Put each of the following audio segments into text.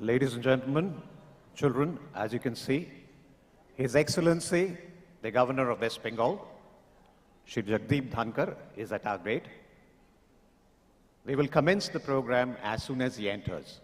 Ladies and gentlemen, children, as you can see, His Excellency, the Governor of West Bengal, Shri Jagdeep Dhankar, is at our gate. We will commence the program as soon as he enters.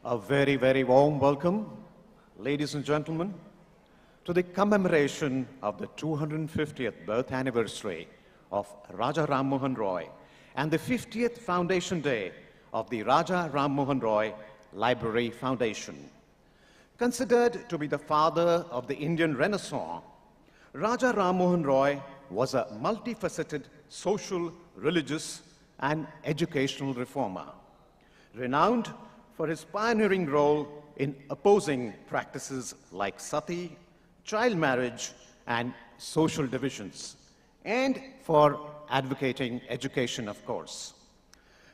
A very, very warm welcome, ladies and gentlemen, to the commemoration of the 250th birth anniversary of Raja Rammohun Roy and the 50th Foundation Day of the Raja Rammohun Roy Library Foundation. Considered to be the father of the Indian Renaissance, Raja Rammohun Roy was a multifaceted social, religious, and educational reformer, renowned for his pioneering role in opposing practices like sati, child marriage, and social divisions, and for advocating education, of course.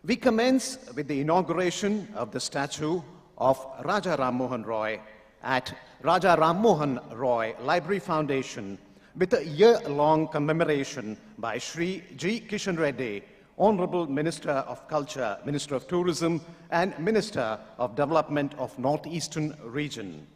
We commence with the inauguration of the statue of Raja Rammohun Roy at Raja Rammohun Roy Library Foundation with a year-long commemoration by Shri G. Kishan Reddy, Honorable Minister of Culture, Minister of Tourism, and Minister of Development of Northeastern Region.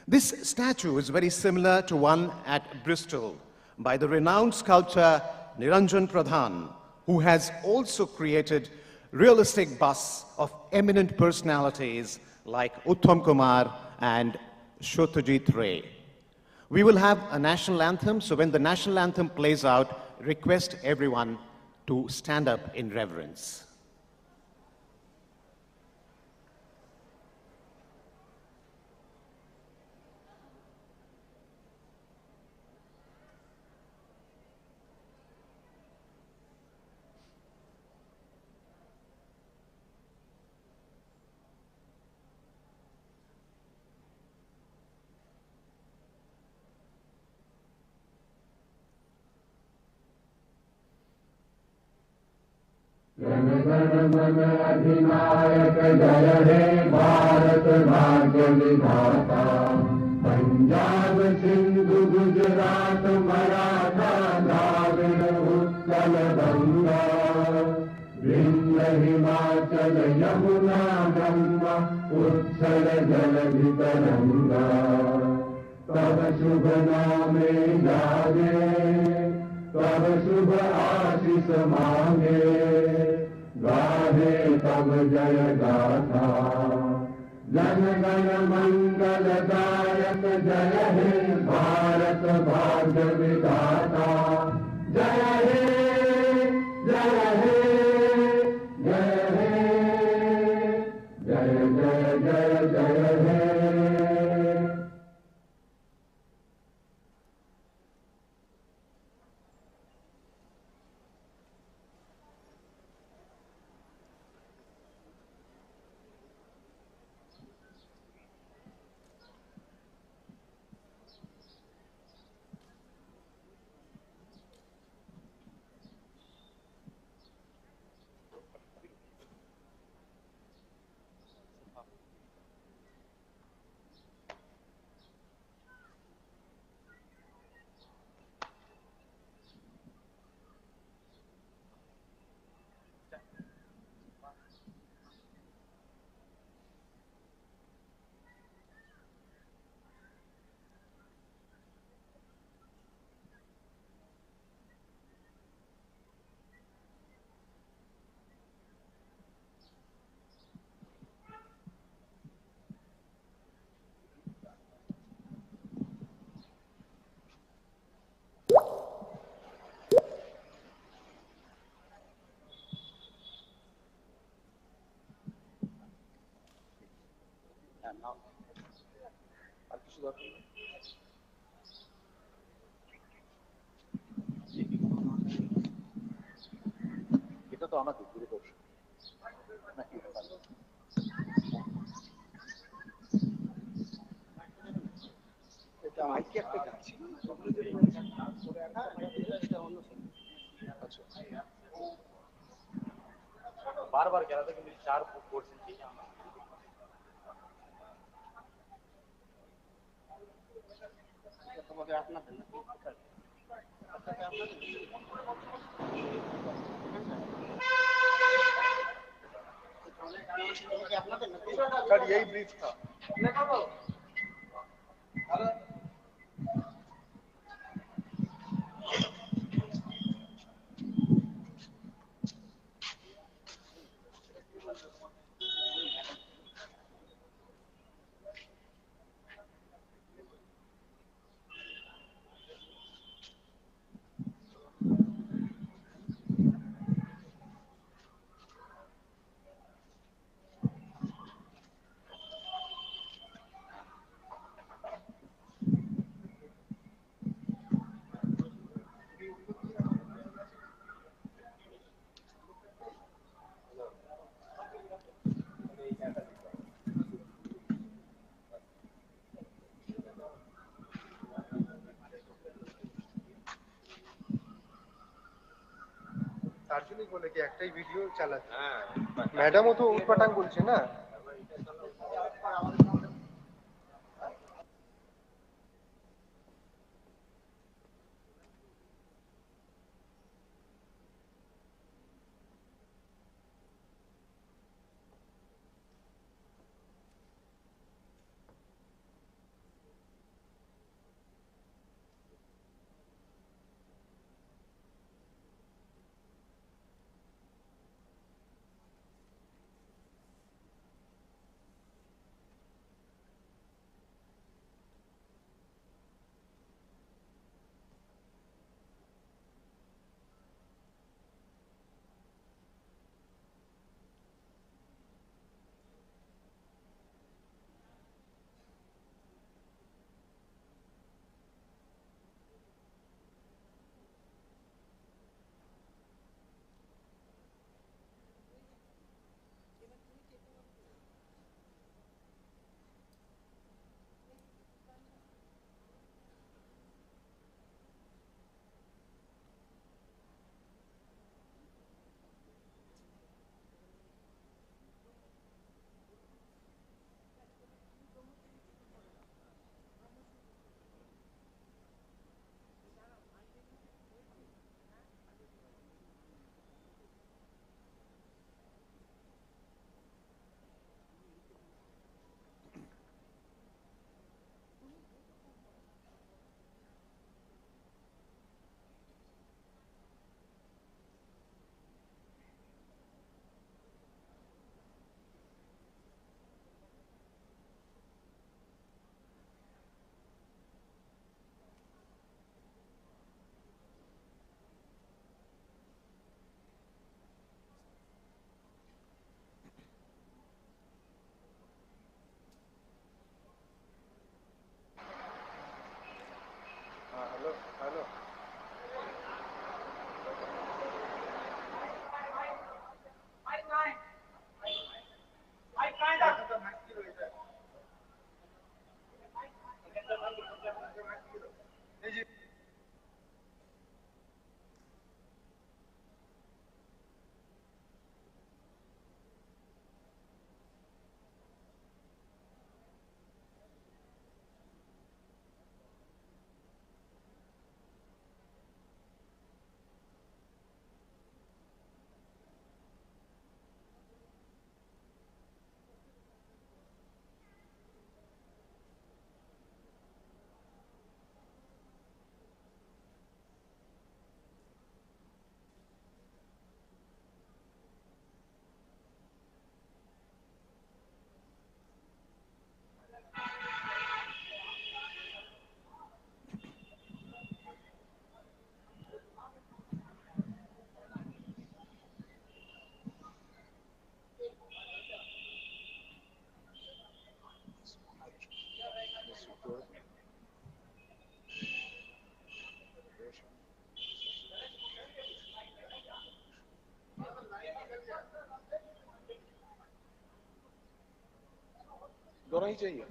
This statue is very similar to one at Bristol by the renowned sculptor Niranjan Pradhan, who has also created realistic busts of eminent personalities like Uttam Kumar and Shotajit Ray. We will have a national anthem, so when the national anthem plays out, request everyone to stand up in reverence. Jana Gana मन अधिनायक जय हे भारत भाग्य विधाता पंजाब सिंधु गुजरात मराठा द्राविड़ उत्कल गंगा विंध्य हिमाचल यमुना गंगा उत्कल जलधि तरंगा तब शुभ नामे जागे तब शुभ आशीष मांगे गाहे तब जय गाथा जन गण मंगल दायक जय हे भारत भाग्य विधाता जय हे जय हे जय हे जय जय जय जय हे। এটা তো আমাদের গুরুদর্শ নাকি এটা মাইকে একটা গাচ্ছি বারবার গেলাতে কিন্তু চার বুক করছেন কি তোমাদের আপনাদের सर यही ब्रीफ था তার জন্যই বলে কি একটাই ভিডিও চালাচ্ছে। ম্যাডামও তো উটপাটাং বলছে না। Hello hello. दोनों ही चाहिए।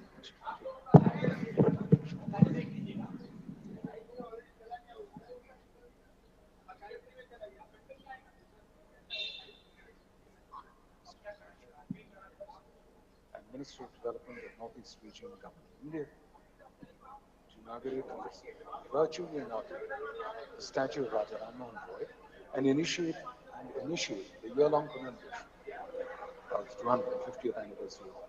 Ministry of Development of Northeast Region Government of India to inaugurate virtually inaugurate the statue of Raja Rammohun and initiate the year-long commemoration of the 250th anniversary of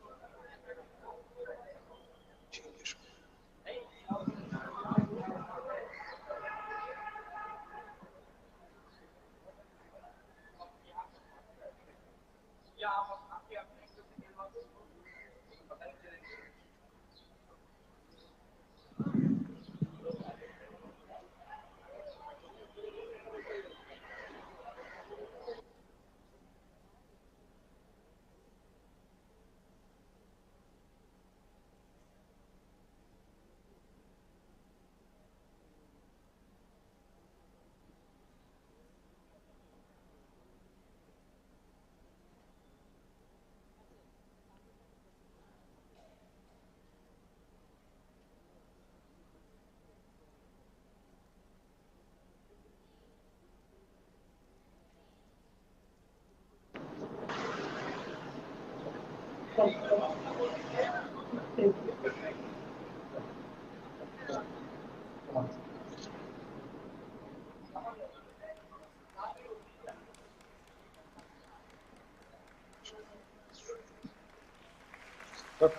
change.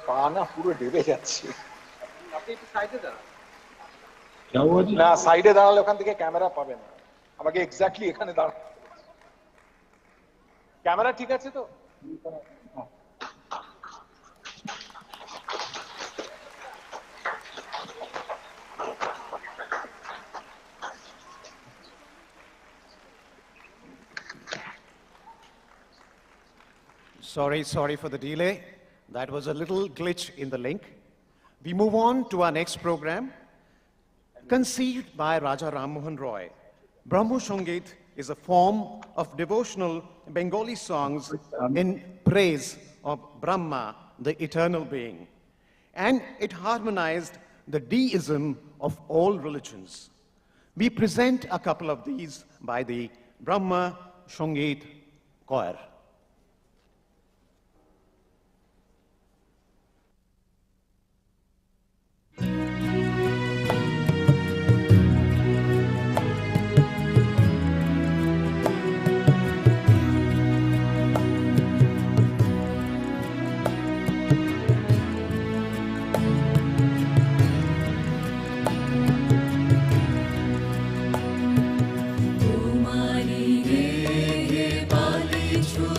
পা না পুরো ডেবে যাচ্ছে। আপনি একটু সাইডে দাঁড়ান। না সাইডে দাঁড়ালে ওখান থেকে ক্যামেরা পাবে না, আমাকে এক্স্যাক্টলি এখানে দাঁড়াতে হবে। ক্যামেরা ঠিক আছে তো? Sorry for the delay. That was a little glitch in the link. We move on to our next program. Conceived by Raja Rammohun Roy, Brahmo Sangeet is a form of devotional Bengali songs in praise of Brahma, the eternal being. And it harmonized the deism of all religions. We present a couple of these by the Brahma Sangeet choir. True.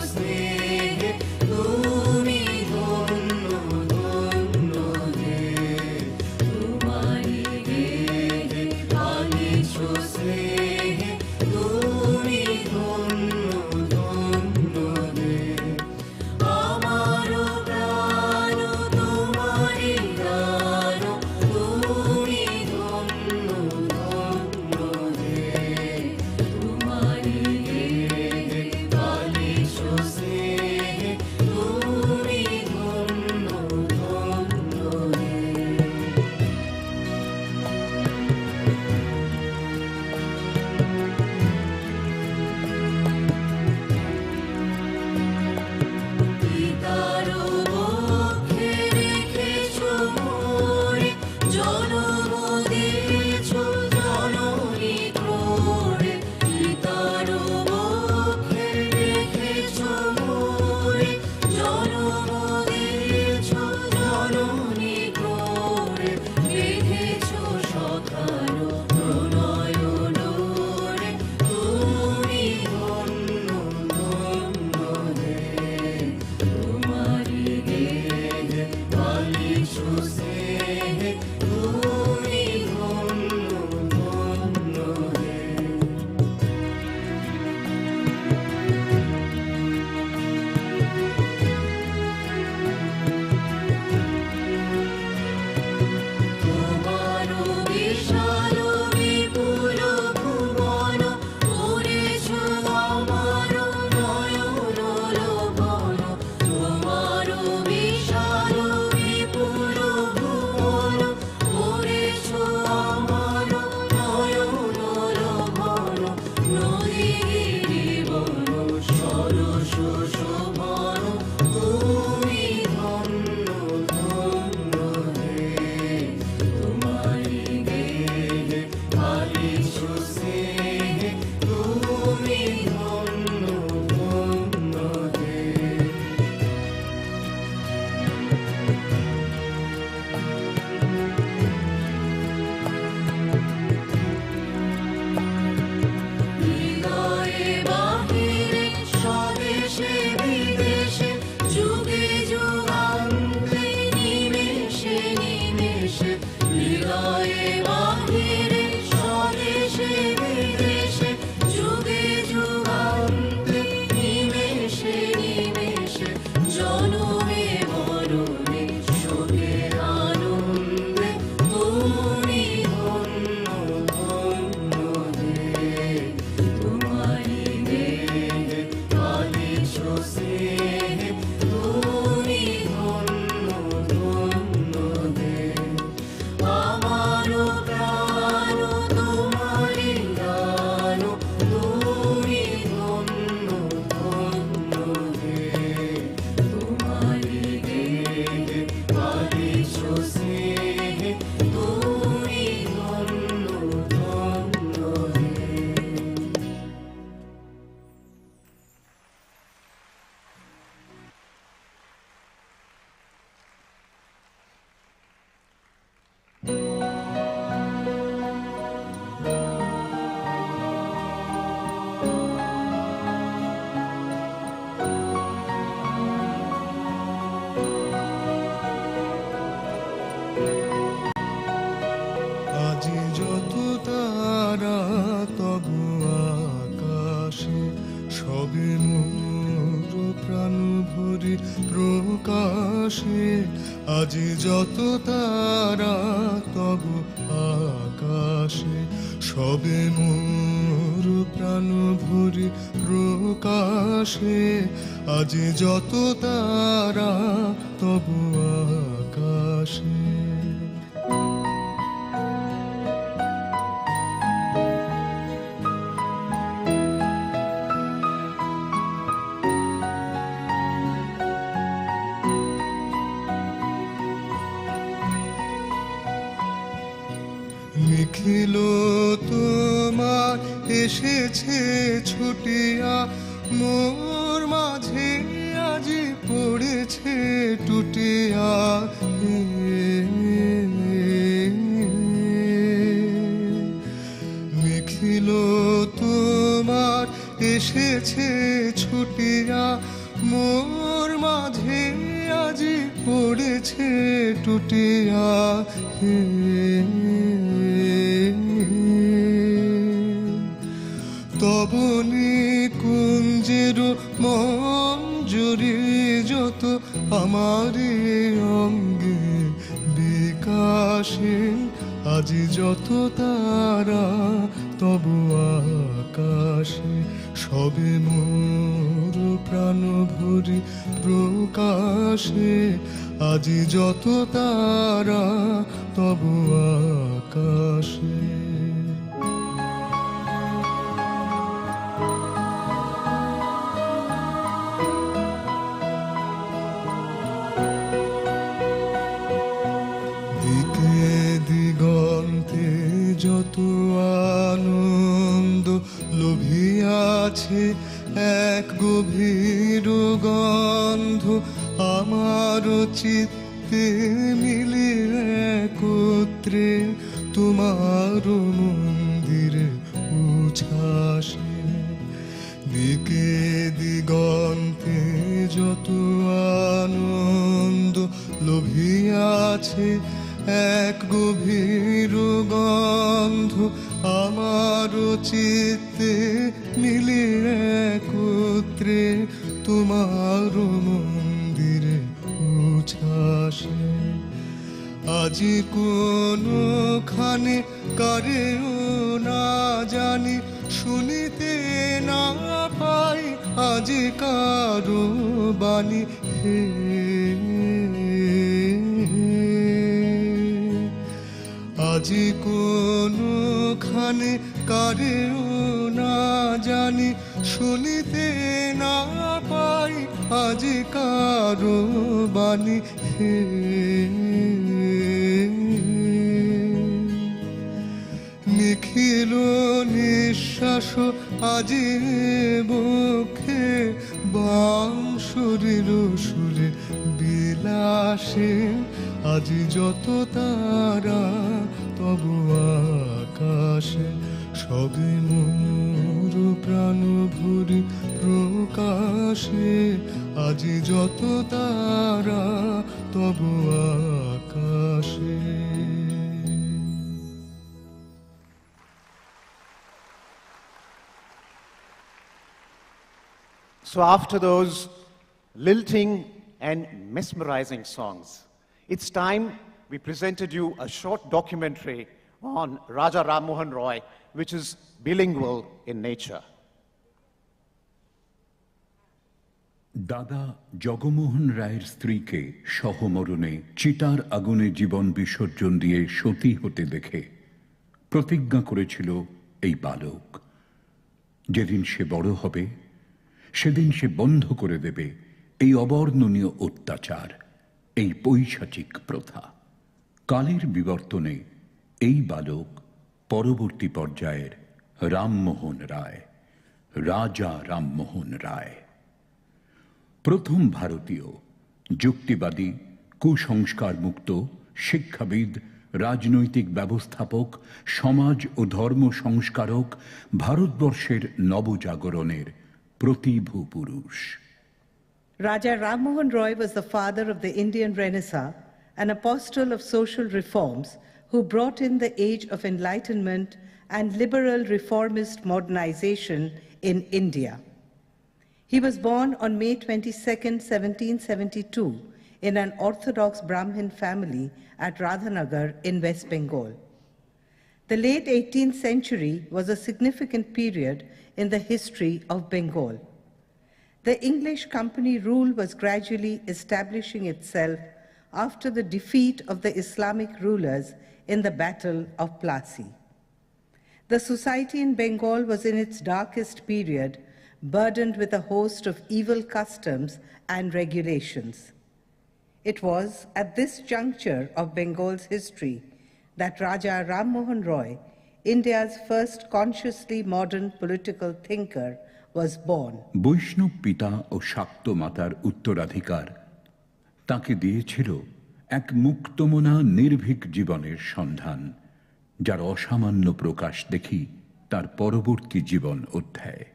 সবে মোর প্রাণ ভরি প্রকাশে, আজি যত তারা তব আকাশে। সবে মোর প্রাণ ভরি প্রকাশে, আজি যত তারা তব আকাশে। নিখিল তোমার এসেছে ছুটিয়া, মোর মাঝে আজি পড়েছে টুটিয়া। নিখিল তোমার এসেছে ছুটিয়া, মোর মাঝে আজি পড়েছে টুটিয়া। তবনি কুঞ্জের মঞ্জুরি যত আমারে অঙ্গে বিকাশে, আজি যত তারা তব আকাশে। সবে মোর প্রাণ ভরি প্রকাশে, আজি যত তারা তব আকাশে। দিগন্তে যত আনন্দ লোভিয়াছে, এক গভীর গন্ধ আমার চিত্তে মিলে একত্রে তোমার মন্দিরে উচ্ছ্বাসে। দিকে দিগন্তে যত আনন্দ লোভিয়াছে, এক গভীর গন্ধ আমার চিত্তে মিলে একত্রে তোমার মন্দিরে উচ্ছ্বাসে। আজি কোনখানে কারেও না জানি, শুনিতে না পাই আজি কারো বাণী। হে আজি কোনখানে কারেও না জানি, শুনিতে না পাই আজি কারো বাণী। হে নিখিল নিঃশ্বাস আজি বুকে, বাঁশরীর সুরে বিলাসে, আজি যত তারা তব আকাশে। সবে মোর প্রাণ ভরি প্রকাশে, আজি যত তারা তব আকাশে। So after those lilting and mesmerizing songs, it's time we presented you a short documentary on Raja Rammohun Roy, which is bilingual in nature. দাদা জগমোহন রায়ের স্ত্রীকে সহমরণে চিতার আগুনে জীবন বিসর্জন দিয়ে সতী হতে দেখে প্রতিজ্ঞা করেছিল এই বালক, যেদিন সে বড় হবে সেদিন সে বন্ধ করে দেবে এই অবর্ণনীয় অত্যাচার, এই পৈশাচিক প্রথা। কালের বিবর্তনে এই বালক পরবর্তী পর্যায়ের রামমোহন রায়, রাজা রামমোহন রায়, প্রথম ভারতীয় যুক্তিবাদী, কুসংস্কার মুক্ত শিক্ষাবিদ, রাজনৈতিক ব্যবস্থাপক, সমাজ ও ধর্ম সংস্কারক, ভারতবর্ষের নবজাগরণের প্রতিভূ পুরুষ। Raja Rammohun Roy was the father of the Indian Renaissance, an apostle of social reforms who brought in the age of enlightenment and liberal reformist modernization in India. He was born on May 22, 1772, in an Orthodox Brahmin family at Radhanagar in West Bengal. The late 18th century was a significant period in the history of Bengal. The English company rule was gradually establishing itself after the defeat of the Islamic rulers in the Battle of Plassey. The society in Bengal was in its darkest period, burdened with a host of evil customs and regulations. It was at this juncture of Bengal's history that Raja Rammohun Roy, India's first consciously modern political thinker, was born. বৈষ্ণব পিতা ও শাক্ত মাতার উত্তরাধিকার তাকে দিয়েছিল এক মুক্তমনা নির্ভীক জীবনের সন্ধান, যার অসামান্য প্রকাশ দেখি তার পরবর্তী জীবন অধ্যায়।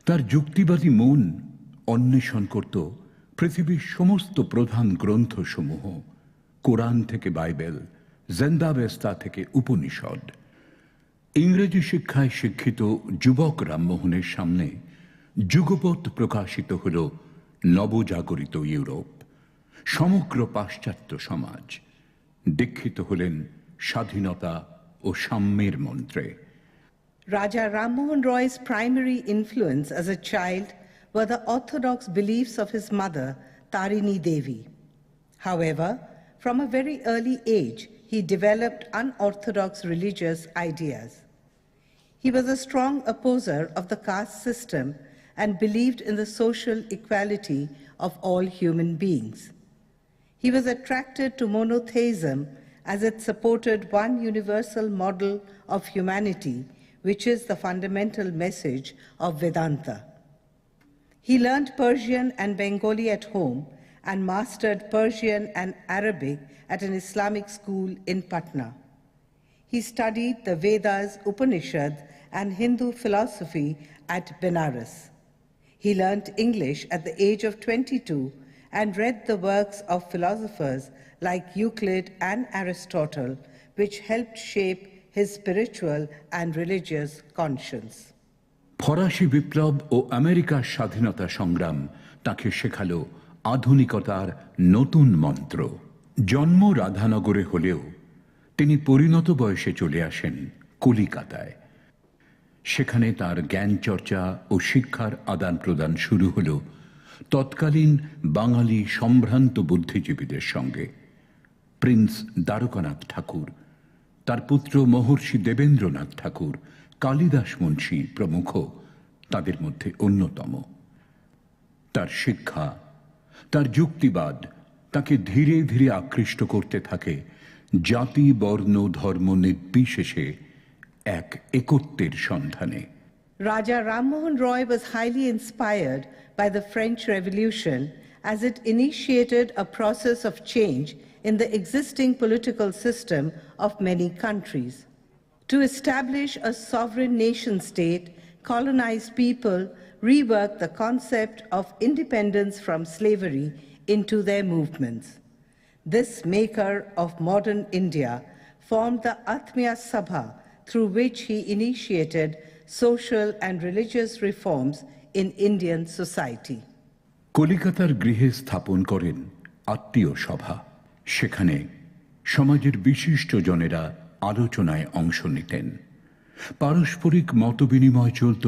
তার যুক্তিবাদী মন অন্বেষণ করত পৃথিবীর সমস্ত প্রধান গ্রন্থসমূহ, কোরআন থেকে বাইবেল, জেন্দাবেস্তা থেকে উপনিষদ। ইংরেজি শিক্ষায় শিক্ষিত যুবক রামমোহনের সামনে যুগপৎ প্রকাশিত হল নবজাগরিত ইউরোপ, সমগ্র পাশ্চাত্য সমাজ। দীক্ষিত হলেন স্বাধীনতা ও সাম্যের মন্ত্রে। Raja Rammohun Roy's primary influence as a child were the orthodox beliefs of his mother, Tarini Devi. However, from a very early age, he developed unorthodox religious ideas. He was a strong opposer of the caste system and believed in the social equality of all human beings. He was attracted to monotheism as it supported one universal model of humanity, which is the fundamental message of Vedanta. He learned Persian and Bengali at home and mastered Persian and Arabic at an Islamic school in Patna. He studied the Vedas, Upanishads, and Hindu philosophy at Benares. He learned English at the age of 22 and read the works of philosophers like Euclid and Aristotle, which helped shape his spiritual and religious conscience. ফরাসি বিপ্লব ও আমেরিকার স্বাধীনতা সংগ্রাম তাকে শেখালো আধুনিকতার নতুন মন্ত্র। জন্ম রাধানগরে হলেও তিনি পরিণত বয়সে চলে আসেন কলিকাতায়। সেখানে তার জ্ঞান চর্চা ও শিক্ষার আদান প্রদান শুরু হল তৎকালীন বাঙালি সম্ভ্রান্ত বুদ্ধিজীবীদের সঙ্গে। প্রিন্স দ্বারকানাথ ঠাকুর, তার পুত্র মহর্ষি দেবেন্দ্রনাথ ঠাকুর, কালিদাস মুন্সী প্রমুখ তাদের মধ্যে অন্যতম। তার শিক্ষা, তার যুক্তিবাদ তাকে ধীরে ধীরে আকৃষ্ট করতে থাকে জাতি, বর্ণ, ধর্ম নির্বিশেষে এক একত্বের সন্ধানে। Raja Rammohun Roy was highly inspired by the French Revolution as it initiated a process of change in the existing political system of many countries. To establish a sovereign nation-state, colonized people reworked the concept of independence from slavery into their movements. This maker of modern India formed the Atmiya Sabha, through which he initiated social and religious reforms in Indian society. কলিকাতার গৃহে স্থাপন করেন আত্মীয় সভা। সেখানে সমাজের বিশিষ্ট জনেরা আলোচনায় অংশ নিতেন। পারস্পরিক মতবিনিময় চলত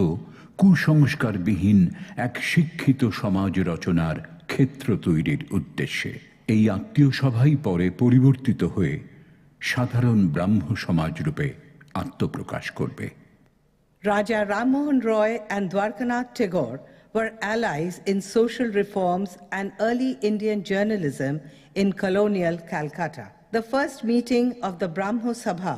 কুসংস্কারবিহীন এক শিক্ষিত সমাজ রচনার ক্ষেত্র তৈরির উদ্দেশ্যে। এই আত্মীয় সভাই পরে পরিবর্তিত হয়ে সাধারণ ব্রাহ্ম সমাজ রূপে আত্মপ্রকাশ করবে। Raja Rammohun Roy and Dwarkanath Tagore were allies in social reforms and early Indian journalism in colonial Calcutta. The first meeting of the Brahmo Sabha,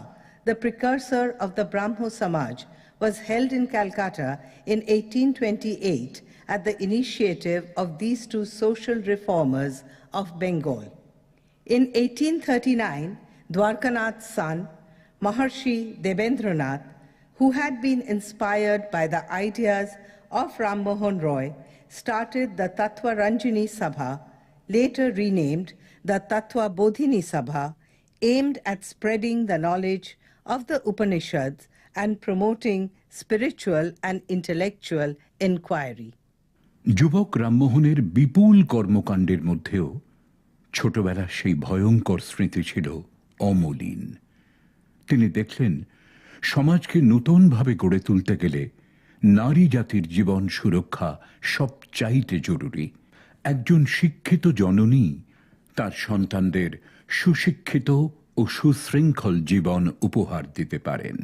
the precursor of the Brahmo Samaj, was held in Calcutta in 1828 at the initiative of these two social reformers of Bengal. In 1839, Dwarkanath's son, Maharshi Debendranath, who had been inspired by the ideas of Rammohun Roy, started the Tattva Ranjini Sabha, later renamed the Tattva Bodhini Sabha, aimed at spreading the knowledge of the Upanishads and promoting spiritual and intellectual inquiry. যুবক রামমোহনের বিপুল কর্মকাণ্ডের মধ্যেও ছোটবেলার সেই ভয়ঙ্কর স্মৃতি ছিল অমলিন। তিনি দেখলেন সমাজকে নূতনভাবে গড়ে তুলতে গেলে নারী জাতির জীবন সুরক্ষা সবচাইতে জরুরি। একজন শিক্ষিত জননী তার সন্তানদের সুশিক্ষিত ও সুশৃঙ্খল জীবন উপহার দিতে পারেন।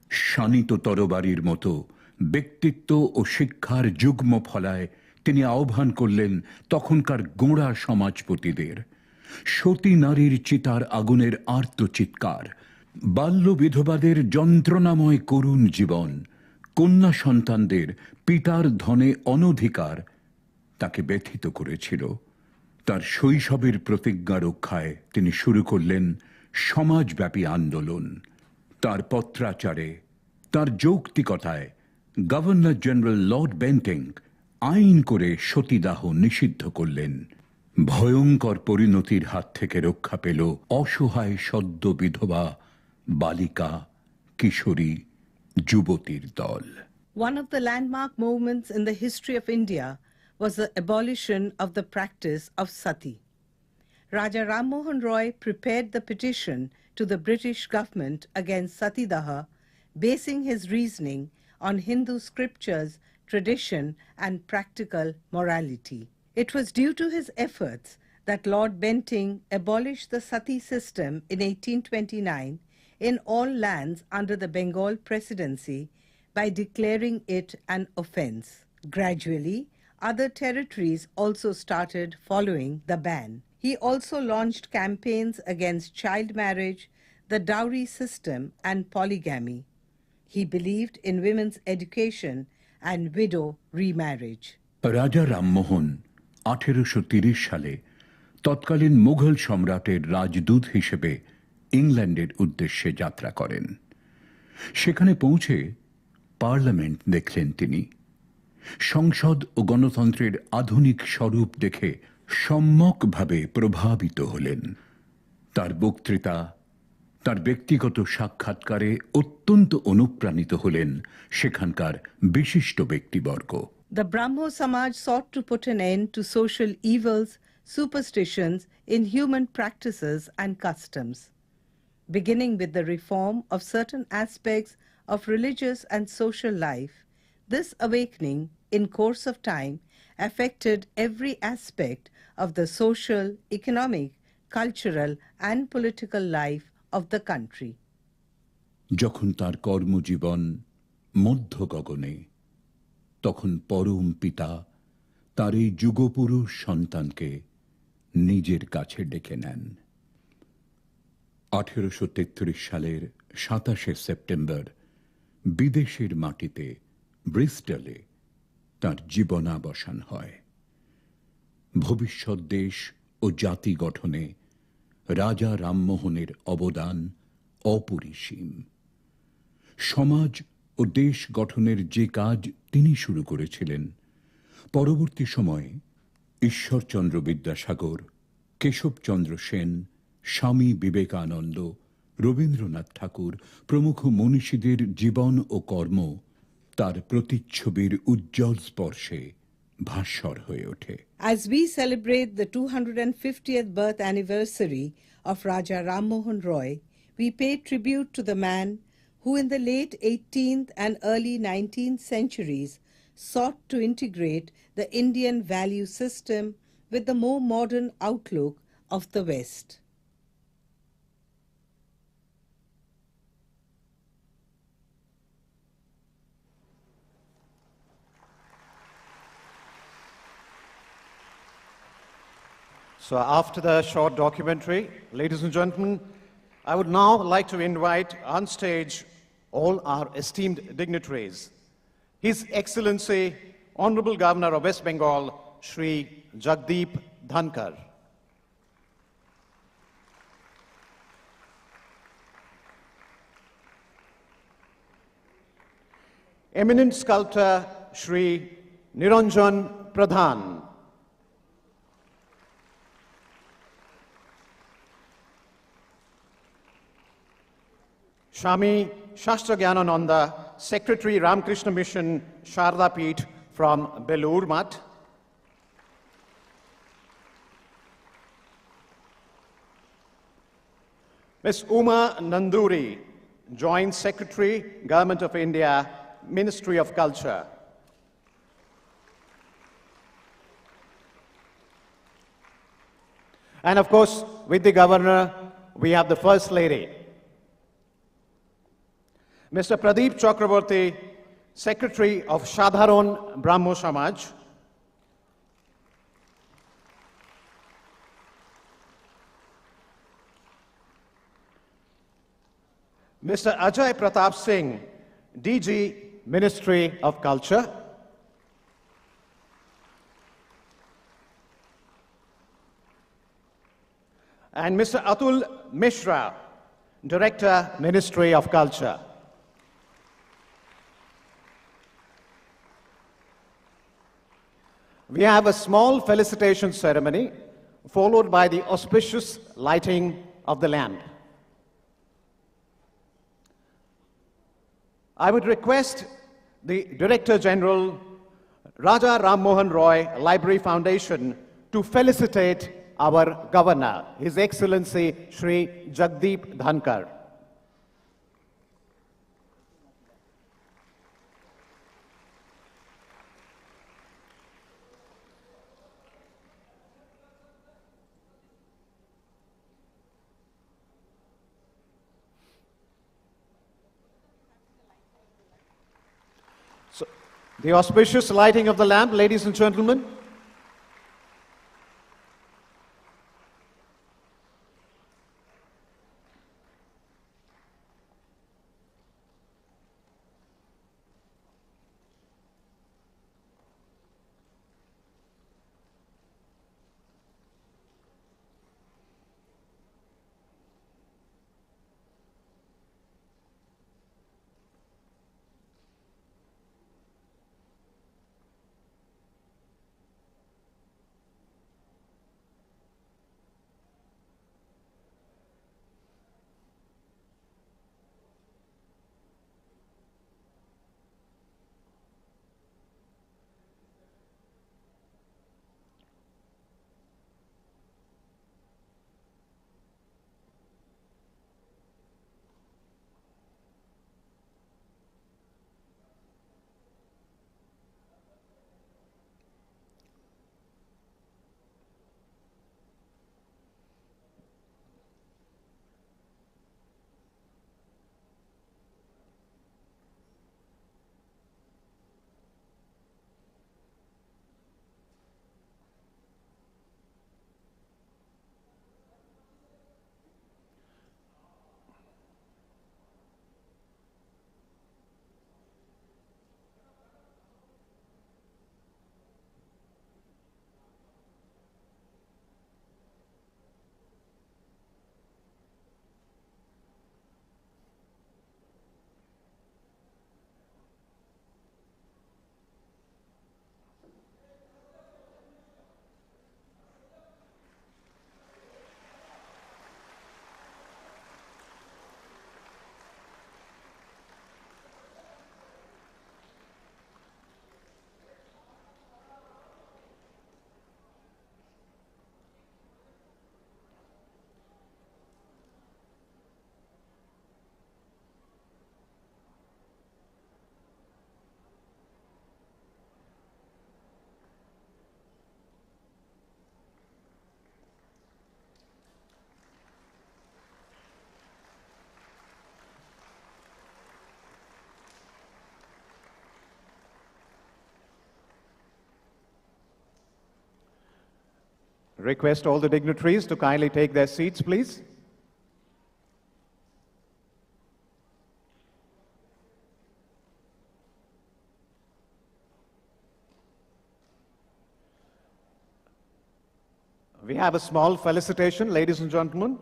শানিত তরবারির মতো ব্যক্তিত্ব ও শিক্ষার যুগ্ম ফলায় তিনি আহ্বান করলেন তখনকার গোঁড়া সমাজপতিদের। সতী নারীর চিতার আগুনের আর্ত চিৎকার, বাল্য বিধবাদের যন্ত্রণাময় করুণ জীবন, কন্যা সন্তানদের পিতার ধনে অনধিকার তাকে ব্যথিত করেছিল। তার শৈশবের প্রতিজ্ঞা রক্ষায় তিনি শুরু করলেন সমাজব্যাপী আন্দোলন। তার পত্রাচারে, তার যৌক্তিকতায় গভর্নর জেনারেল লর্ড বেন্টিং আইন করে সতীদাহ নিষিদ্ধ করলেন। ভয়ঙ্কর পরিণতির হাত থেকে রক্ষা পেল অসহায় সদ্য বিধবা, বালিকা, কিশোরী, যুবতীর দল। One of the landmark movements in the history of India was the abolition of the practice of sati. Raja Rammohun Roy prepared the petition to the British government against Satidaha, basing his reasoning on Hindu scriptures, tradition, and practical morality. It was due to his efforts that Lord Bentinck abolished the sati system in 1829 in all lands under the Bengal presidency by declaring it an offence. Gradually, other territories also started following the ban. He also launched campaigns against child marriage, the dowry system, and polygamy. He believed in women's education and widow remarriage. রাজা রামমোহন 1830 সালে তৎকালীন মুঘল সম্রাটের রাজদূত হিসেবে ইংল্যান্ডের উদ্দেশ্যে যাত্রা করেন। সেখানে পৌঁছে পার্লামেন্ট দেখলেন তিনি। সংসদ ও গণতন্ত্রের আধুনিক স্বরূপ দেখে সম্যকভাবে প্রভাবিত হলেন। তার বক্তৃতা, তার ব্যক্তিগত সাক্ষাৎকারে অত্যন্ত অনুপ্রাণিত হলেন সেখানকার বিশিষ্ট ব্যক্তিবর্গ। The Brahmo Samaj sought to put an end to social evils, superstitions, inhuman practices and customs. Beginning with the reform of certain aspects of religious and social life, this awakening, in course of time, affected every aspect of the social, economic, cultural, and political life of the country. যখন তার কর্মজীবন মধ্য গগনে, তখন পরম পিতা তার এই যুগপুরুষ সন্তানকে নিজের কাছে ডেকে নেন। 1833 সালের 27শে সেপ্টেম্বর বিদেশের মাটিতে ব্রিস্টলে তার জীবনাবসান হয়। ভবিষ্যৎ দেশ ও জাতি গঠনে রাজা রামমোহনের অবদান অপরিসীম। সমাজ ও দেশ গঠনের যে কাজ তিনি শুরু করেছিলেন, পরবর্তী সময়ে ঈশ্বরচন্দ্র বিদ্যাসাগর, কেশবচন্দ্র সেন, স্বামী বিবেকানন্দ, রবীন্দ্রনাথ ঠাকুর প্রমুখ মনীষীদের জীবন ও কর্ম তার প্রতিচ্ছবির উজ্জ্বল স্পর্শে ভাস্বর হয়ে ওঠে। As we celebrate the 250th birth anniversary of Raja Rammohun Roy, we pay tribute to the man who in the late 18th and early 19th centuries sought to integrate the Indian value system with the more modern outlook of the West. So after the short documentary, ladies and gentlemen, I would now like to invite on stage all our esteemed dignitaries. His Excellency, Honorable Governor of West Bengal, Shri Jagdeep Dhankar. Eminent sculptor, Shri Niranjan Pradhan. Swami Shastra Gyanananda, Secretary Ramakrishna Mission, Sharda Peeth from Belur Math. Ms. Uma Nanduri, Joint Secretary, Government of India, Ministry of Culture. And of course, with the Governor, we have the First Lady. Mr. Pradeep Chakraborty, Secretary of Shadharon Brahmo Samaj. Mr. Ajay Pratap Singh, DG, Ministry of Culture. And Mr. Atul Mishra, Director, Ministry of Culture. We have a small felicitation ceremony followed by the auspicious lighting of the lamp. I would request the Director General, Raja Rammohun Roy Library Foundation, to felicitate our Governor, His Excellency Shri Jagdeep Dhankar. The auspicious lighting of the lamp, ladies and gentlemen. Request all the dignitaries to kindly take their seats, please. We have a small felicitation, ladies and gentlemen.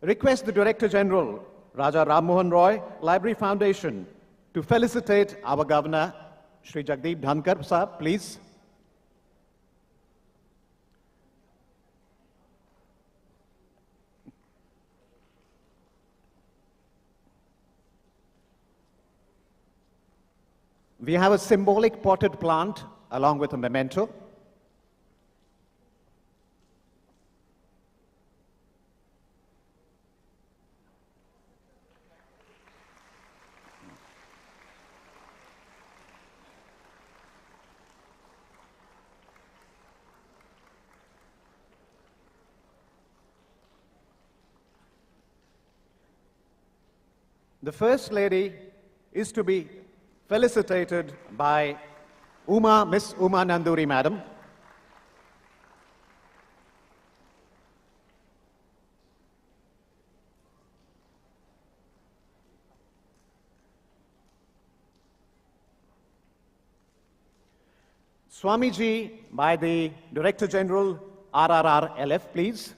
Request the Director General, Raja Rammohun Roy, Library Foundation, to felicitate our Governor, Shri Jagdeep Dhankar, sir, please. We have a symbolic potted plant along with a memento. the First Lady is to be felicitated by Miss Uma Nanduri, Madam. Swamiji by the Director General, RRRLF, please.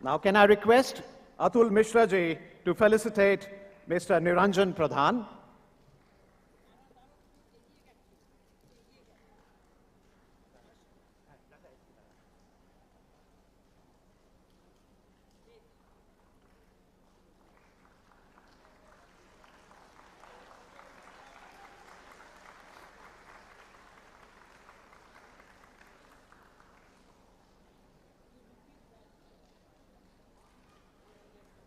Now, can I request Atul Mishra ji to felicitate Mr. Niranjan Pradhan?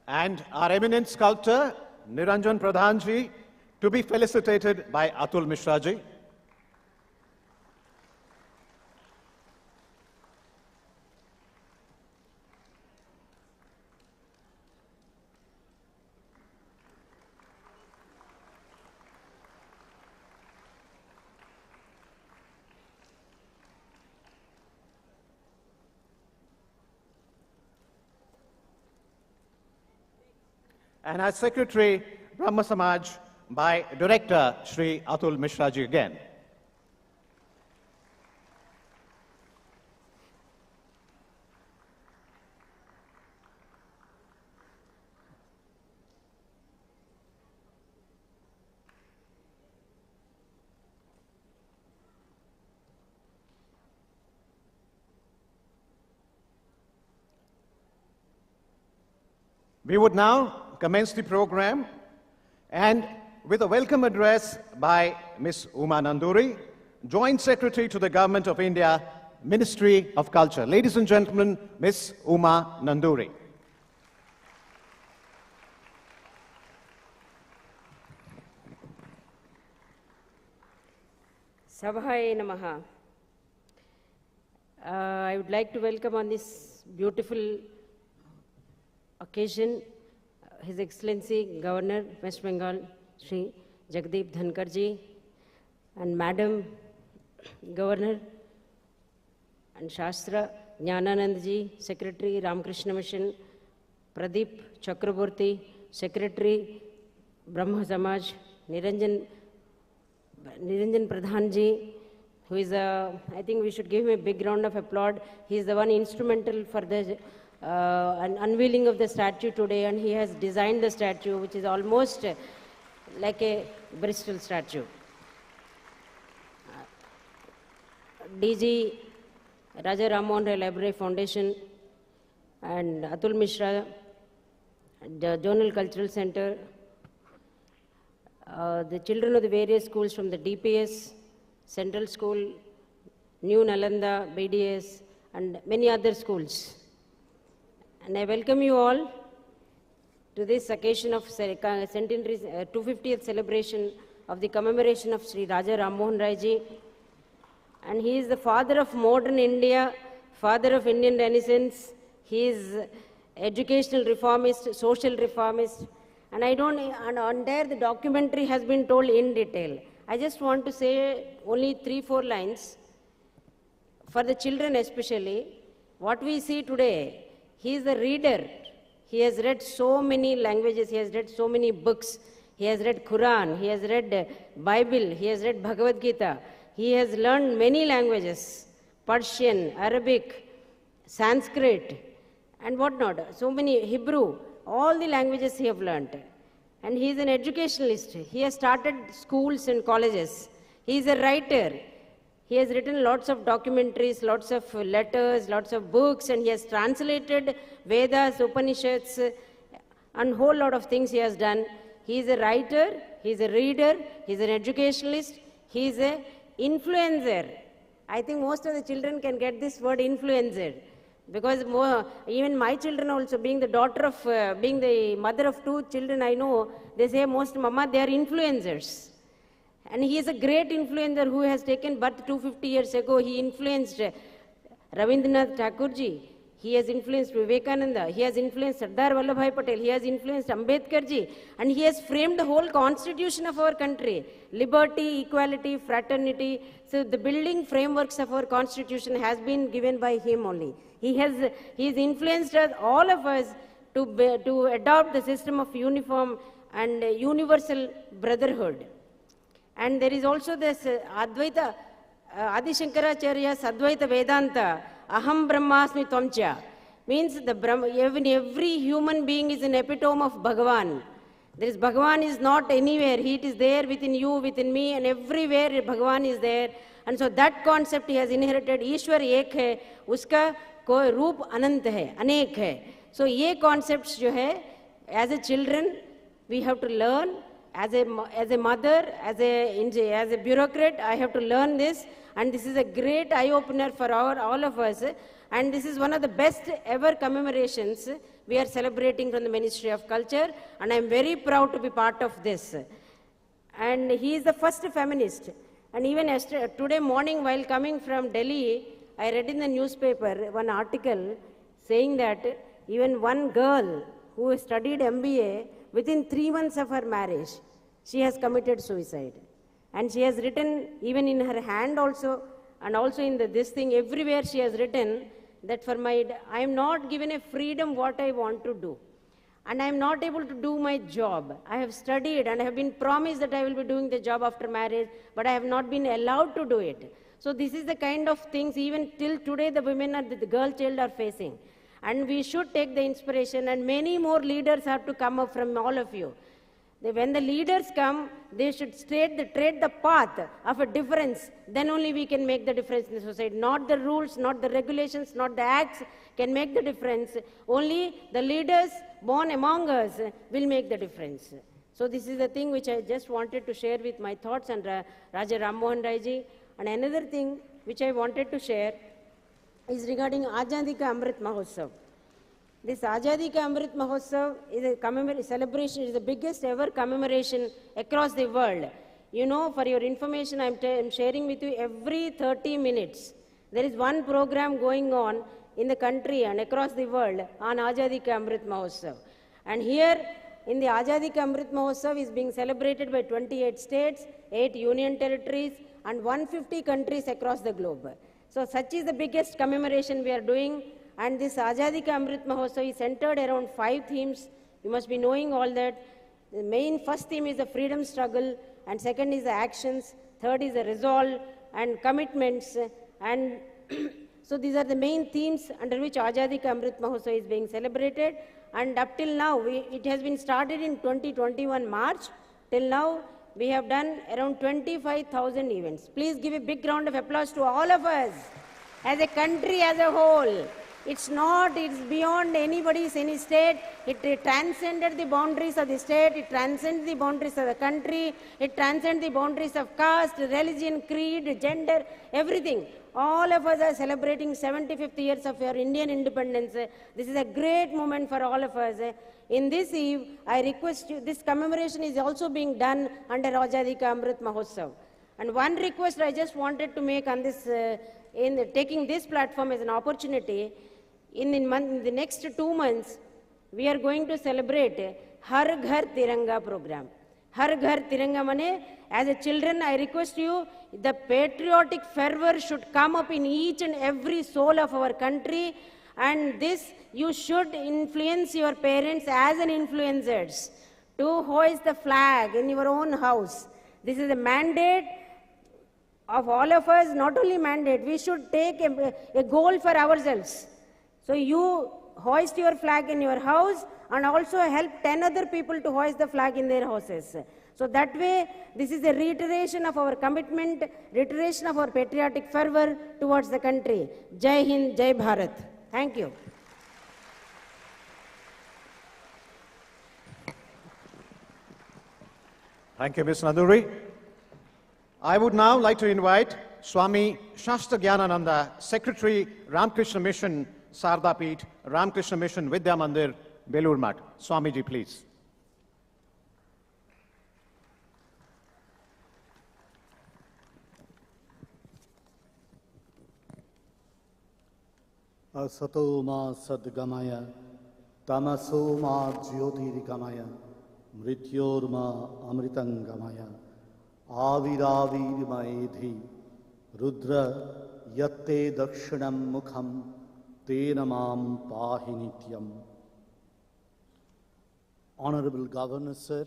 And our eminent sculptor, Niranjan Pradhan ji, to be felicitated by Atul Mishra ji. And as Secretary, Brahma Samaj, by Director Shri Atul Mishra ji again. We would now commence the program, and with a welcome address by Ms. Uma Nanduri, Joint Secretary to the Government of India, Ministry of Culture. Ladies and gentlemen, Ms. Uma Nanduri. Sabhaya Namaha. I would like to welcome on this beautiful occasion His Excellency Governor West Bengal, Shri Jagdeep Dhankar ji, and Madam Governor and Shastra Jnananand ji, Secretary Ramakrishna Mission, Pradeep Chakraborty, Secretary Brahma Samaj, Niranjan Pradhan ji, who is I think we should give him a big round of applause. He is the one instrumental for the an unveiling of the statue today, and he has designed the statue, which is almost like a Bristol statue. DG Raja Rammohun Roy Library Foundation and Atul Mishra, the Zonal Cultural Center, the children of the various schools from the DPS, Central School, New Nalanda, BDS, and many other schools. And I welcome you all to this occasion of centenary 250th celebration of the commemoration of Sri Raja Rammohun Roy ji. And he is the father of modern India, father of Indian Renaissance. He is educational reformist, social reformist. And and on there the documentary has been told in detail. I just want to say only 3-4 lines. For the children especially, what we see today, he is a reader. He has read so many languages, he has read so many books. He has read Quran, he has read Bible, he has read Bhagavad Gita. He has learned many languages, Persian, Arabic, Sanskrit, and whatnot. So many, Hebrew, all the languages he has learned. And he is an educationalist. He has started schools and colleges. He is a writer. He has written lots of documentaries, lots of letters, lots of books, and he has translated Vedas, Upanishads, and a whole lot of things he has done. He is a writer, he is a reader, he is an educationalist, he is an influencer. I think most of the children can get this word influencer. Because even my children also, being the daughter of, being the mother of 2 children, I know, they say most mama, they are influencers. And he is a great influencer who has taken birth 250 years ago. He influenced Rabindranath Thakurji. He has influenced Vivekananda. He has influenced Sardar Vallabhbhai Patel. He has influenced Ambedkarji. And he has framed the whole constitution of our country. Liberty, equality, fraternity. So the building frameworks of our constitution has been given by him only. He has influenced us, all of us, to adopt the system of uniform and universal brotherhood. And there is also this Advaita, Adi Shankaracharya's Advaita Vedanta, Aham Brahmasmi Tvamcha, means every human being is an epitome of Bhagavan. There is Bhagavan is not anywhere. He is there within you, within me, and everywhere Bhagavan is there. And so that concept he has inherited. Ishwar ek hai, uska koi roop anant hai, anek hai. So ye concepts jo hai, as a children, we have to learn. As a mother, as a bureaucrat, I have to learn this, and this is a great eye-opener for all of us. And this is one of the best ever commemorations we are celebrating from the Ministry of Culture, and I am very proud to be part of this. And he is the first feminist. And even today morning, while coming from Delhi, I read in the newspaper one article saying that even one girl who studied MBA, within 3 months of her marriage, she has committed suicide. And she has written, even in her hand also, and also in this thing, everywhere she has written that I am not given a freedom what I want to do. And I am not able to do my job. I have studied and I have been promised that I will be doing the job after marriage, but I have not been allowed to do it. So this is the kind of things even till today the women and the girl child are facing. And we should take the inspiration, and many more leaders have to come up from all of you. When the leaders come, they should tread the path of a difference. Then only we can make the difference in the society. Not the rules, not the regulations, not the acts can make the difference. Only the leaders born among us will make the difference. So this is the thing which I just wanted to share with my thoughts and Raja Rammohun Rai. And another thing which I wanted to share is regarding Azadi Ka Amrit Mahotsav. This Azadi Ka Amrit Mahotsav is a celebration, is the biggest ever commemoration across the world. You know, for your information, I'm sharing with you every 30 minutes. There is one program going on in the country and across the world on Azadi Ka Amrit Mahotsav. And here in the Azadi Ka Amrit Mahotsav is being celebrated by 28 states, 8 union territories, and 150 countries across the globe. So such is the biggest commemoration we are doing, and this Azadi Ka Amrit Mahotsav is centered around 5 themes. You must be knowing all that. The first theme is the freedom struggle, and second is the actions, third is the resolve and commitments, and so these are the main themes under which Azadi Ka Amrit Mahotsav is being celebrated. And up till now, it has been started in 2021 March. Till now, we have done around 25,000 events. Please give a big round of applause to all of us as a country as a whole. It's beyond any state. It transcended the boundaries of the state. It transcends the boundaries of the country. It transcends the boundaries of caste, religion, creed, gender, everything. All of us are celebrating 75th years of our Indian independence. This is a great moment for all of us. In this eve, I request you, this commemoration is also being done under Azadi Ka Amrit Mahotsav. And one request I just wanted to make on this, taking this platform as an opportunity, in the next 2 months, we are going to celebrate Har Ghar Tiranga program. Har Ghar Tiranga mane, as a children, I request you, the patriotic fervor should come up in each and every soul of our country, and this you should influence your parents as an influencers to hoist the flag in your own house. This is a mandate of all of us, not only mandate, we should take a goal for ourselves. So you hoist your flag in your house and also help 10 other people to hoist the flag in their houses. So that way, this is a reiteration of our commitment, reiteration of our patriotic fervor towards the country. Jai Hind, Jai Bharat. Thank you. Thank you, Ms. Naduri. I would now like to invite Swami Shastra Gyanananda, Secretary, Ramakrishna Mission, Sarda Peeth, Ramakrishna Mission, Vidya Mandir, Belur Math. Swamiji, please. Asato ma sadgamaya, tamaso ma jyotirgamaya, mrityor ma amritangamaya, aviravir Rudra yatte dakshinam mukham tena mam pahi nityam. Honorable Governor, sir,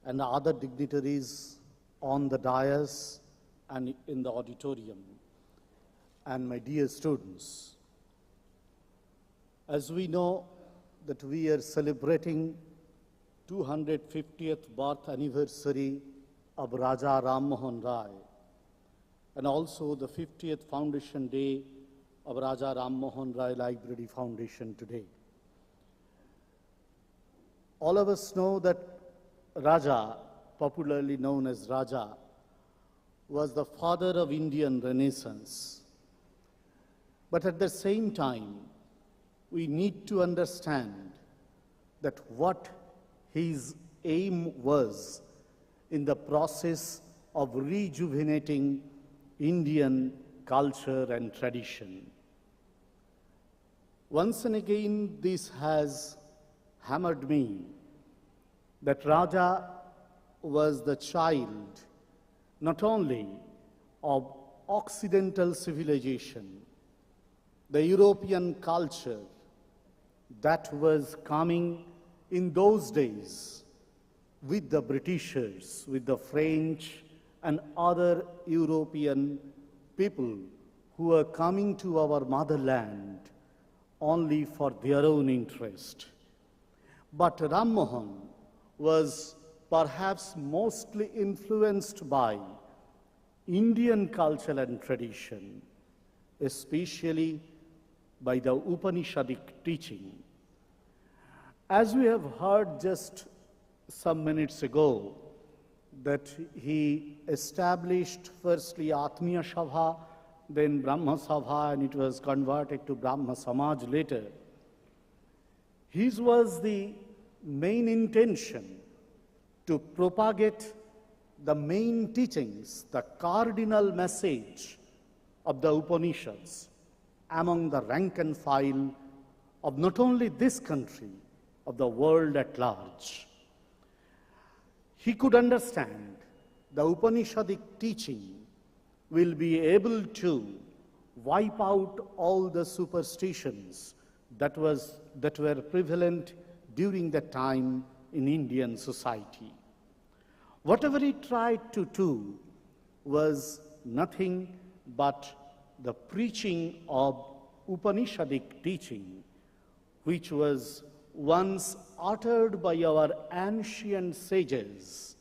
and other dignitaries on the dais and in the auditorium, and my dear students, as we know that we are celebrating 250th birth anniversary of Raja Rammohun Roy, and also the 50th Foundation Day of Raja Rammohun Roy Library Foundation today. All of us know that Raja, popularly known as Raja, was the father of Indian Renaissance. But at the same time, we need to understand that what his aim was in the process of rejuvenating Indian culture and tradition. Once and again, this has hammered me that Raja was the child not only of Occidental civilization, the European culture that was coming in those days with the Britishers, with the French and other European people who were coming to our motherland only for their own interest. But Rammohun was perhaps mostly influenced by Indian culture and tradition, especially by the Upanishadic teaching. As we have heard just some minutes ago, that he established firstly Atmiya Sabha, then Brahma Sabha, and it was converted to Brahma Samaj later. His was the main intention to propagate the main teachings, the cardinal message of the Upanishads among the rank and file of not only this country, of the world at large. He could understand the Upanishadic teaching will be able to wipe out all the superstitions that were prevalent during that time in Indian society. Whatever he tried to do was nothing but the preaching of Upanishadic teaching, which was once uttered by our ancient sages,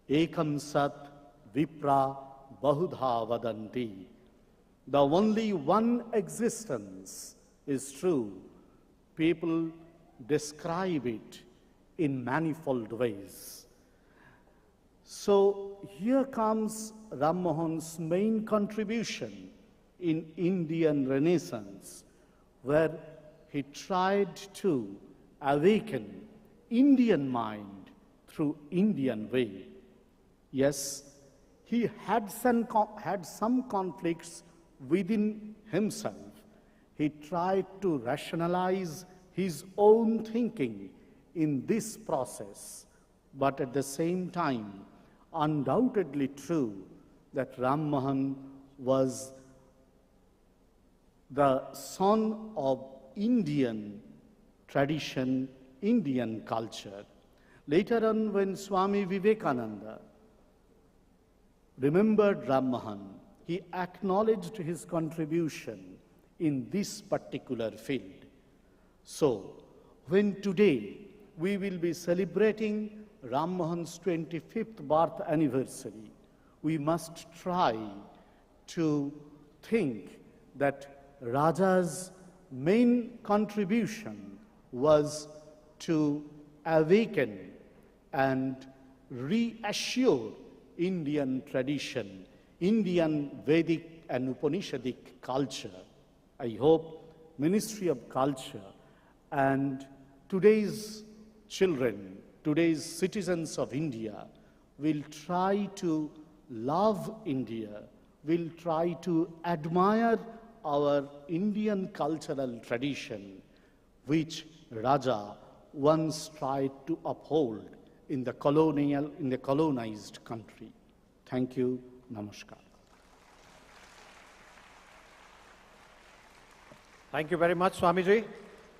Ekam Sat Vipra Bahudha Vadanti. The only one existence is true. People describe it in manifold ways. So here comes Rammohun's main contribution in Indian Renaissance, where he tried to awaken Indian mind through Indian way. Yes, he had some conflicts within himself. He tried to rationalize his own thinking in this process, but at the same time, undoubtedly true that Rammohun was the son of Indian tradition, Indian culture. Later on, when Swami Vivekananda remembered Rammohun, he acknowledged his contribution in this particular field. So, when today we will be celebrating Rammohun's 25th birth anniversary, we must try to think that Raja's main contribution was to awaken and reassure Indian tradition, Indian Vedic and Upanishadic culture. I hope Ministry of Culture, and today's children, today's citizens of India will try to love India, will try to admire our Indian cultural tradition, which Raja once tried to uphold in the colonized country. Thank you. Namaskar. Thank you very much, Swamiji.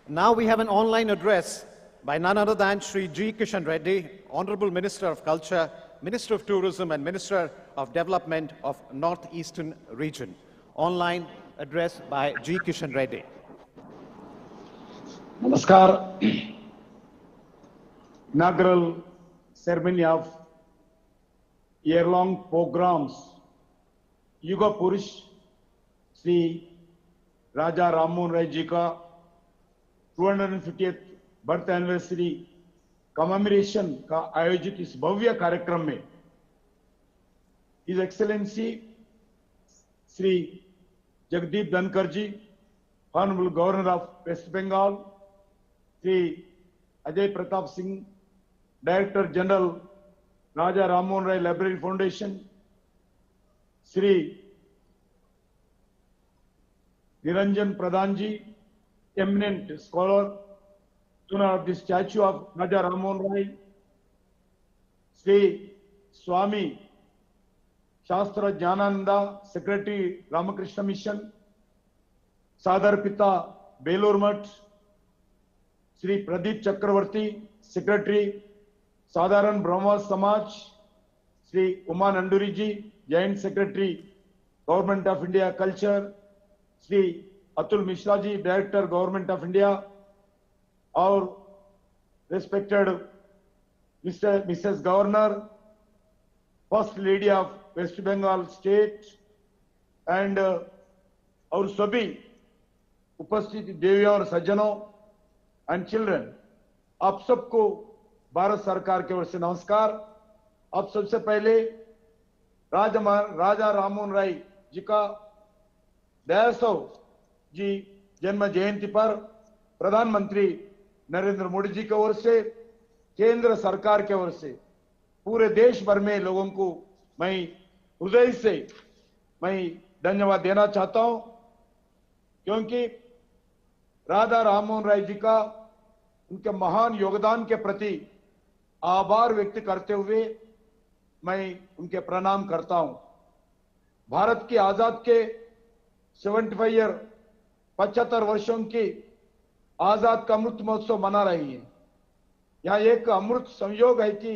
Now we have an online address by none other than Sri G. Kishan Reddy, Honorable Minister of Culture, Minister of Tourism and Minister of Development of Northeastern Region. Online address by G. Kishan Reddy. Namaskar. Inaugural ceremony of year-long programs, Yugpurush Sri राजा राममोहन राय जी का 250th birth anniversary commemoration का आयोजित इस भव्य कार्यक्रम में his excellency Shri Jagdeep Dhankhar ji, honourable governor of West Bengal, Shri Ajay Pratap Singh, director general Raja Rammohan Roy library foundation, Shri Niranjan Pradhanji, eminent scholar, owner of the statue of Raja Rammohun Roy, Sri Swami Shastra Jnananda, Secretary Ramakrishna Mission, Sadar Pita Belur Math, Sri Pradeep Chakravarti, Secretary Sadharan Brahma Samaj, Sri Uma Nanduri ji, Joint Secretary Government of India Culture, Shri Atul Mishra ji, director government of India, और respected Mrs governor, first lady of West Bengal state, and और सभी उपस्थित देवियों और सज्जनों and children, आप सबको भारत सरकार की ओर से नमस्कार। अब सबसे पहले राजा राममोहन राय जी का 150 जी जन्म जयंती पर प्रधानमंत्री नरेंद्र मोदी जी की ओर से, केंद्र सरकार की ओर से पूरे देश भर में लोगों को मैं हृदय से धन्यवाद देना चाहता हूं, क्योंकि राजा राममोहन राय जी का उनके महान योगदान के प्रति आभार व्यक्त करते हुए मैं उनके प्रणाम करता हूं। भारत की आजाद के 75 ईयर 75 वर्षों की आजाद का अमृत महोत्सव मना रही है। यहाँ एक अमृत संयोग है कि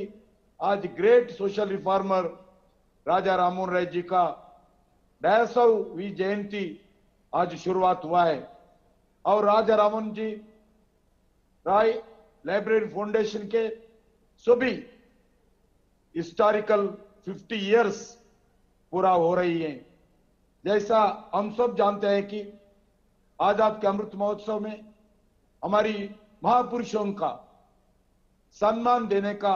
आज ग्रेट सोशल रिफॉर्मर राजा राममोहन राय जी का 150वीं जयंती आज शुरुआत हुआ है, और राजा राममोहन जी राय लाइब्रेरी फाउंडेशन के सभी हिस्टोरिकल 50 इयर्स पूरा हो रही है। जैसा हम सब जानते हैं कि आजाद के अमृत महोत्सव में हमारी महापुरुषों का सम्मान देने का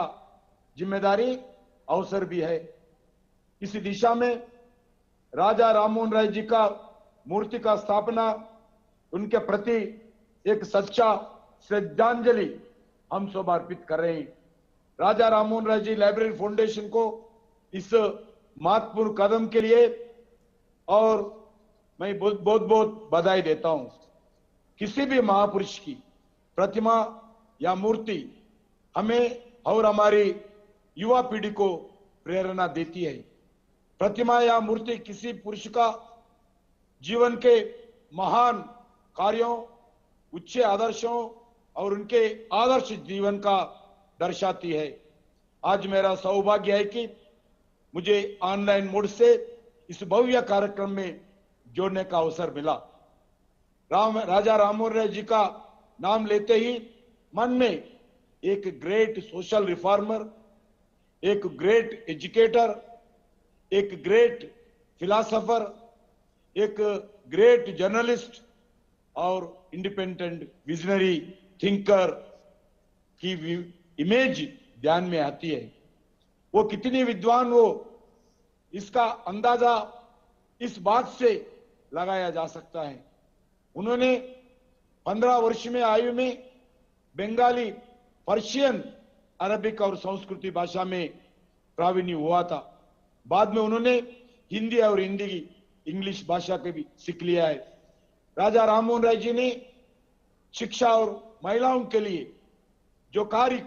जिम्मेदारी अवसर भी है। इसी दिशा में राजा राममोहन राय जी का मूर्ति का स्थापना, उनके प्रति एक सच्चा श्रद्धांजलि हम सब अर्पित कर रहे हैं। राजा राममोहन राय जी लाइब्रेरी फाउंडेशन को इस महत्वपूर्ण कदम के लिए और मैं बहुत बहुत बधाई देता हूं। किसी भी महापुरुष की प्रतिमा या मूर्ति हमें और हमारी युवा पीढ़ी को प्रेरणा देती है। प्रतिमा या मूर्ति किसी पुरुष का जीवन के महान कार्यों, उच्च आदर्शों और उनके आदर्श जीवन का दर्शाती है। आज मेरा सौभाग्य है कि मुझे ऑनलाइन मोड से इस भव्य कार्यक्रम में जोड़ने का अवसर मिला। राजा राममोहन राय जी का नाम लेते ही मन में एक ग्रेट सोशल रिफॉर्मर, एक ग्रेट एजुकेटर, एक ग्रेट फिलोसोफर, एक ग्रेट जर्नलिस्ट और इंडिपेंडेंट विजनरी थिंकर की इमेज ध्यान में आती है। वो कितनी विद्वान हो, इसका अंदाजा इस बात से लगाया जा सकता है। उन्होंने 15 वर्ष में आयु में बंगाली, पर्शियन, अरबिक और संस्कृति भाषा में प्रावीण्य हुआ था। बाद में उन्होंने हिंदी और इंग्लिश भाषा के भी सीख लिया है। राजा राममोहन राय जी ने शिक्षा और महिलाओं के लिए जो कार्य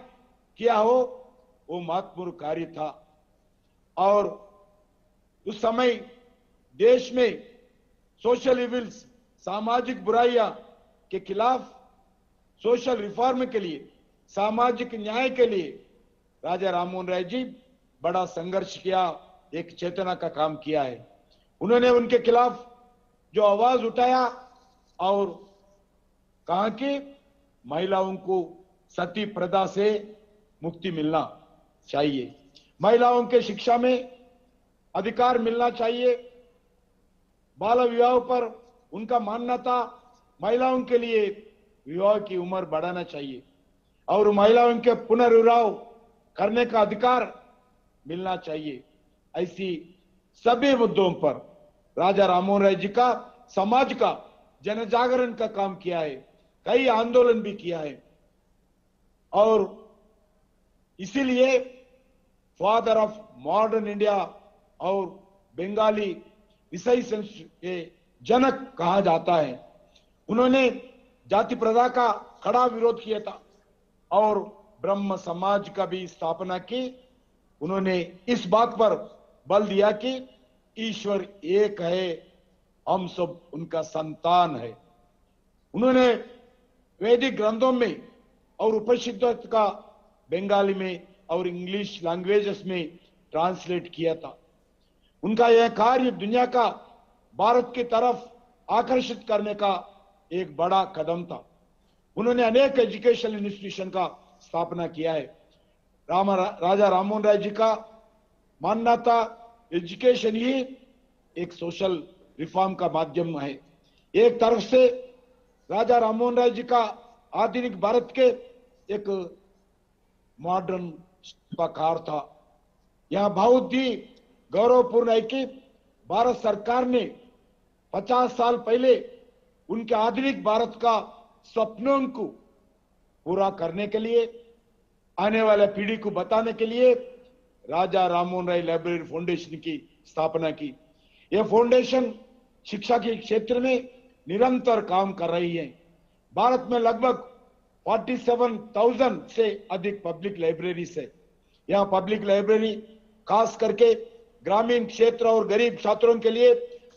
किया हो वो महत्वपूर्ण कार्य था। और उस समय देश में सोशल इविल्स, सामाजिक बुराइयां के खिलाफ, सोशल रिफॉर्म के लिए, सामाजिक न्याय के लिए राजा राममोहन राय जी बड़ा संघर्ष किया, एक चेतना का काम किया है। उन्होंने उनके खिलाफ जो आवाज उठाया और कहा कि महिलाओं को सती प्रथा से मुक्ति मिलना चाहिए, महिलाओं के शिक्षा में अधिकार मिलना चाहिए, बाल विवाह पर उनका मानना था, महिलाओं के लिए विवाह की उम्र बढ़ाना चाहिए और महिलाओं के पुनर्विवाह करने का अधिकार मिलना चाहिए। ऐसी सभी मुद्दों पर राजा राममोहन राय जी का समाज का जन जागरण का काम किया है, कई आंदोलन भी किया है। और इसीलिए फादर ऑफ मॉडर्न इंडिया और बंगाली विषय के जनक कहा जाता है। उन्होंने जाति प्रथा का कड़ा विरोध किया था और ब्रह्म समाज का भी स्थापना की। उन्होंने इस बात पर बल दिया कि ईश्वर एक है, हम सब उनका संतान है। उन्होंने वैदिक ग्रंथों में और उपनिषदों का बंगाली में और इंग्लिश लैंग्वेजेस में ट्रांसलेट किया था। उनका यह कार्य दुनिया का भारत की तरफ आकर्षित करने का एक बड़ा कदम था। उन्होंने अनेक एजुकेशनल इंस्टीट्यूशन का स्थापना किया है। राजा राममोहन राय जी का मानना था एजुकेशन ही एक सोशल रिफॉर्म का माध्यम है। एक तरफ से राजा राममोहन राय जी का आधुनिक भारत के एक मॉडर्न शिल्पकार था। यह बहुत ही गौरवपूर्ण है कि भारत सरकार ने 50 साल पहले उनके आधुनिक भारत का स्वप्नों को पूरा करने के लिए, आने वाले पीढ़ी को बताने के लिए राजा राममोहन राय लाइब्रेरी फाउंडेशन की स्थापना की। यह फाउंडेशन शिक्षा के क्षेत्र में निरंतर काम कर रही है। भारत में लगभग 47,000 से अधिक पब्लिक लाइब्रेरीज है। यह पब्लिक लाइब्रेरी खास करके ग्रामीण क्षेत्र और गरीब छात्रों के लिए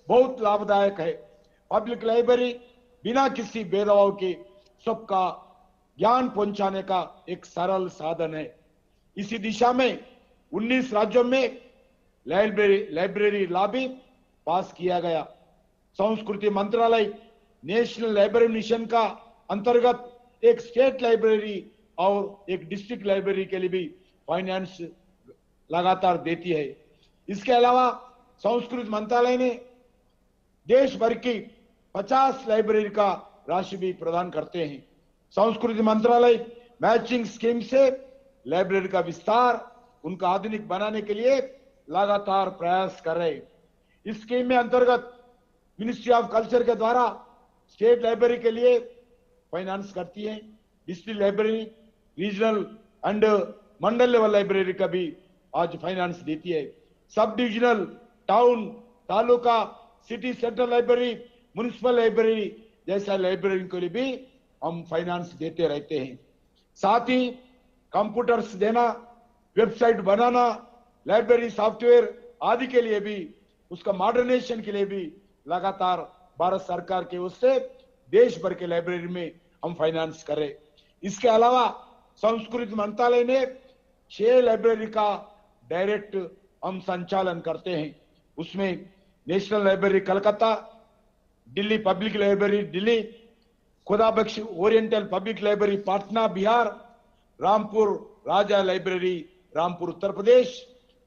बहुत लाभदायक है। पब्लिक लाइब्रेरी बिना किसी भेदभाव के सबका ज्ञान पहुंचाने का एक सरल साधन है। इसी दिशा में 19 राज्यों में लाइब्रेरी लॉ भी पास किया गया। संस्कृति मंत्रालय नेशनल लाइब्रेरी मिशन का अंतर्गत एक स्टेट लाइब्रेरी और एक डिस्ट्रिक्ट लाइब्रेरी के लिए भी फाइनेंस लगातार देती है। इसके अलावा संस्कृति मंत्रालय ने देश भर की 50 लाइब्रेरी का राशि भी प्रदान करते हैं। संस्कृति मंत्रालय मैचिंग स्कीम से लाइब्रेरी का विस्तार, उनका आधुनिक बनाने के लिए लगातार प्रयास कर रहे हैं। इस स्कीम में अंतर्गत मिनिस्ट्री ऑफ कल्चर के द्वारा स्टेट लाइब्रेरी के लिए फाइनेंस करती है। District library, regional and Mandal level library का भी आज फाइनेंस देती है। Sub divisional, town, taluka, city central library, municipal library जैसा लाइब्रेरी के लिए भी हम फाइनेंस देते रहते हैं। साथ ही कंप्यूटर्स देना, वेबसाइट बनाना, लाइब्रेरी सॉफ्टवेयर आदि के लिए भी, उसका मॉडर्नाइजेशन के लिए भी लगातार भारत सरकार की ओर से देश भर के लाइब्रेरी में हम फाइनेंस करें। इसके अलावा संस्कृति मंत्रालय ने 6 लाइब्रेरी का डायरेक्ट हम संचालन करते हैं। उसमें national library Calcutta, Delhi public library Delhi, Khudabakhsh oriental public library Patna Bihar, Rampur Raza library Rampur Uttar Pradesh,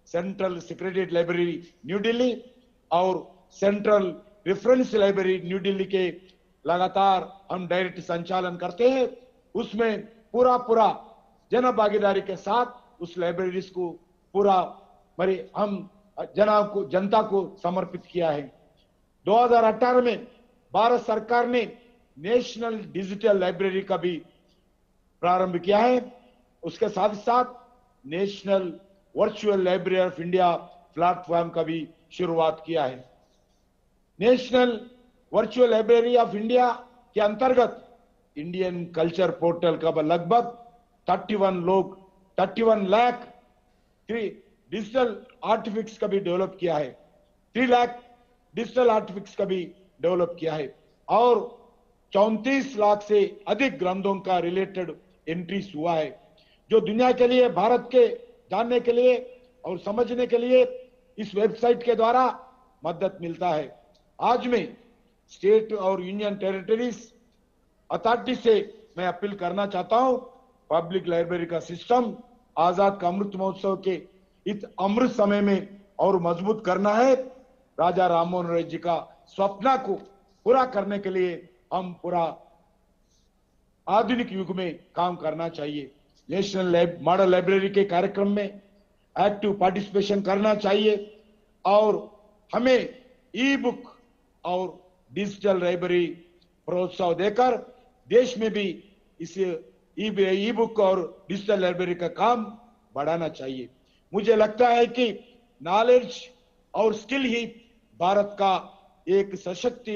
central secretariat library New Delhi और central reference library New Delhi के लगातार हम डायरेक्ट संचालन करते हैं। उसमें पूरा जन भागीदारी के साथ उस लाइब्रेरीज को पूरा हम जनता को समर्पित किया है। 2018 में भारत सरकार ने नेशनल डिजिटल लाइब्रेरी का भी प्रारंभ किया है। उसके साथ साथ national virtual library of India platform का भी शुरुआत किया है। National virtual library of India के अंतर्गत इंडियन कल्चर पोर्टल का लगभग 31 लाख डिजिटल आर्टिफैक्ट्स का भी डेवलप किया है। 3 लाख डिजिटल आर्टिफैक्ट्स का भी डेवलप किया है और 34 लाख से अधिक ग्रंथों का रिलेटेड एंट्रीज हुआ है, जो दुनिया के लिए, भारत के जानने के लिए और समझने के लिए इस वेबसाइट के द्वारा मदद मिलता है। आज मैं स्टेट और यूनियन टेरिटरीज अथॉरिटी से मैं अपील करना चाहता हूं, पब्लिक लाइब्रेरी का सिस्टम आजाद का अमृत महोत्सव के इस अमृत समय में और मजबूत करना है। राजा राममोहन रॉय जी का स्वप्न को पूरा करने के लिए हम पूरा आधुनिक युग में काम करना चाहिए। नेशनल मॉडल लाइब्रेरी के कार्यक्रम में एक्टिव पार्टिसिपेशन करना चाहिए और हमें ई बुक और डिजिटल लाइब्रेरी प्रोत्साहन देकर देश में भी इस ई बुक और डिजिटल लाइब्रेरी का काम बढ़ाना चाहिए। मुझे लगता है कि नॉलेज और स्किल ही भारत का एक सशक्त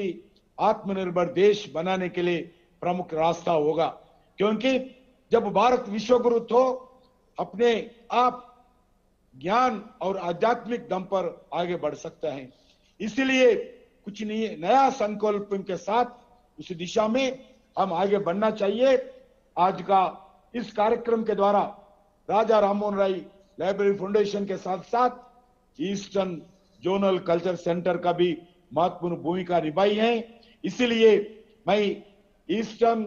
आत्मनिर्भर देश बनाने के लिए प्रमुख रास्ता होगा, क्योंकि जब भारत विश्वगुरु तो अपने आप ज्ञान और आध्यात्मिक दम पर आगे बढ़ सकता है। इसलिए कुछ नया संकल्प के साथ उस दिशा में हम आगे बढ़ना चाहिए। आज का इस कार्यक्रम के द्वारा राजा राममोहन राय लाइब्रेरी फाउंडेशन के साथ साथ ईस्टर्न जोनल कल्चर सेंटर का भी महत्वपूर्ण भूमिका निभाई है। इसलिए मैं ईस्टर्न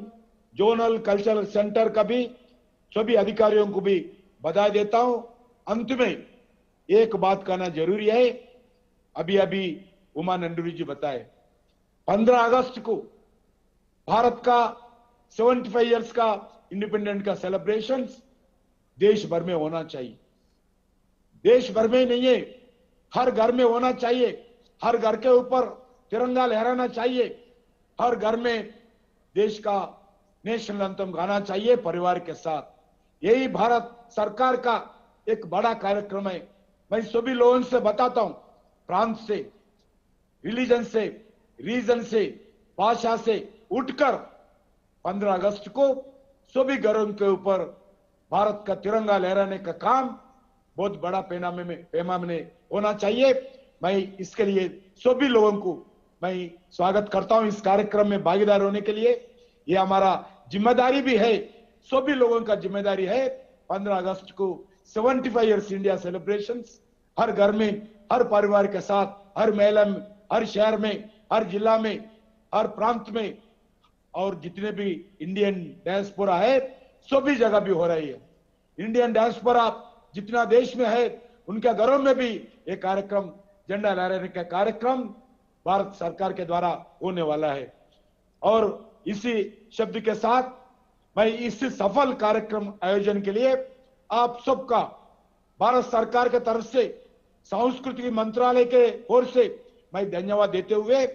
जोनल कल्चरल सेंटर का भी सभी अधिकारियों को भी बधाई देता हूं। अंत में एक बात कहना जरूरी है, अभी अभी उमा नंदुरी जी बताए 15 अगस्त को भारत का 75 इयर्स का इंडिपेंडेंस का सेलिब्रेशन देश भर में होना चाहिए। देश भर में नहीं है, हर घर में होना चाहिए। हर घर के ऊपर तिरंगा लहराना चाहिए। हर घर में देश का नेशनल एंथम गाना चाहिए परिवार के साथ। यही भारत सरकार का एक बड़ा कार्यक्रम है। मैं सभी लोगों से बताता हूं, प्रांत से, रिलीजन से, रीजन से, भाषा से उठकर 15 अगस्त को सभी घरों के ऊपर भारत का तिरंगा लहराने का काम बहुत बड़ा पैमाने में होना चाहिए। मैं इसके लिए सभी लोगों को मैं स्वागत करता हूं इस कार्यक्रम में भागीदार होने के लिए। ये हमारा जिम्मेदारी भी है, सभी लोगों का जिम्मेदारी है। 15 अगस्त को 75 इयर्स इंडिया सेलिब्रेशंस हर घर में, हर परिवार के साथ, हर महिला में, हर शहर में, हर जिला में, हर प्रांत में और जितने भी इंडियन डायस्पोरा है सभी जगह भी हो रही है। इंडियन डायस्पोरा जितना देश में है उनके घरों में भी एक कार्यक्रम, झंडा लहराने का कार्यक्रम भारत सरकार के द्वारा होने वाला है। और इसी शब्द के साथ मैं इस सफल कार्यक्रम आयोजन के लिए आप सबका भारत सरकार के तरफ से, सांस्कृतिक मंत्रालय के ओर से मैं धन्यवाद देते हुए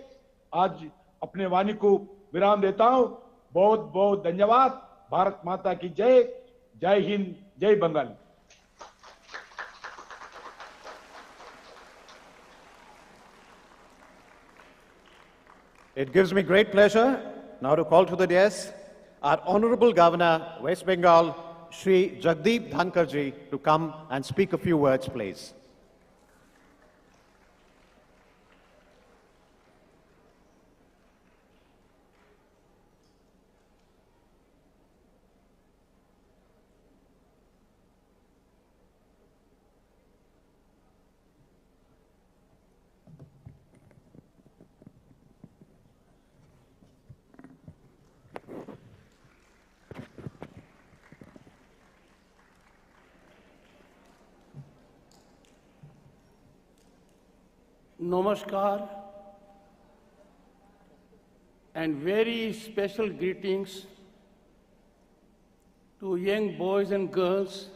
आज अपने वाणी को विराम देता हूं। बहुत बहुत धन्यवाद। भारत माता की जय। जय हिंद, जय Bengal. It gives me great pleasure now to call to the dais our Honorable Governor, West Bengal, Shri Jagdeep Dhankar ji, to come and speak a few words, please. Namaskar and very special greetings to young boys and girls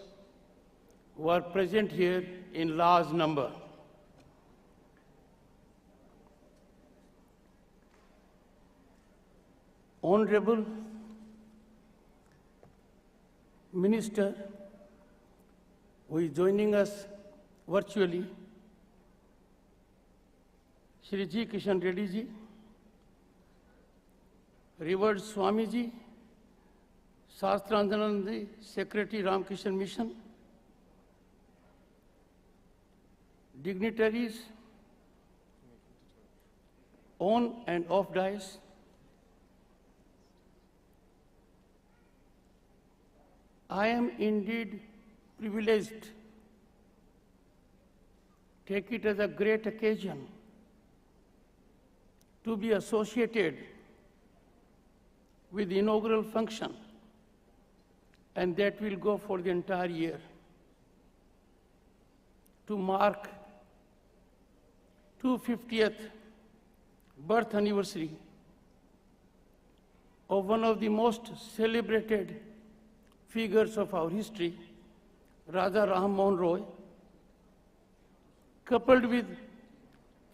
who are present here in large number. Honorable Minister, who is joining us virtually, Shri Ji Kishan Reddy Ji, Revered Swami Ji, Shastranjanand Secretary Ramkishan Mission, dignitaries on and off dais, I am indeed privileged, take it as a great occasion to be associated with the inaugural function, and that will go for the entire year, to mark 250th birth anniversary of one of the most celebrated figures of our history, Raja Rammohun Roy, coupled with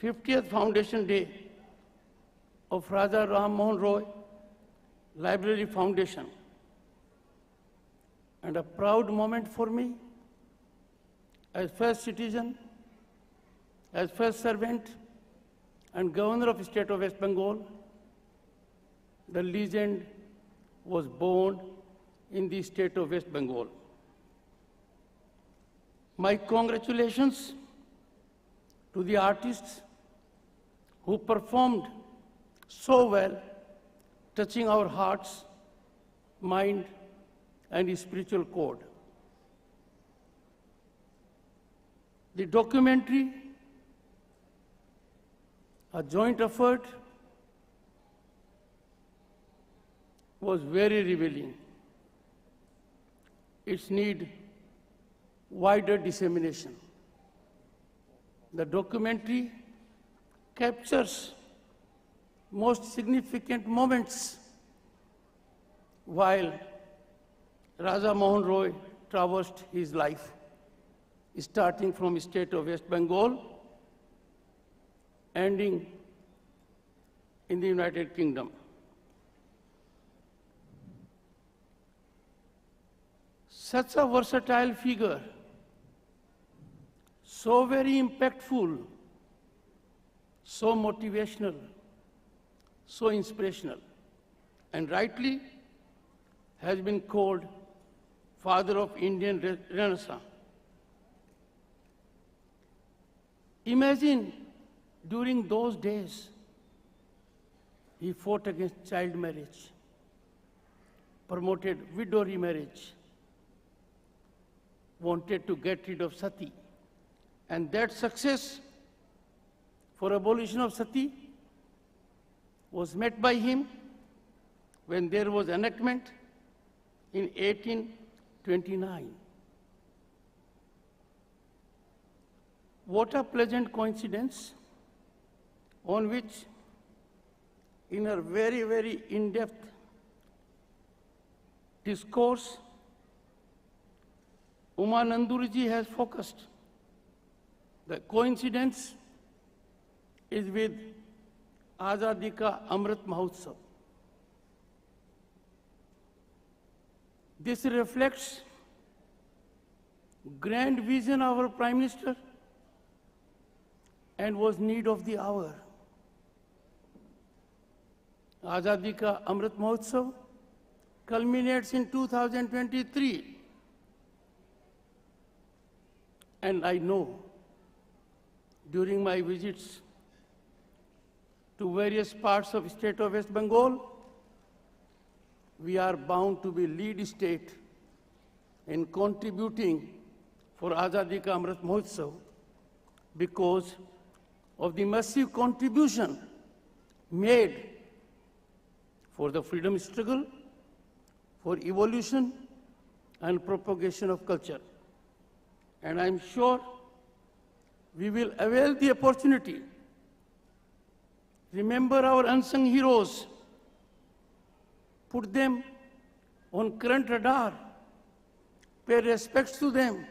50th Foundation Day of Raja Rammohun Roy Library Foundation. And a proud moment for me as first citizen, as first servant and Governor of the State of West Bengal. The legend was born in the state of West Bengal. My congratulations to the artists who performed so well, touching our hearts, mind, and spiritual code. The documentary, a joint effort, was very revealing. Its need wider dissemination. The documentary captures most significant moments while Raja Mohan Roy traversed his life, starting from the state of West Bengal, ending in the United Kingdom. Such a versatile figure, so very impactful, so motivational, so inspirational, and rightly has been called father of Indian Renaissance. Imagine during those days, he fought against child marriage, promoted widow remarriage, wanted to get rid of sati. And that success for abolition of sati was met by him when there was enactment in 1829. What a pleasant coincidence on which, in a very, very in-depth discourse, Umanandurji has focused. The coincidence is with Azadi Ka Amrit Mahotsav. This reflects grand vision of our Prime Minister and was need of the hour. Azadi Ka Amrit Mahotsav culminates in 2023. And I know during my visits to various parts of the state of West Bengal, we are bound to be lead state in contributing for Azadi Ka Amrit Mahotsav because of the massive contribution made for the freedom struggle, for evolution and propagation of culture. And I'm sure we will avail the opportunity. Remember our unsung heroes, put them on current radar, pay respects to them,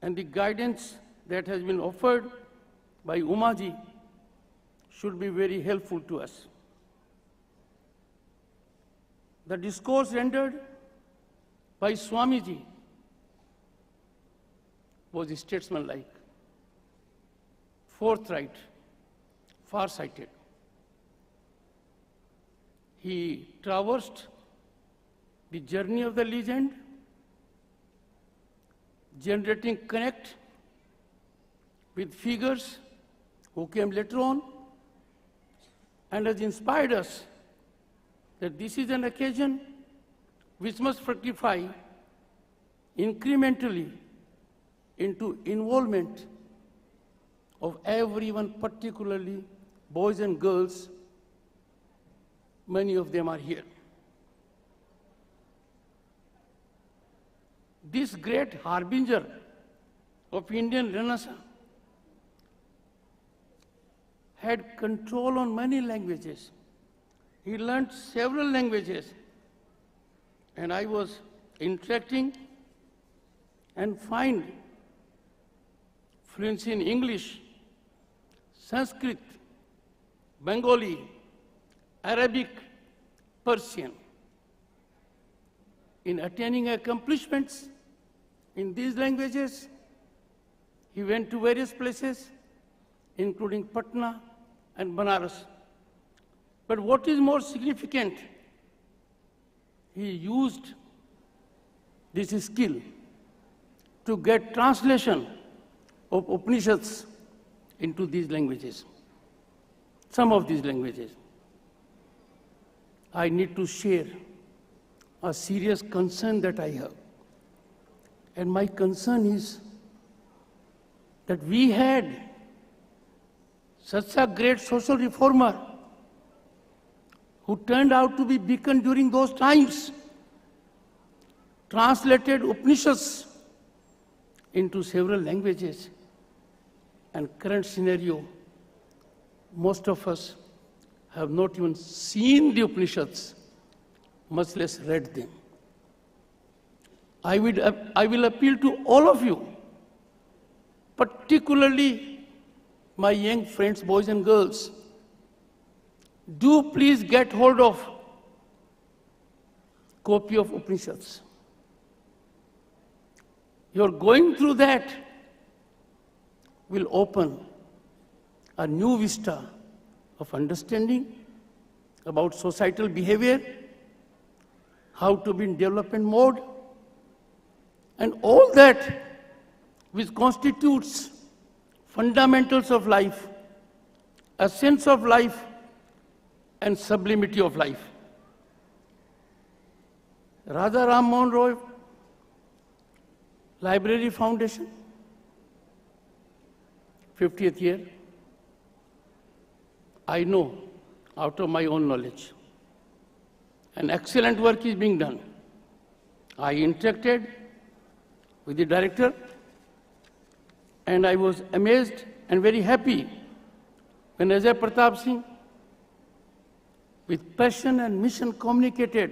and the guidance that has been offered by Umaji should be very helpful to us. The discourse rendered by Swamiji was statesmanlike, forthright, far-sighted. He traversed the journey of the legend, generating connect with figures who came later on, and has inspired us that this is an occasion which must fructify incrementally into involvement of everyone, particularly boys and girls. Many of them are here. This great harbinger of Indian Renaissance had control on many languages. He learned several languages, and I was interacting and find fluency in English, Sanskrit, Bengali, Arabic, Persian. In attaining accomplishments in these languages, he went to various places, including Patna and Banaras. But what is more significant, he used this skill to get translation of Upanishads into these languages, some of these languages. I need to share a serious concern that I have. And my concern is that we had such a great social reformer who turned out to be beacon during those times, translated Upanishads into several languages. And current scenario, most of us have not even seen the Upanishads, much less read them. I will appeal to all of you, particularly my young friends, boys and girls, do please get hold of copy of Upanishads. Your going through that will open a new vista of understanding about societal behavior, how to be in development mode, and all that which constitutes fundamentals of life, a sense of life, and sublimity of life. Raja Rammohun Roy Library Foundation, 50th year. I know, out of my own knowledge, an excellent work is being done. I interacted with the director, and I was amazed and very happy when Ajay Pratap Singh, with passion and mission, communicated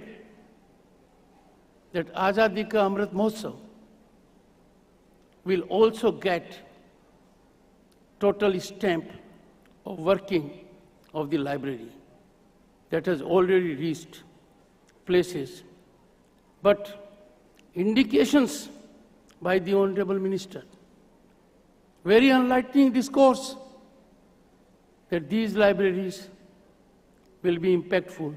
that Azadi Ka Amrit Mahotsav will also get total stamp of working of the library that has already reached places. But indications by the Honorable Minister, very enlightening discourse, that these libraries will be impactful,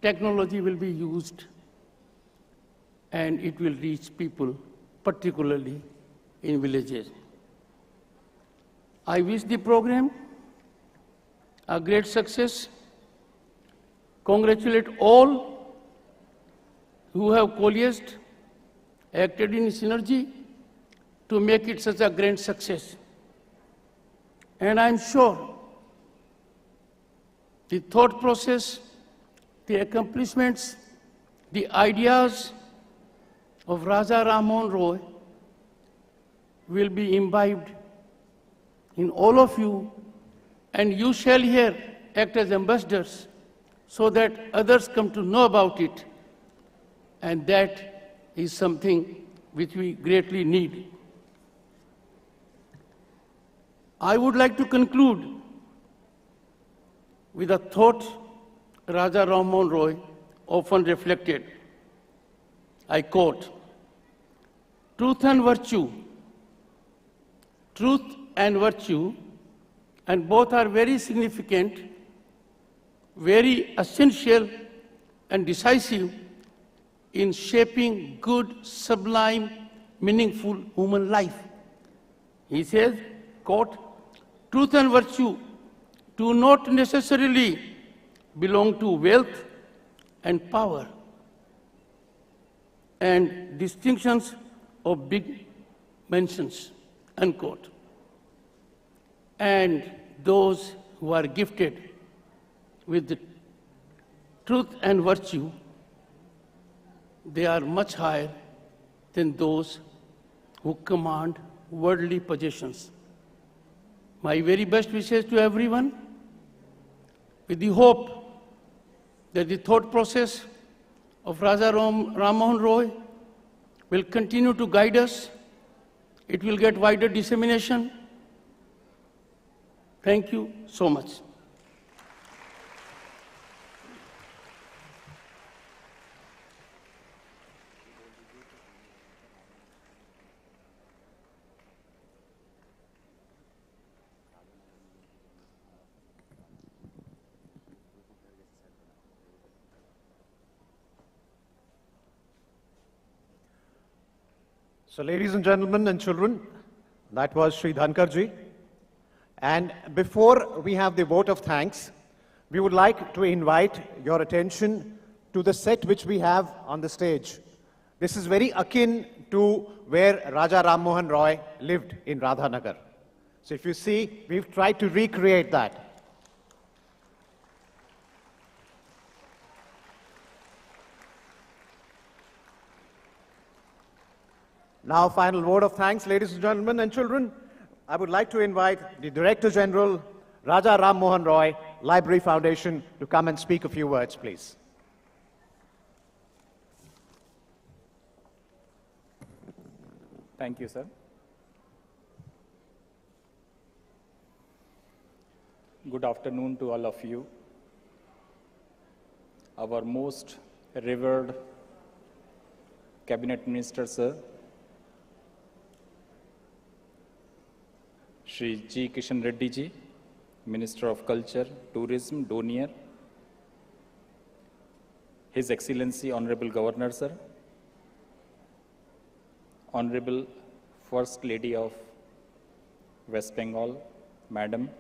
technology will be used, and it will reach people, particularly in villages. I wish the program a great success. Congratulate all who have coalesced, acted in synergy to make it such a grand success. And I'm sure the thought process, the accomplishments, the ideas of Raja Rammohun Roy will be imbibed in all of you, and you shall here act as ambassadors so that others come to know about it, and that is something which we greatly need. I would like to conclude with a thought Raja Rammohun Roy often reflected. I quote, truth and virtue, and both are very significant, very essential and decisive in shaping good, sublime, meaningful human life. He says, quote, truth and virtue do not necessarily belong to wealth and power and distinctions of big mentions, unquote. And those who are gifted with the truth and virtue, they are much higher than those who command worldly possessions. My very best wishes to everyone, with the hope that the thought process of Raja Rammohun Roy will continue to guide us. It will get wider dissemination. Thank you so much. So, ladies and gentlemen and children, that was Sri Dhankarji. And before we have the vote of thanks, we would like to invite your attention to the set which we have on the stage. This is very akin to where Raja Rammohun Roy lived in Radhanagar. So if you see, we've tried to recreate that. Now, final word of thanks, ladies and gentlemen and children. I would like to invite the Director General, Raja Rammohun Roy, Library Foundation, to come and speak a few words, please. Thank you, sir. Good afternoon to all of you. Our most revered Cabinet Minister, sir, Shri G. Kishan Reddy ji, Minister of Culture, Tourism, Donier, His Excellency Honorable Governor, sir, Honorable First Lady of West Bengal, Madam,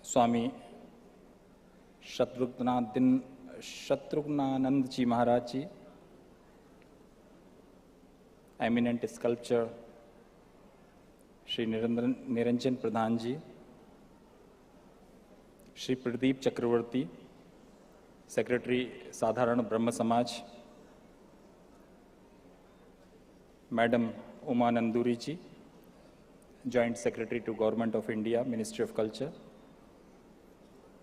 Swami Shatrughnanand Ji Maharaj ji, eminent sculptor Shri Niranjan Pradhan ji, Shri Pradeep Chakravarti, Secretary Sadharana Brahma Samaj, Madam Uma Nanduri ji, Joint Secretary to Government of India, Ministry of Culture,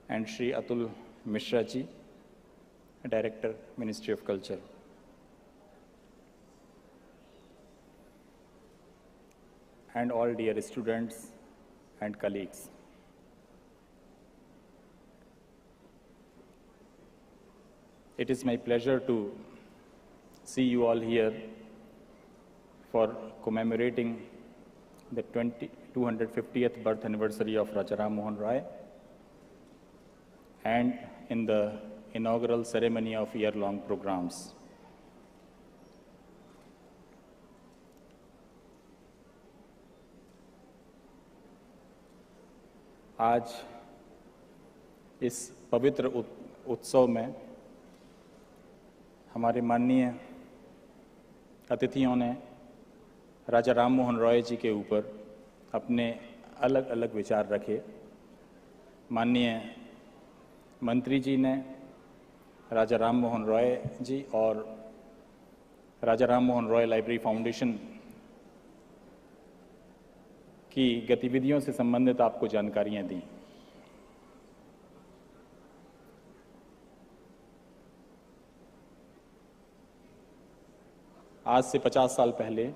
and Shri Atul Mishra ji, Director, Ministry of Culture. And all dear students and colleagues. It is my pleasure to see you all here for commemorating the 250th birth anniversary of Raja Rammohun Roy and in the inaugural ceremony of year-long programs. आज इस पवित्र उत्सव में हमारे माननीय अतिथियों ने राजा राममोहन रॉय जी के ऊपर अपने अलग अलग विचार रखे। माननीय मंत्री जी ने राजा राममोहन रॉय जी और राजा राममोहन रॉय लाइब्रेरी फाउंडेशन की गतिविधियों से संबंधित आपको जानकारियां दी। आज से 50 साल पहले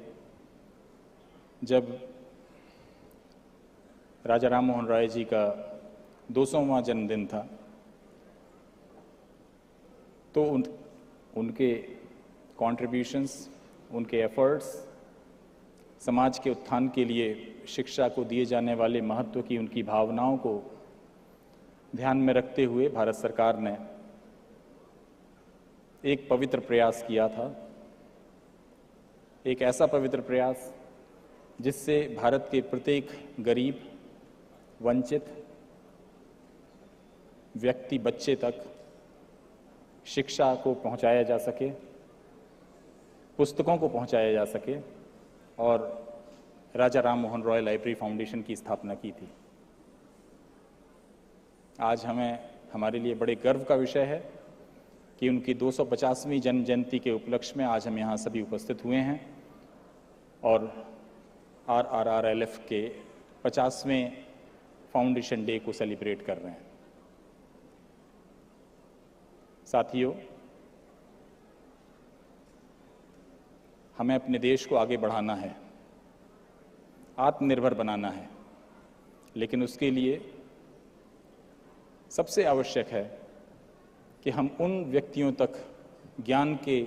जब राजा राममोहन रॉय जी का 200वां जन्मदिन था, तो उनके कॉन्ट्रीब्यूशंस, उनके एफर्ट्स, समाज के उत्थान के लिए शिक्षा को दिए जाने वाले महत्व की उनकी भावनाओं को ध्यान में रखते हुए भारत सरकार ने एक पवित्र प्रयास किया था। एक ऐसा पवित्र प्रयास जिससे भारत के प्रत्येक गरीब, वंचित व्यक्ति, बच्चे तक शिक्षा को पहुंचाया जा सके, पुस्तकों को पहुंचाया जा सके, और राजा राममोहन रॉय लाइब्रेरी फाउंडेशन की स्थापना की थी। आज हमारे लिए बड़े गर्व का विषय है कि उनकी 250वीं जन्म जयंती के उपलक्ष्य में आज हम यहाँ सभी उपस्थित हुए हैं और RRRLF के 50वें फाउंडेशन डे को सेलिब्रेट कर रहे हैं। साथियों, हमें अपने देश को आगे बढ़ाना है, आत्मनिर्भर बनाना है, लेकिन उसके लिए सबसे आवश्यक है कि हम उन व्यक्तियों तक ज्ञान के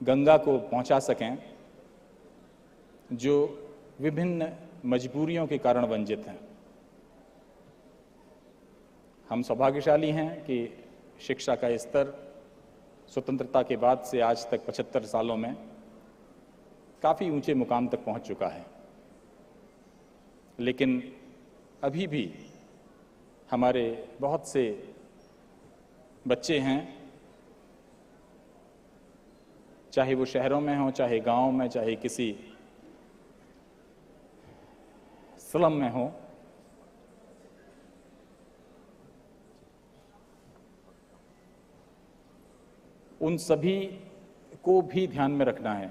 गंगा को पहुंचा सकें जो विभिन्न मजबूरियों के कारण वंचित हैं। हम सौभाग्यशाली हैं कि शिक्षा का स्तर स्वतंत्रता के बाद से आज तक 75 सालों में काफ़ी ऊंचे मुकाम तक पहुंच चुका है, लेकिन अभी भी हमारे बहुत से बच्चे हैं, चाहे वो शहरों में हों, चाहे गांव में, चाहे किसी स्लम में हो, उन सभी को भी ध्यान में रखना है,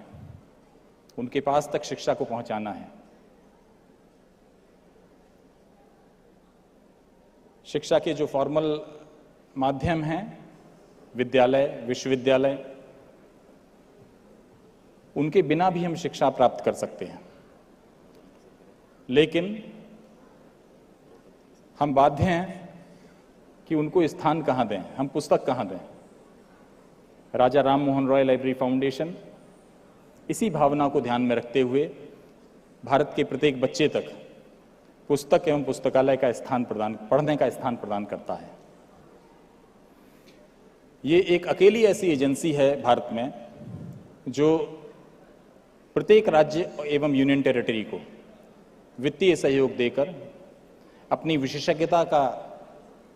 उनके पास तक शिक्षा को पहुंचाना है। शिक्षा के जो फॉर्मल माध्यम हैं, विद्यालय, विश्वविद्यालय, उनके बिना भी हम शिक्षा प्राप्त कर सकते हैं, लेकिन हम बाध्य हैं कि उनको स्थान कहाँ दें, हम पुस्तक कहाँ दें। राजा राममोहन रॉय लाइब्रेरी फाउंडेशन इसी भावना को ध्यान में रखते हुए भारत के प्रत्येक बच्चे तक पुस्तक एवं पुस्तकालय का स्थान पढ़ने का स्थान प्रदान करता है। ये एक अकेली ऐसी एजेंसी है भारत में जो प्रत्येक राज्य एवं यूनियन टेरिटरी को वित्तीय सहयोग देकर अपनी विशेषज्ञता का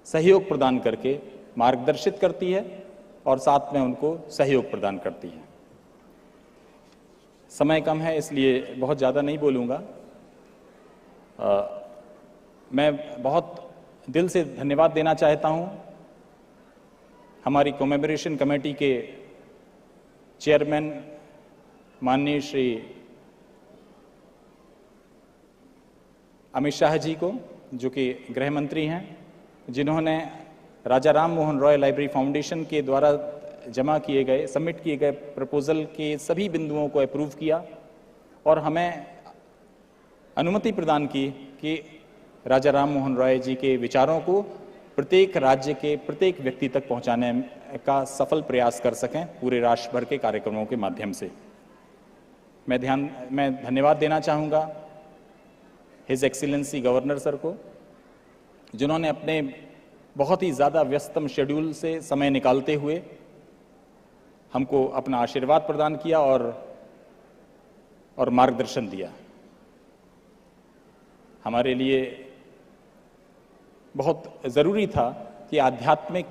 सहयोग प्रदान करके मार्गदर्शित करती है और साथ में उनको सहयोग प्रदान करती है। समय कम है इसलिए बहुत ज़्यादा नहीं बोलूँगा। मैं बहुत दिल से धन्यवाद देना चाहता हूँ हमारी कमेमोरेशन कमेटी के चेयरमैन माननीय श्री अमित शाह जी को, जो कि गृह मंत्री हैं, जिन्होंने राजा राममोहन रॉय लाइब्रेरी फाउंडेशन के द्वारा जमा किए गए, सबमिट किए गए प्रपोजल के सभी बिंदुओं को अप्रूव किया और हमें अनुमति प्रदान की कि राजा राममोहन रॉय जी के विचारों को प्रत्येक राज्य के प्रत्येक व्यक्ति तक पहुंचाने का सफल प्रयास कर सकें पूरे राष्ट्र भर के कार्यक्रमों के माध्यम से। मैं धन्यवाद देना चाहूँगा हिज एक्सीलेंसी गवर्नर सर को, जिन्होंने अपने बहुत ही ज़्यादा व्यस्तम शेड्यूल से समय निकालते हुए हमको अपना आशीर्वाद प्रदान किया और मार्गदर्शन दिया। हमारे लिए बहुत ज़रूरी था कि आध्यात्मिक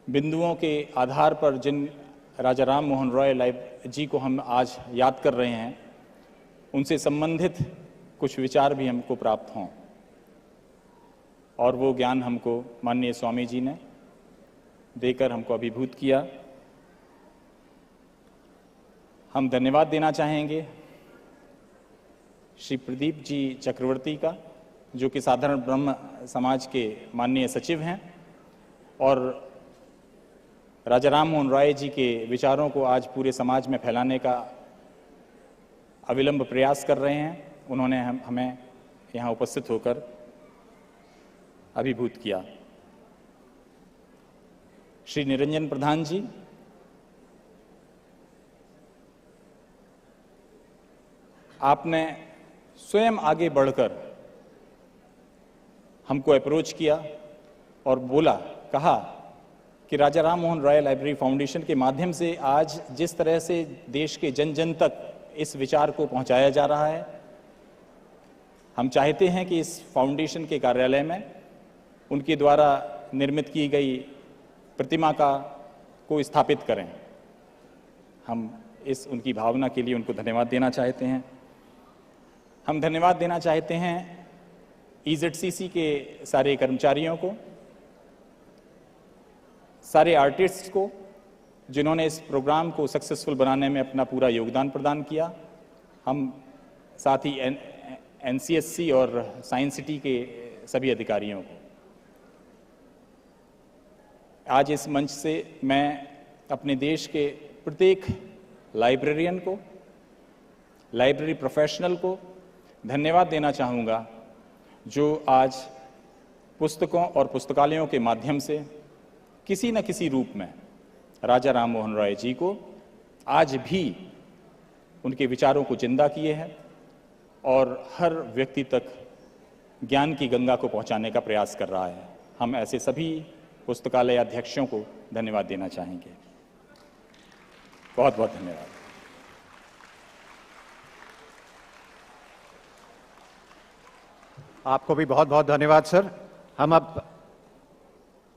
बिंदुओं के आधार पर जिन राजा राममोहन रॉय जी को हम आज याद कर रहे हैं, उनसे संबंधित कुछ विचार भी हमको प्राप्त हों, और वो ज्ञान हमको माननीय स्वामी जी ने देकर हमको अभिभूत किया। हम धन्यवाद देना चाहेंगे श्री प्रदीप जी चक्रवर्ती का, जो कि साधारण ब्रह्म समाज के माननीय सचिव हैं और राजा राममोहन रॉय जी के विचारों को आज पूरे समाज में फैलाने का अविलंब प्रयास कर रहे हैं। उन्होंने हमें यहाँ उपस्थित होकर अभिभूत किया। श्री निरंजन प्रधान जी, आपने स्वयं आगे बढ़कर हमको अप्रोच किया और कहा कि राजा राममोहन रॉय लाइब्रेरी फाउंडेशन के माध्यम से आज जिस तरह से देश के जन जन तक इस विचार को पहुंचाया जा रहा है, हम चाहते हैं कि इस फाउंडेशन के कार्यालय में उनके द्वारा निर्मित की गई प्रतिमा को स्थापित करें। हम इस उनकी भावना के लिए उनको धन्यवाद देना चाहते हैं। हम धन्यवाद देना चाहते हैं EZCC के सारे कर्मचारियों को, सारे आर्टिस्ट्स को, जिन्होंने इस प्रोग्राम को सक्सेसफुल बनाने में अपना पूरा योगदान प्रदान किया। हम साथ ही NCSC और साइंस सिटी के सभी अधिकारियों को। आज इस मंच से मैं अपने देश के प्रत्येक लाइब्रेरियन को, लाइब्रेरी प्रोफेशनल को धन्यवाद देना चाहूँगा, जो आज पुस्तकों और पुस्तकालयों के माध्यम से किसी न किसी रूप में राजा राममोहन रॉय जी को आज भी उनके विचारों को जिंदा किए हैं और हर व्यक्ति तक ज्ञान की गंगा को पहुंचाने का प्रयास कर रहा है। हम ऐसे सभी पुस्तकालय अध्यक्षों को धन्यवाद देना चाहेंगे। बहुत बहुत धन्यवाद। आपको भी बहुत बहुत धन्यवाद सर। हम अब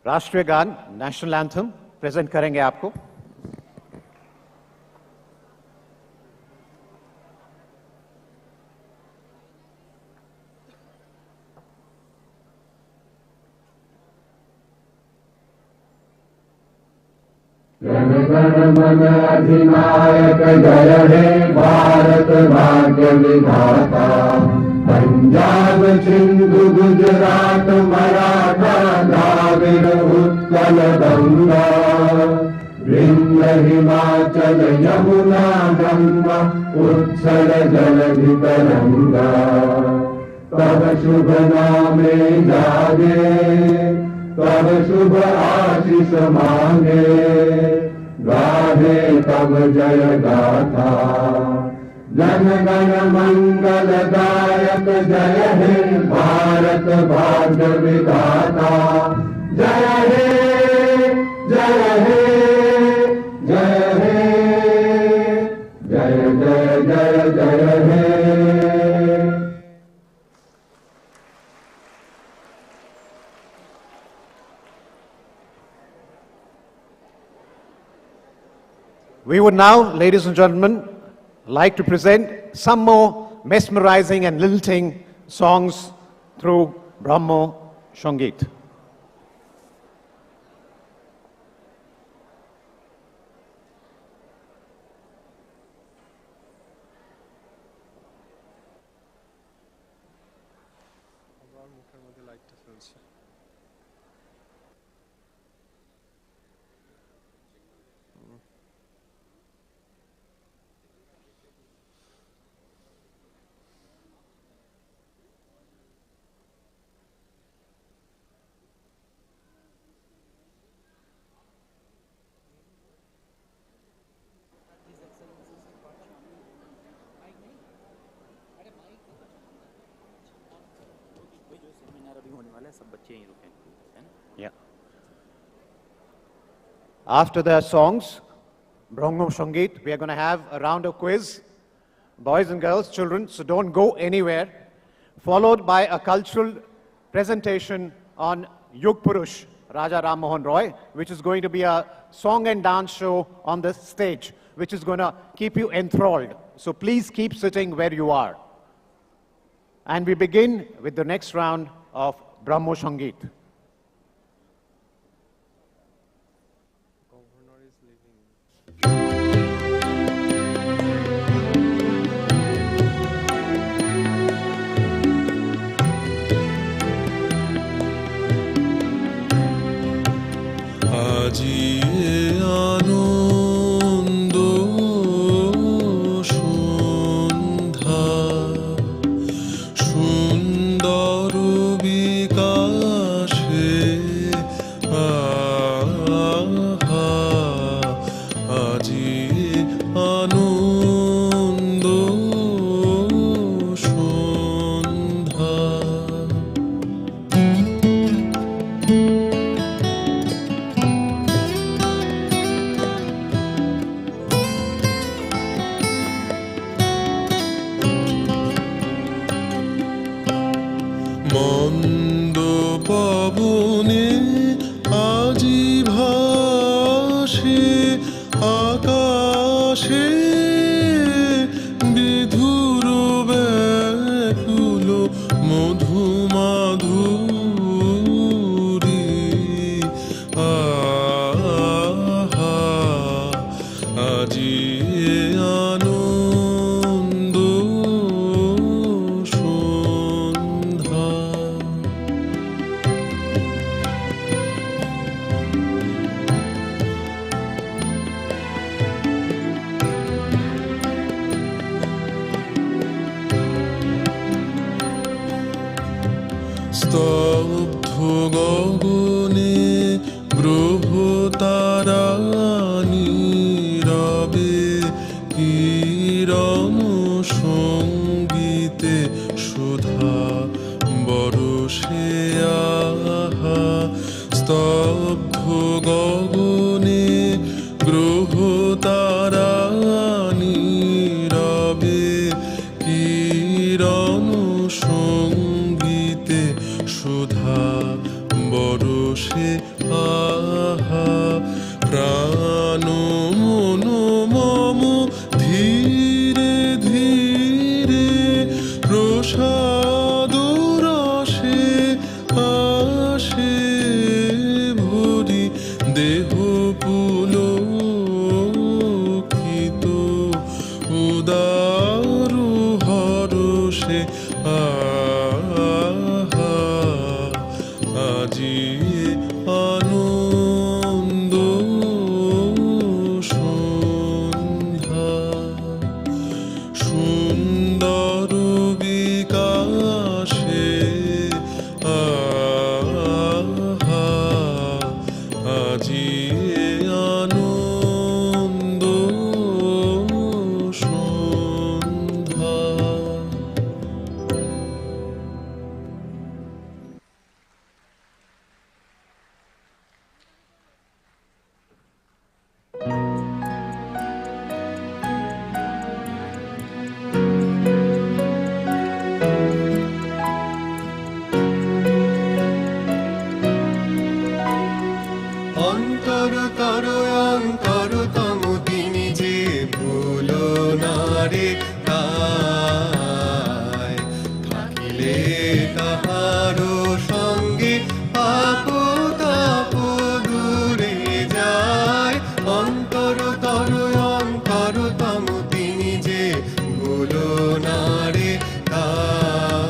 राष्ट्रीय गान नेशनल एंथम प्रेजेंट करेंगे आपको। जन गण मन अधिनायक जय हे भारत भाग्य विधाता। पंजाब सिंधु गुजरात मराठा द्राविड़ उत्कल गंगा। विंध्य हिमाचल यमुना गंगा उत्सल जलधि तरंगा। तब शुभ नामे जागे तब शुभ आशीष मांगे। गाहे तब जय गाथा। जन गण मंगल दायक जय हे भारत भाग्य विधाता। जय हे जय हे जय हे जय जय जय जय हे। We would now, ladies and gentlemen, like to present some more mesmerizing and lilting songs through Brahmo Sangeet. Yeah. After the songs, Brahmo Sangeet, we are going to have a round of quiz. Boys and girls, children, so don't go anywhere. Followed by a cultural presentation on Yugpurush, Raja Rammohun Roy, which is going to be a song and dance show on the stage, which is going to keep you enthralled. So please keep sitting where you are. And we begin with the next round of Brahmo Sangeet. আজি আনন্দ সন্ধ্যা সুন্দর বিকাশ মন্দ পবনে আজি ভাসে আকাশে বিধুর ব্যাকুল মধুমাধুরী আহা আজি আনন্দ সন্ধ্যা। স্তব্ধ গগনে গ্রহ তারা নীরবে কিরণ সঙ্গীতে সুধা বরষে আহা। স্তব্ধ গগনে গ্রহ তারা নীরবে কিরণ সঙ্গীতে সুধা বরষে আহা। প্রাণ মন মম ধীরে ধীরে প্রসাদ রসে আসে ভরি দেহ পুলকিত উদার হরষে আহা আজি আনন্দ সন্ধ্যা। সুন্দর বিকাশে আহা আজি আনন্দ সন্ধ্যা। অন্তরতর অন্তরতম তিনি যে ভুলো না রে তাই থাকিলে তাহারও সঙ্গে আপতাপ দূরে যায়। অন্তরতর অন্তরতম তিনি যে ভুলো না রে তাই।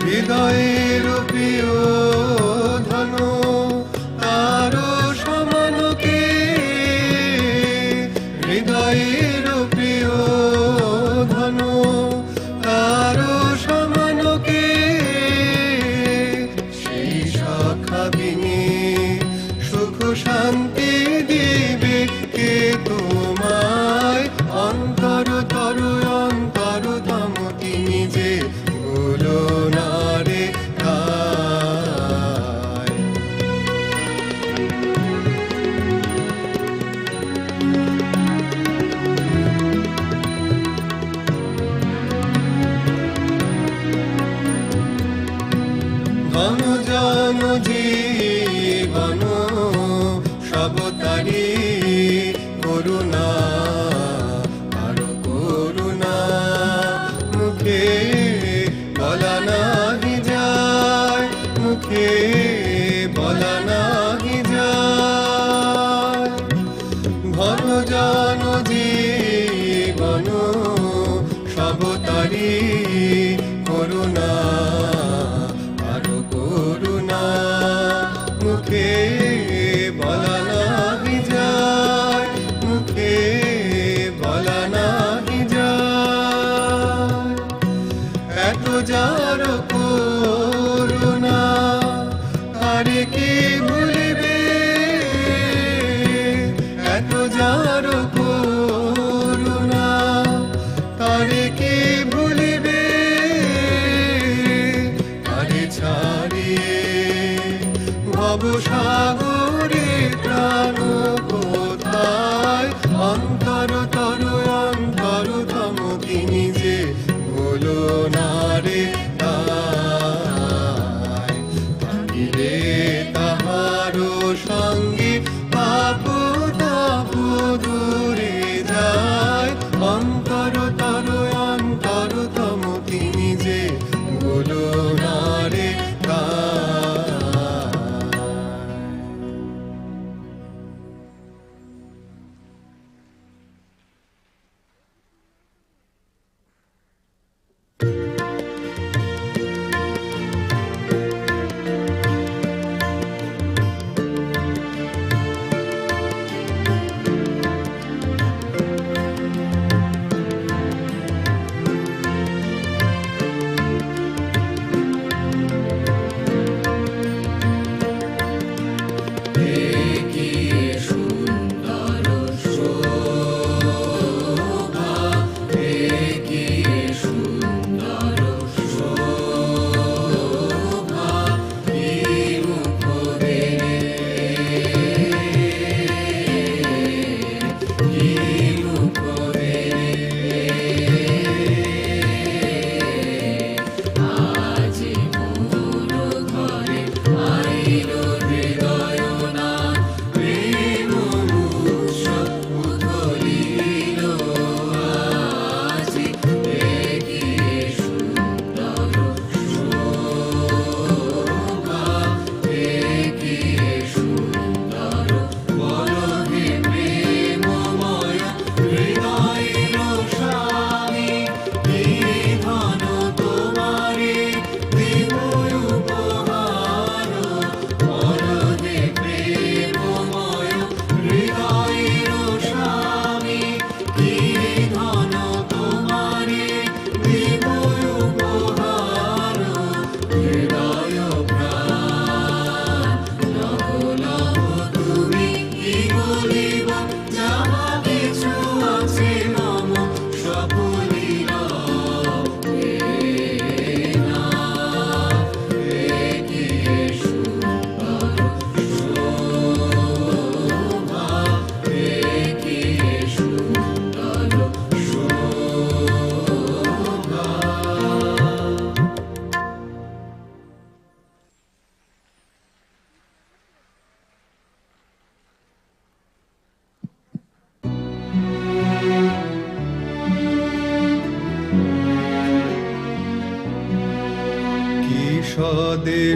হৃদয়ের প্রিয় ধন তারো সমান কে, হৃদয়ের প্রিয় ধন তারো সমান কে। সেই শাখা বিনে সুখ শান্তি দিবে কে তোমায়। অন্তরতর অন্তরতম তিনি যে ভুলো না রে তাই। ধন জন জীবন সব তারি করুণা, কারো করুণা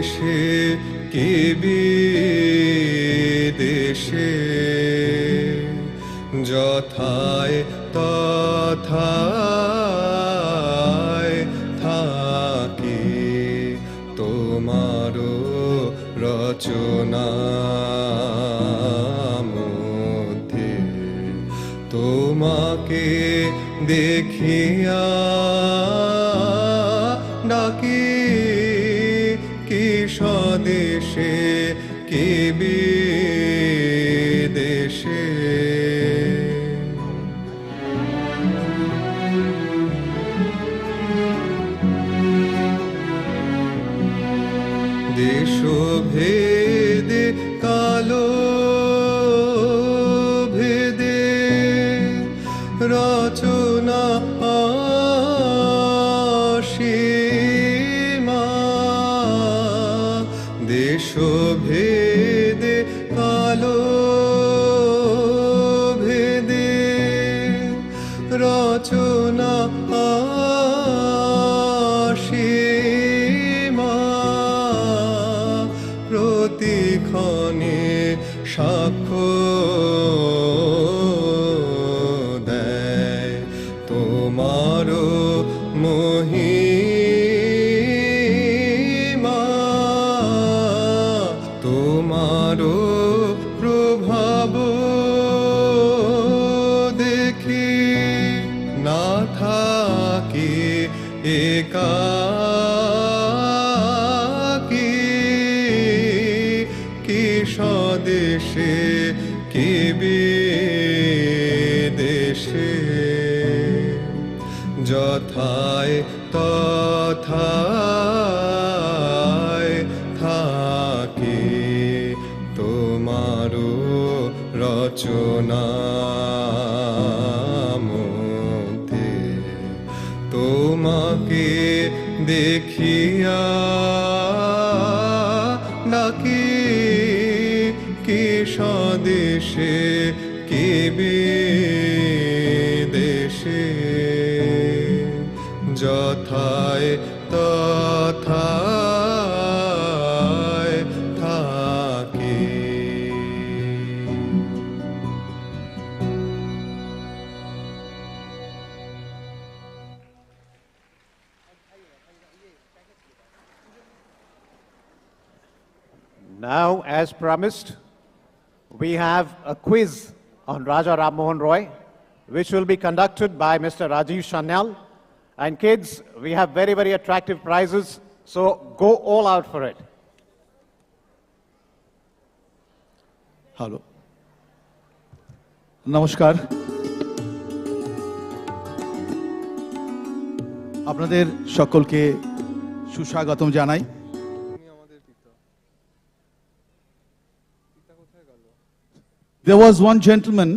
স্বদেশে কি বিদেশে যথায় তথায় থাকি তোমারও রচনা মধ্যে তোমাকে দেখিয়া ডাকি কি স্বদেশে কি বিদেশে দেশভেদে কালো ভেদে রচনা অসীমা দেশভেদে কালো ভেদে রচনা অসীমা প্রতিক্ষণে সাক্ষ্য দেয় তোমারও মহিমা তোমারও প্রভাব দেখি না থাকি একাকী কি স্বদেশে কি বিদেশে যথায় তথায় থাকি তোমারও রচনা মধ্যে তোমাকে দেখিয়া ডাকি কি স্বদেশে কি বিদেশে যথায় তথায় থাকি Now, as promised, we have a quiz on Raja Rammohun Roy, which will be conducted by Mr. Rajiv Sanyal. And kids, we have very, very attractive prizes, so go all out for it. Hello নমস্কার আপনাদের সকলকে সুস্বাগতম জানাই There was one gentleman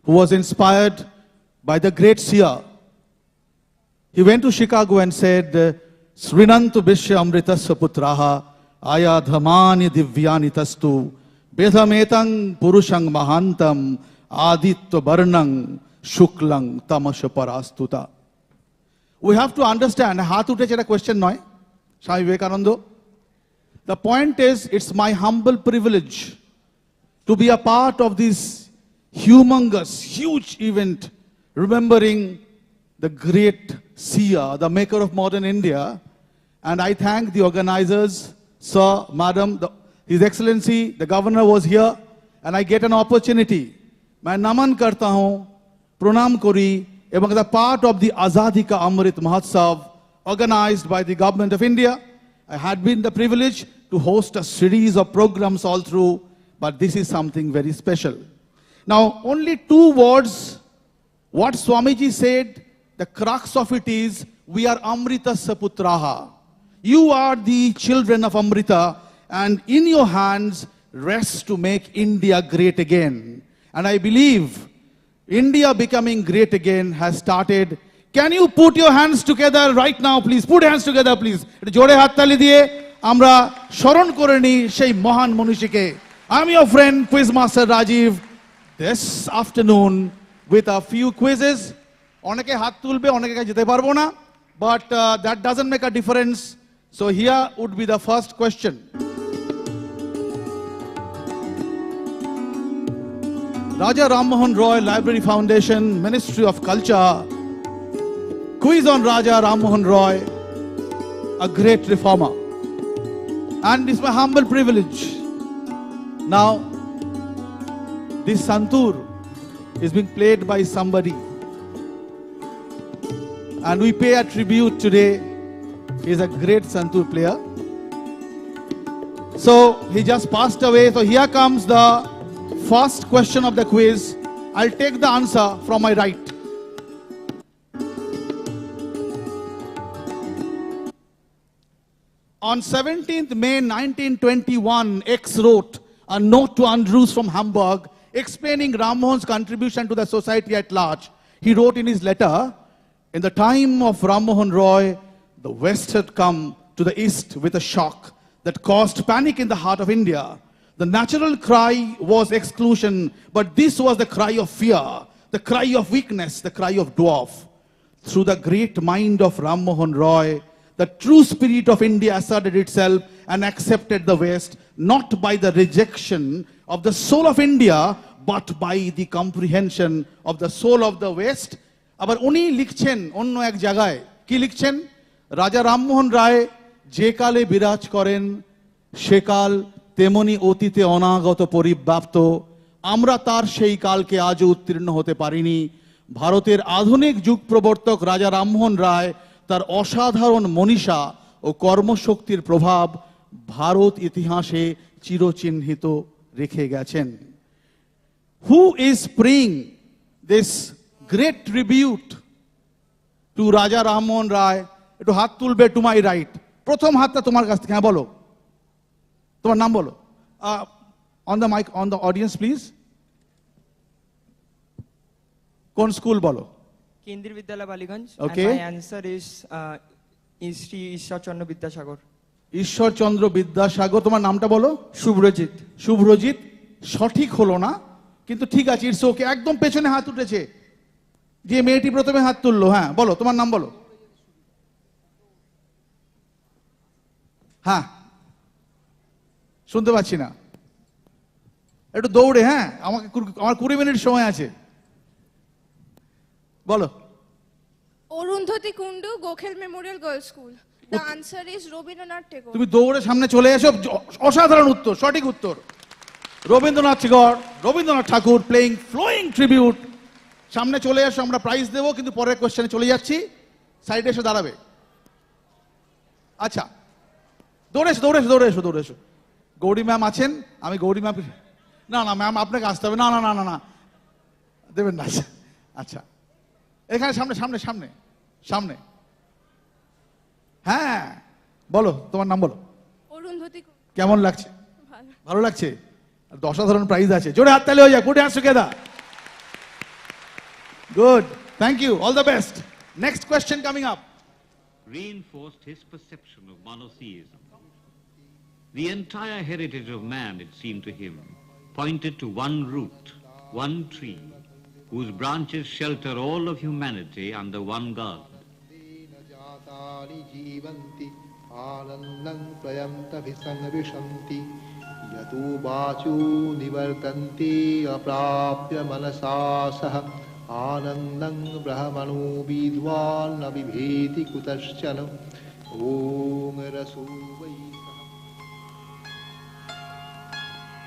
who was inspired by the great seer. He went to Chicago and said, Srinantu Bishya Amritasya Putraha Aya Dhamani Divyani Tastu Bedametang Purushang Mahantam Aditya Varnang Shuklang Tamasha Parastuta. We have to understand, হাত উঠেছে এটা question নয়, Swami Vivekananda. The point is, it's my humble privilege to be a part of this humongous, huge event, remembering the great seer, the maker of modern India. And I thank the organizers, sir, madam, His Excellency, the governor was here, and I get an opportunity. मैं नमन करता हूँ, प्रणाम करी, एवं the part of the Azadi Ka Amrit Mahotsav organized by the government of India. I had been the privilege to host a series of programs all through, but this is something very special. Now, only 2 words, what Swamiji said, the crux of it is, we are Amritasya Putraha. You are the children of Amrita, and in your hands rests to make India great again. And I believe India becoming great again has started. Can you put your hands together right now, please? Put hands together, please. জোরে হাততালি দিয়ে আমরা স্মরণ করে নিই সেই মহান মনীষীকে. I'm your friend, Quizmaster Rajiv, this afternoon with a few quizzes. অনেকে হাত তুলবে, অনেকে যেতে পারবো না, but that doesn't make a difference. So here would be the first question. Raja Rammohun Roy Library Foundation, Ministry of Culture. Quiz on Raja Rammohun Roy, a great reformer. And it's my humble privilege. Now, this santur is being played by somebody. And we pay a tribute today. He is a great santur player. So, he just passed away. So, here comes the first question of the quiz. I'll take the answer from my right. On 17th May 1921, X wrote a note to Andrews from Hamburg explaining Rammohun's contribution to the society at large. He wrote in his letter, in the time of Rammohun Roy, the West had come to the East with a shock that caused panic in the heart of India. The natural cry was exclusion, but this was the cry of fear, the cry of weakness, the cry of dwarf. Through the great mind of Rammohun Roy, the true spirit of India asserted itself and accepted the West, not by the rejection of the soul of India, but by the comprehension of the soul of the West. আবার উনি লিখছেন অন্য এক জায়গায়, কি লিখছেন? রাজা রামমোহন রায় যে কালে বিরাজ করেন সে কাল তেমনি অতীতে অনাগত পরিব্যাপ্ত, আমরা তার সেই কালকে আজও উত্তীর্ণ হতে পারিনি। ভারতের আধুনিক যুগ প্রবর্তক রাজা রামমোহন রায় তার অসাধারণ মনীষা ও কর্মশক্তির প্রভাব ভারত ইতিহাসে চিরচিহ্নিত রেখে গেছেন। Who is praying this great tribute to Raja Rammohun Rai? একটু হাত তুলবে টু মাই রাইট। প্রথম হাতটা তোমার কাছ থেকে, হ্যাঁ বলো তোমার নাম বলো। On the mic, on the audience please. কোন স্কুল বলো? কেন্দ্রীয় বিদ্যালয় Ballygunge. Okay. And my answer is Shri Ishwarchandra Vidyasagar. Ishwarchandra Vidyasagar. তোমার নামটা বলো? শুভ্রজিৎ। শুভ্রজিৎ সঠিক হলো না, কিন্তু ঠিক আছে, ইটস ওকে। একদম পেছনে হাত উঠেছে যে মেয়েটি প্রথমে হাত তুললো। হ্যাঁ বলো তোমার নাম বলো। হ্যাঁ শুনতে পাচ্ছি না, একটু দৌড়ে। হ্যাঁ আমার 20 মিনিট সময় আছে, বলো। Arundhati Kundu, Gokhale memorial girls school. The answer is Rabindranath Thakur. তুমি দৌড়ে সামনে চলে এসো, অসাধারণ উত্তর, সঠিক উত্তর। Rabindranath Thakur playing flowing tribute. সামনে চলে এসো, আমরা প্রাইজ দেবো, কিন্তু পরের কোশ্চেনে চলে যাচ্ছি। সাইডে এসে দাঁড়াবে। আচ্ছা দৌড়ে এসো। গৌরী ম্যাম আছেন? আমি গৌরী ম্যাম, না ম্যাম আপনাকে আসতে হবে। না দেবেন না। আচ্ছা এখানে সামনে। হ্যাঁ বলো তোমার নাম বলো। অরুন্ধতী। কেমন লাগছে? ভালো লাগছে। অসাধারণ প্রাইজ আছে, জোরে হাততালি হয়ে যায়। Put your hands together. Good, thank you, all the best. Next question coming up. Reinforced his perception of monotheism. The entire heritage of man, it seemed to him, pointed to one root, one tree, whose branches shelter all of humanity under one God. आनन्दं प्रयन्तभिसंविशन्ति यतो वाचो निवर्तन्ते अप्राप्य मनसा सह आनन्दं ब्रह्मणो विद्वान् न बिभेति कुतश्चन ॐ रसो वै।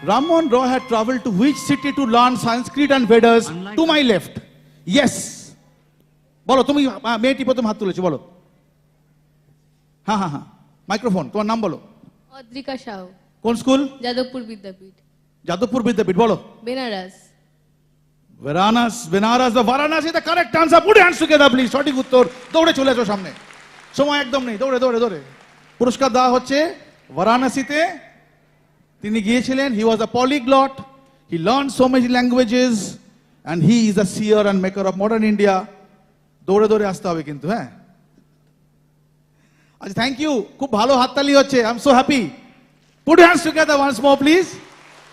Rammohun Roy had traveled to which city to learn Sanskrit and Vedas? To my left. Yes. বলো তুমি, মেয়েটি প্রথম হাত তুলেছে, বলো। হ্যাঁ মাইক্রোফোন। তোমার নাম বলো। অদ্রিকা সাউ। কোন স্কুল? যাদবপুর বিদ্যাপীঠ। যাদবপুর বিদ্যাপীঠ, বলো। Benaras. Benaras, the Varanasi, the correct answer. Put your hands together please. সঠিক উত্তর। দৌড়ে চলে এসো সামনে, সময় একদম নেই। দৌড়ে। পুরস্কার দেওয়া হচ্ছে বারাণসীতে তিনি গিয়েছিলেন। He was a polyglot. He learned so many languages and he is a seer and maker of modern India. দৌড়ে আসতে হবে কিন্তু, হ্যাঁ। আচ্ছা থ্যাংক ইউ, খুব ভালো হাততালি হচ্ছে। I am so happy. Put your hands together once more please.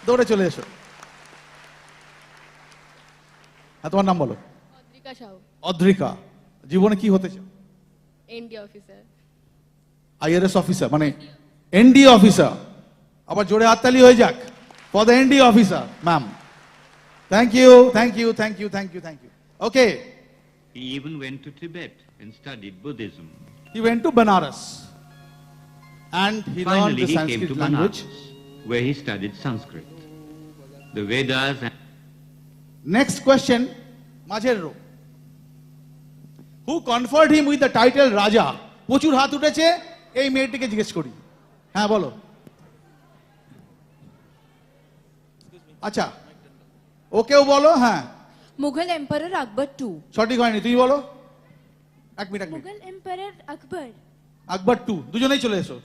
দৌড়ে চলে এসো। হ্যাঁ তোমার নাম বলো। অদ্রিকা সাউ। অদ্রিকা, জীবনে কি হতে চাও? ND officer. IRS অফিসার মানে ND অফিসার, আবার জোরে হাততালি হয়ে যাক for the ND officer ma'am. Thank you, thank you, thank you, thank you, thank you. Okay, He even went to Tibet and studied Buddhism. he went to Banaras and he learned Finally, the he came Sanskrit to language. Banaras, where he studied Sanskrit, the Vedas. Next question, মাঝের rho. Who conferred him with the title Raja? প্রচুর হাত উঠেছে, এই মেয়েটিকে জিজ্ঞেস করি। হ্যাঁ বলো। আচ্ছা, ওকেও বলো। হ্যাঁ, Mughal Emperor Akbar II. সঠিক হয়নি, তুমি বলো। এক মিনিট। Mughal Emperor Akbar. আকবর 2, দুজনেই চলে এসো।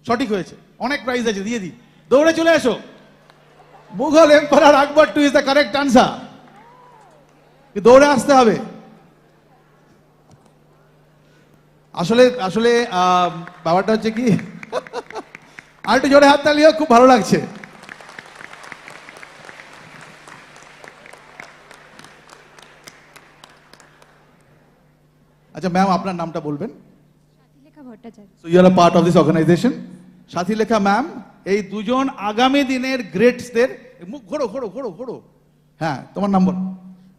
সঠিক হয়েছে, অনেক প্রাইজ আছে, দিয়ে দিই। দৌড়ে চলে এসো। Mughal emperor Akbar 2 is the correct answer. দৌড়ে আসতে হবে। আসলে আসলে ব্যাপারটা হচ্ছে কি, আর একটু জোরে হাততালি হোক, খুব ভালো লাগছে। আচ্ছা ম্যাম, আপনার নামটা বলবেন? So you are a part of this organization. সাথী লেখা ম্যাম, এই দুজন আগামী দিনের গ্রেটসদের মুখ ঘোরো ঘোরো ঘোরো ঘোরো। হ্যাঁ, তোমার নাম বলো।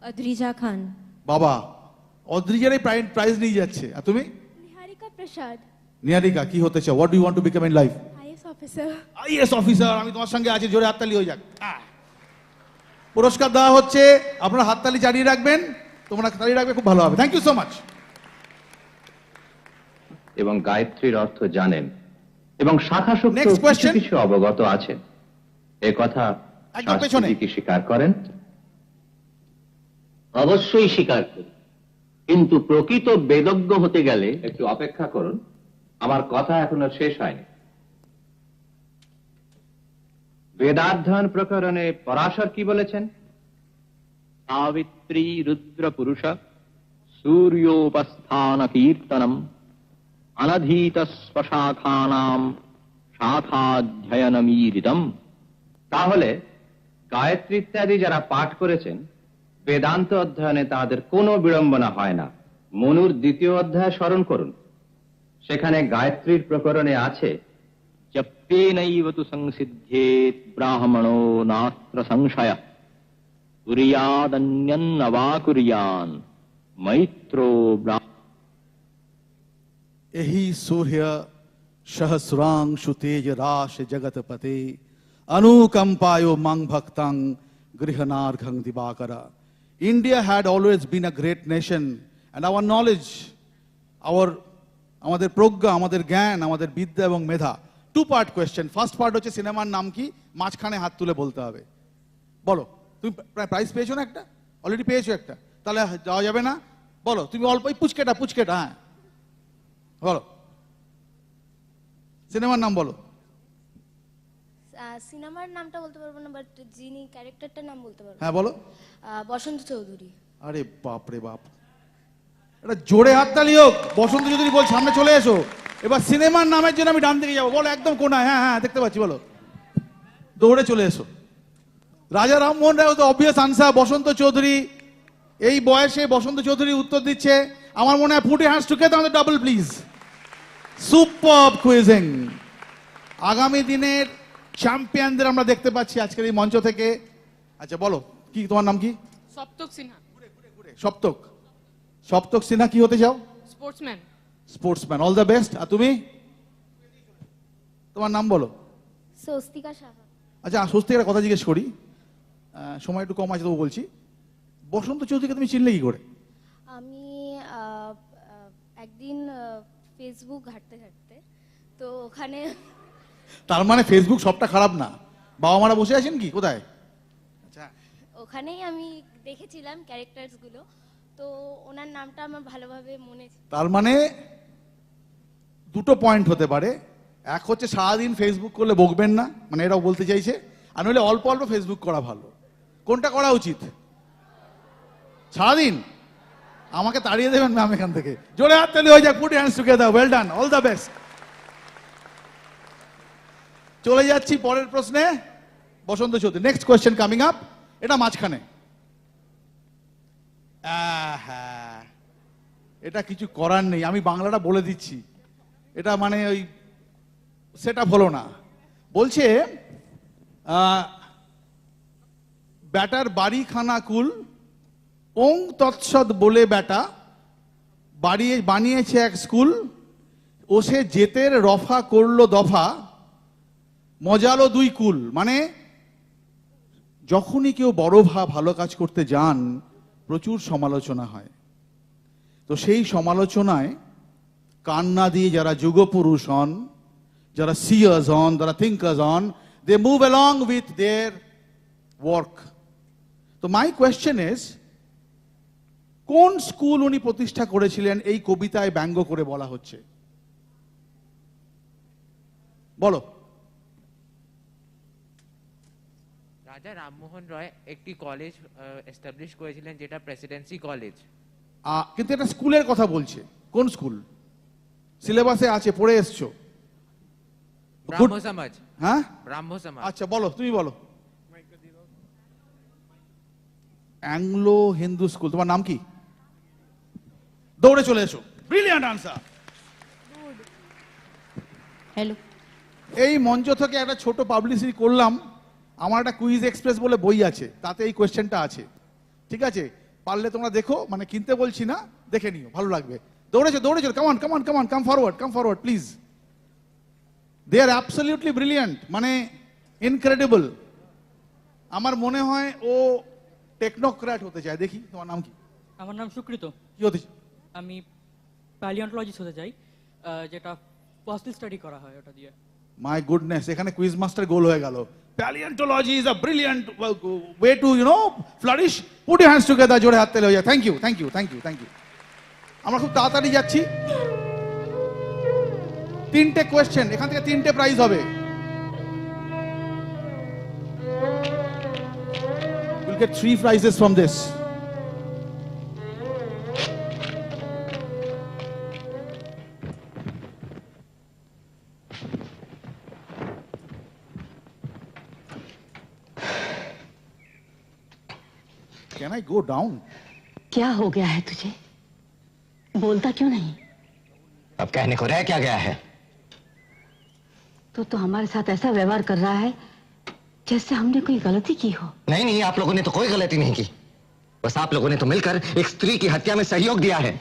Adrija Khan. বাবা, অদ্রিজারই প্রাইজ নিয়ে যাচ্ছে। আর তুমি? Niharika Prasad. নিহারিকা, কি হতে চাও? What do you want to become in life? IAS officer. IAS officer. আমি তোমার সঙ্গে আছি, জোরে হাততালি হয়ে যাক। পুরস্কার দেওয়া হচ্ছে, আপনারা হাততালি চালিয়ে রাখবেন, তোমরা তালি রাখবে, খুব ভালো হবে। Thank you so much. এবং গায়ত্রীর অর্থ জানেন এবং শাখা শক্তি কিছু অবগত আছেন, এ কথা শাস্ত্রী কি স্বীকার করেন? অবশ্যই স্বীকার করি, কিন্তু প্রকৃত বেদজ্ঞ হতে গেলে একটু অপেক্ষা করুন, আমার কথা এখনো শেষ হয়নি। বেদাধ্যয়ন প্রকরণে পরাশর কি বলেছেন? সাবিত্রী রুদ্র পুরুষ সূর্যোপস্থান কীর্তনম অনধীত স্বশাখানাম শাখাধ্যয়নমীরিতম। তাহলে গায়ত্রী ইত্যাদি যারা পাঠ করেছেন, বেদান্ত অধ্যয়নে তাদের কোনো বিড়ম্বনা হয় না। মনুর 2য় অধ্যায় স্মরণ করুন, সেখানে গায়ত্রীর প্রকরণে আছে, জপ্যেনৈব তু সংসিদ্ধেত ব্রাহ্মণো নাস্ত্র সংশয় কুর্যাদন্যন্নবা কুর্যান মৈত্রো ব্রাহ্মণ। एहि सूर्य सहस्रांशु तेज राश जगतपते अनुकंपायो मंग भक्तं गृहनार्घं दिवाकरा। India had always been a great nation, and our knowledge, আমাদের প্রজ্ঞা, আমাদের জ্ঞান, আমাদের বিদ্যা এবং মেধা। 2-part question. ফার্স্ট পার্ট হচ্ছে সিনেমার নাম কি, মাঝখানে হাত তুলে বলতে হবে। বলো, তুমি প্রাইজ পেয়েছো না একটা? অলরেডি পেয়েছো একটা, তাহলে যাওয়া যাবে না। বলো তুমি অল্প, পুচকেটা। হ্যাঁ বলো, সিনেমার নাম বলো। সিনেমার নামটা বলতে পারবো না, বাট যিনি ক্যারেক্টারটার নাম বলতে পারবো। হ্যাঁ বলো। বসন্ত চৌধুরী। আরে বাপ রে বাপ, এটা জোরে হাততালি হোক। বসন্ত চৌধুরী বল, সামনে চলে এসো। এবার সিনেমার নামের জন্য আমি ডান দিকে যাবো। বলো, একদম কোনায়। হ্যাঁ হ্যাঁ, দেখতে পাচ্ছি, বলো। দৌড়ে চলে এসো। রাজা রামমোহন রায় তো অবভিয়াস আনসার, বসন্ত চৌধুরী। এই বয়সে বসন্ত চৌধুরী উত্তর দিচ্ছে। আমার মনে হয় put your hands together on the double please. Superb quizzing. আগামী দিনের চ্যাম্পিয়নদের আমরা দেখতে পাচ্ছি আজকের এই মঞ্চ থেকে। আচ্ছা বলো, কি তোমার নাম কি? সপ্তক সিনহা। সপ্তক সিনহা, কি হতে চাও? স্পোর্টসম্যান। All the best. আর তুমি? তোমার নাম বলো। স্বস্তিকা সাহা। আচ্ছা, স্বস্তিকার কথা জিজ্ঞেস করি, সময় একটু কম আছে তবু বলছি। বসন্ত চৌধুরীকে তুমি চিনলে কি করে? আমি একদিন ফেসবুক ঘাঁটতে তো ওখানে। তার মানে ফেসবুক সবটা খারাপ না, বাবা মারা বসে আছেন কি কোথায়? আচ্ছা, ওখানেই আমি দেখেছিলাম ক্যারেক্টারস গুলো, তো ওনার নামটা আমার ভালোভাবে মনে। তার মানে 2টো পয়েন্ট হতে পারে। এক হচ্ছে সারাদিন ফেসবুক করলে বকবেন না, মানে এটাও বলতে চাইছে। আর নইলে অল্প অল্প ফেসবুক করা ভালো। কোনটা করা উচিত? সারাদিন? আমাকে তাড়িয়ে দেবেন ম্যাম এখান থেকে। জোরে হাততালি হয়ে যাক, put your hands together. Well done, all the best. চলে যাচ্ছি পরের প্রশ্নে। Basanta Chowdhury, next question coming up. এটা মাঝখানে। হ্যাঁ, এটা কিছু করার নেই, আমি বাংলাটা বলে দিচ্ছি। এটা মানে ওই সেটা হলো না। বলছে ব্যাটার বাড়ি খানা কুল ওং তৎসদ বলে ব্যাটা বানিয়েছে এক স্কুল, ও সে জেতের রফা করলো দফা, মজালো দুই কুল। মানে যখনই কেউ বড় ভালো কাজ করতে যান প্রচুর সমালোচনা হয়, তো সেই সমালোচনায় কান্না দিয়ে যারা যুগপুরুষ হন, যারা সিয়ার্স হন, যারা থিঙ্কার্স হন, they move along with their work. তো মাই কোয়েশ্চেন ইজ, কোন স্কুল উনি প্রতিষ্ঠা করেছিলেন এই কবিতায় ব্যঙ্গ করে বলা হচ্ছে? বলো। রাজা রামমোহন রয় একটি কলেজ এস্টাবলিশ করেছিলেন, যেটা প্রেসিডেন্সি কলেজ। কিন্তু এটা স্কুলের কথা বলছে, কোন স্কুল? সিলেবাসে আছে, পড়ে এসছো। ব্রাহ্ম সমাজ। হ্যাঁ, ব্রাহ্ম সমাজ। আচ্ছা বলো, তুমি বলো। Anglo Hindu school. তোমার নাম কি? দৌড়ে চলে এসো। Brilliant answer. হ্যালো। এই মঞ্চ থেকে একটা ছোট পাবলিসিটি করলাম, আমার একটা কুইজ এক্সপ্রেস বলে বই আছে, তাতে এই কোয়েশ্চেনটা আছে। ঠিক আছে, পারলে তোমরা দেখো, মানে কিনতে বলছি না, দেখে নিও, ভালো লাগবে। দৌড়েছো দৌড়েছো, come on come on come on, come forward please. They are absolutely brilliant, মানে ইনক্রেডিবল। আমার মনে হয় ও টেকনোক্র্যাট হতে চায়। দেখি তোমার নাম কি? আমার নাম সুকৃত। কি হতে? আমি প্যালিওন্টোলজিস্ট হতে চাই, যেটা ফসিল স্টাডি করা হয় ওটা দিয়ে। মাই গুডনেস, এখানে কুইজ মাস্টার গোল হয়ে গেল। Paleontology is a brilliant way to, flourish. Put your hands together, জোরে হাত তালি হয়ে যায়। Thank you. আমরা খুব তাড়াতাড়ি যাচ্ছি। 3টে কোয়েশ্চেন, এখান থেকে 3টে প্রাইজ হবে। You'll get 3 prizes from this. Can I go down? क्या हो गया है तुझे? बोलता क्यों नहीं? अब कहने को रह क्या गया है? तो हमारे साथ ऐसा व्यवहार कर रहा है जैसे हमने कोई गलती की हो। नहीं, आप लोगों ने तो कोई गलती नहीं की, बस आप लोगों ने तो मिलकर एक स्त्री की हत्या में सहयोग दिया है।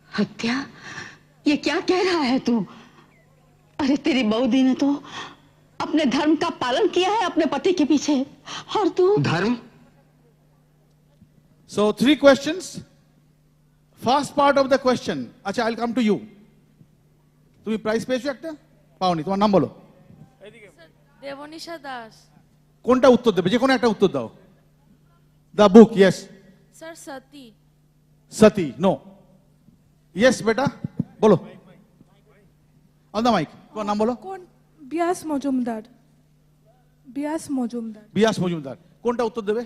हत्या? ये क्या कह रहा है तू? अरे तेरी बहू ने तो अपने धर्म का पालन किया है अपने पति के पीछे, और तू? धर्म? So 3 questions. First part of the question. আচ্ছা, I'll come to you. তুমি প্রাইজ পেয়েছো একটা? পাওনি। তোমার নাম বলো। দেবনিশা দাস। কোনটা উত্তর দেবে? যে কোনো একটা উত্তর দাও। The book, yes. Sir Sati. Sati, no. Yes, বেটা, বলো। On the mic. তোমার নাম বলো। কোন? বিয়াস মজুমদার। বিয়াস মজুমদার। কোনটা উত্তর দেবে?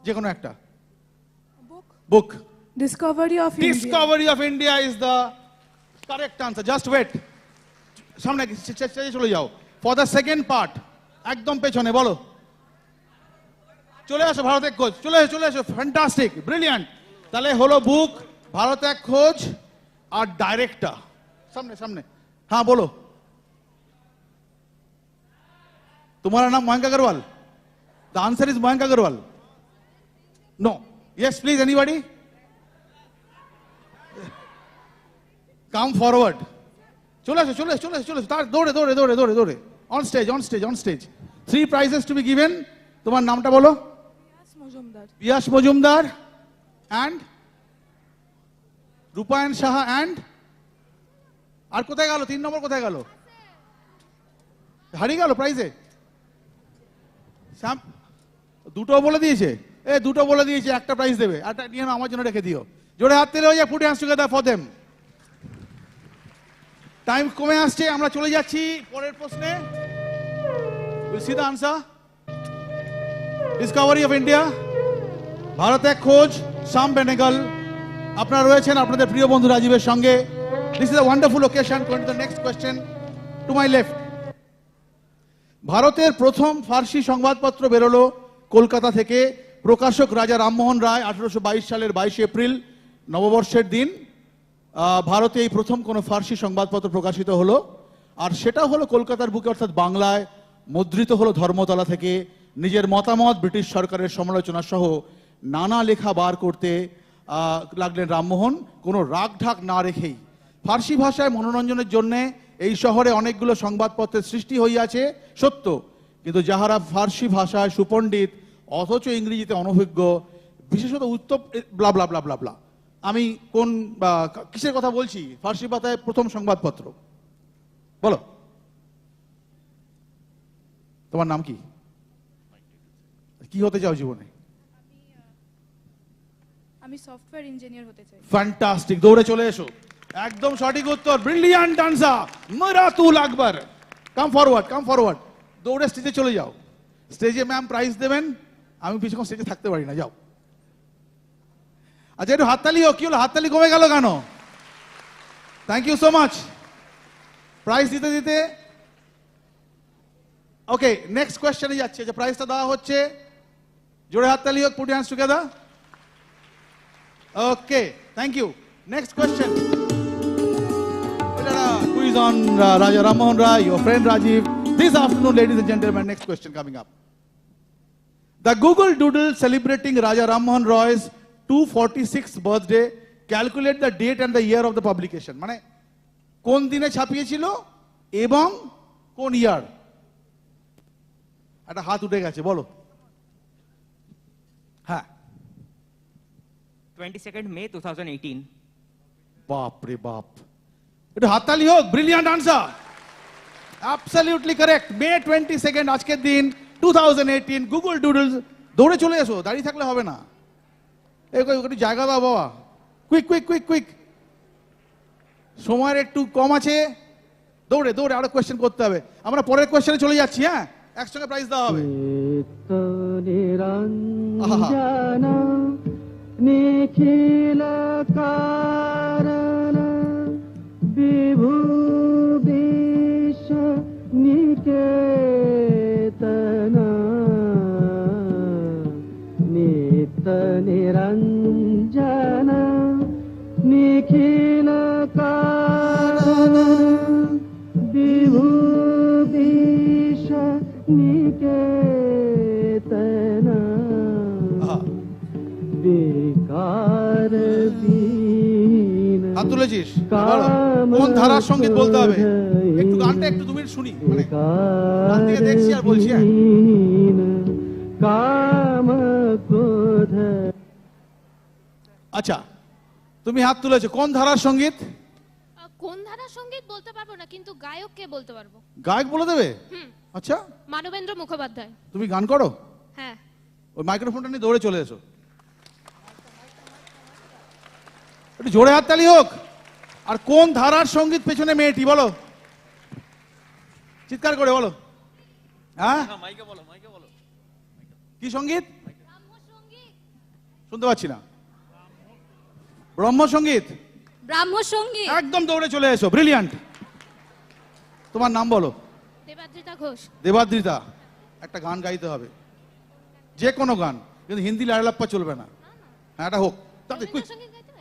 যে কোনো একটা। Book. Discovery of India is the correct answer. Just wait. সামনে চলে যাও। For the second part, একদম পেছনে বলো। চলে আসো, ভারত এক খোঁজ। চলে এসো। Fantastic, brilliant. তাহলে হলো বুক, ভারত এক খোঁজ আর ডাইরেক্টর। সামনে। হ্যাঁ বলো। तुम्हारा नाम Mayank Agarwal? The answer is Mayank Agarwal. No. Yes, please, anybody? Come forward. চলে এসো। দৌড়ে। On stage. 3 prizes to be given. তোমার নামটা বলো। বিয়াস মজুমদার and রূপায়ণ সাহা and আর কোথায় গেল? 3 নম্বর কোথায় গেল? হারিয়ে গেল প্রাইজে। দুটো বলে দিয়েছে। দুটো বলে দিয়েছে, একটা প্রাইজ দেবে। একটা নিয়ে আমার জন্য রেখে দিও। জোরে হাত তালি হয়ে যায়। Put your hands together for them. Time কমে আসছে, আমরা চলে যাচ্ছি পরের প্রশ্নে। We'll see the answer. Discovery of India, Bharat এক খোঁজ, সাম বেনেগল। আপনারা রয়েছেন আপনাদের প্রিয় বন্ধু রাজীবের সঙ্গে। This is a wonderful occasion. Going to the next question to my left. ভারতের প্রথম ফার্সি সংবাদপত্র বেরোলো কলকাতা থেকে। প্রকাশক রাজা রামমোহন রায়। 1822 সালের 22 এপ্রিল, নববর্ষের দিন, ভারতে এই প্রথম কোনো ফার্সি সংবাদপত্র প্রকাশিত হলো। আর সেটা হলো কলকাতার বুকে অর্থাৎ বাংলায় মুদ্রিত হলো ধর্মতলা থেকে নিজের মতামত ব্রিটিশ সরকারের সমালোচনা সহ নানা লেখা বার করতে লাগলেন রামমোহন, কোনো রাগ ঢাক না রেখেই। ফার্সি ভাষায় মনোরঞ্জনের জন্য এই শহরে অনেকগুলো সংবাদপত্রের সৃষ্টি হইয়াছে সত্য, কিন্তু যাহারা ফার্সি ভাষায় সুপণ্ডিত অথচ ইংরেজিতে অনভিজ্ঞ, বিশেষত উত্তর ব্লা ব্লা ব্লা ব্লা ব্লা। আমি কোন কিসের কথা বলছি? ফার্সি ভাষায় প্রথম সংবাদপত্র। বলো তোমার নাম কি, কি হতে চাও জীবনে? আমি সফটওয়্যার ইঞ্জিনিয়ার হতে চাই। ফ্যান্টাস্টিক, দৌড়ে চলে এসো। একদম সঠিক উত্তর, ব্রিলিয়ান্ট আনসার, মিরাতুল আকবর। কাম ফরওয়ার্ড, কাম ফরওয়ার্ড, দৌড়ে স্টেজে চলে যাও। স্টেজে ম্যাম প্রাইজ দেবেন, আমি পিছনে স্টেজে থাকতে পারি না, যাও। আচ্ছা একটু হাততালি হোক। কি হলো, হাততালি কমে গেল কেন? Thank you so much. Prize দিতে দিতে ওকে নেক্সট কোয়েশ্চেনে যাচ্ছে। যে প্রাইজটা দেওয়া হচ্ছে, জোরে হাততালি হোক, put hands together. Okay, thank you. Next question, quiz on Raja Rammohun Roy, your friend Rajiv. This afternoon, ladies and gentlemen, next question coming up. The Google Doodle celebrating Raja Rammohun Roy's 246th birthday, calculate the date and the year of the publication. মানে কোন দিনে ছাপিয়েছিল এবং কোন ইয়ার? একটা হাত উঠে গেছে, বলো। হ্যাঁ, 22nd May 2018. বাপ রে বাপ, একটু হাততালি হোক। Brilliant answer, absolutely correct. May 22 আজকের দিন 2018। গুগল ডুডলস, দৌড়ে চলে এসো, দাঁড়িয়ে থাকলে হবে না। একটু জায়গা দাও বাবা, কুইক কুইক কুইক কুইক, সময়ের একটু কম আছে, দৌড়ে দৌড়ে আরো কোয়েশ্চেন করতে হবে। আমরা পরের কোয়েশ্চেনে চলে যাচ্ছি। হ্যাঁ, একসঙ্গে প্রাইজ দেওয়া হবে। নিখিল কারণ বিভু বিশ নিকেতন নিত্য নিরঞ্জন নিখিল কারণ বিভু বিশ নিকেতন বেকার দিন। হাত তুলেছিস, কোন ধারার সঙ্গীত বলতে হবে? একটু গানটা একটু 2 মিনিট শুনি, মানে গান থেকে দেখছি আর বলছি। কাম ক্রোধ। আচ্ছা, তুমি হাত তুলেছো, কোন ধারার সঙ্গীত? কোন ধারার সঙ্গীত বলতে পারবো না, কিন্তু গায়ককে বলতে পারবো। গায়ক বলে দেবে? আচ্ছা, মানবেন্দ্র মুখোপাধ্যায়। তুমি গান করো? হ্যাঁ। ওই মাইক্রোফোনটা নিয়ে দৌড়ে চলে এসো। একটু জোরে হাততালি হোক। আর কোন ধারার সঙ্গীত পেছনে মেয়েটি, বলো, চিৎকার করে বলো। হ্যাঁ, কি সঙ্গীত? শুনতে পাচ্ছি না। ব্রহ্ম সঙ্গীত। ব্রাহ্ম সঙ্গীত। একদম দৌড়ে চলে এসো, ব্রিলিয়ান্ট। তোমার নাম বলো? দেবাদ্রিতা ঘোষ। দেবাদ্রিতা, একটা গান গাইতে হবে, যে কোনো গান, কিন্তু হিন্দি লাড়ালাপ্পা চলবে না। হ্যাঁ, এটা হোক,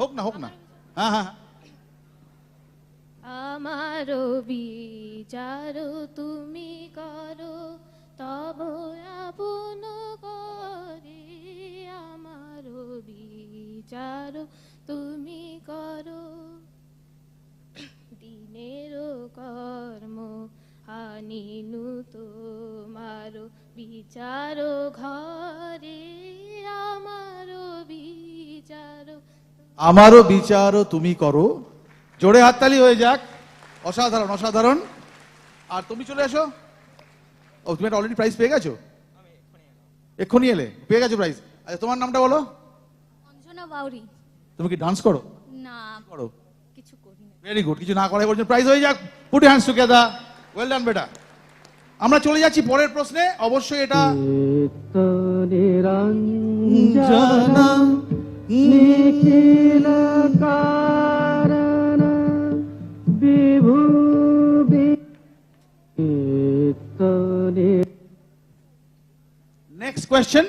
হোক না, হোক না। হ্যাঁ হ্যাঁ। আমারো বিচার তুমি করো, তব আপন করে। আমারো বিচার তুমি করো, দিনের কর্ম হানিনু তোমারো বিচার ঘরে। আমারো বিচার, আমারও বিচারও তুমি করো। জোরে হাততালি হয়ে যাক। অসাধারণ, অসাধারণ। আর তুমি চলে এসো। ও, তুমি একটা অলরেডি প্রাইজ পেয়ে গেছো? এক্ষুনি এলে, পেয়ে গেছো প্রাইজ। আচ্ছা, তোমার নামটা বলো? অঞ্জনা বাউরি। তুমি কি ডান্স করো? না, করো? কিছু করি না। ভেরি গুড, কিছু না করাই বলছো। প্রাইজ হয়ে যাক, put your hands together. Well ডান বেটা। আমরা চলে যাচ্ছি পরের প্রশ্নে। অবশ্যই এটা নিরঞ্জন নিখিল কারণ বিভু নেক্সট কোয়েশ্চেন,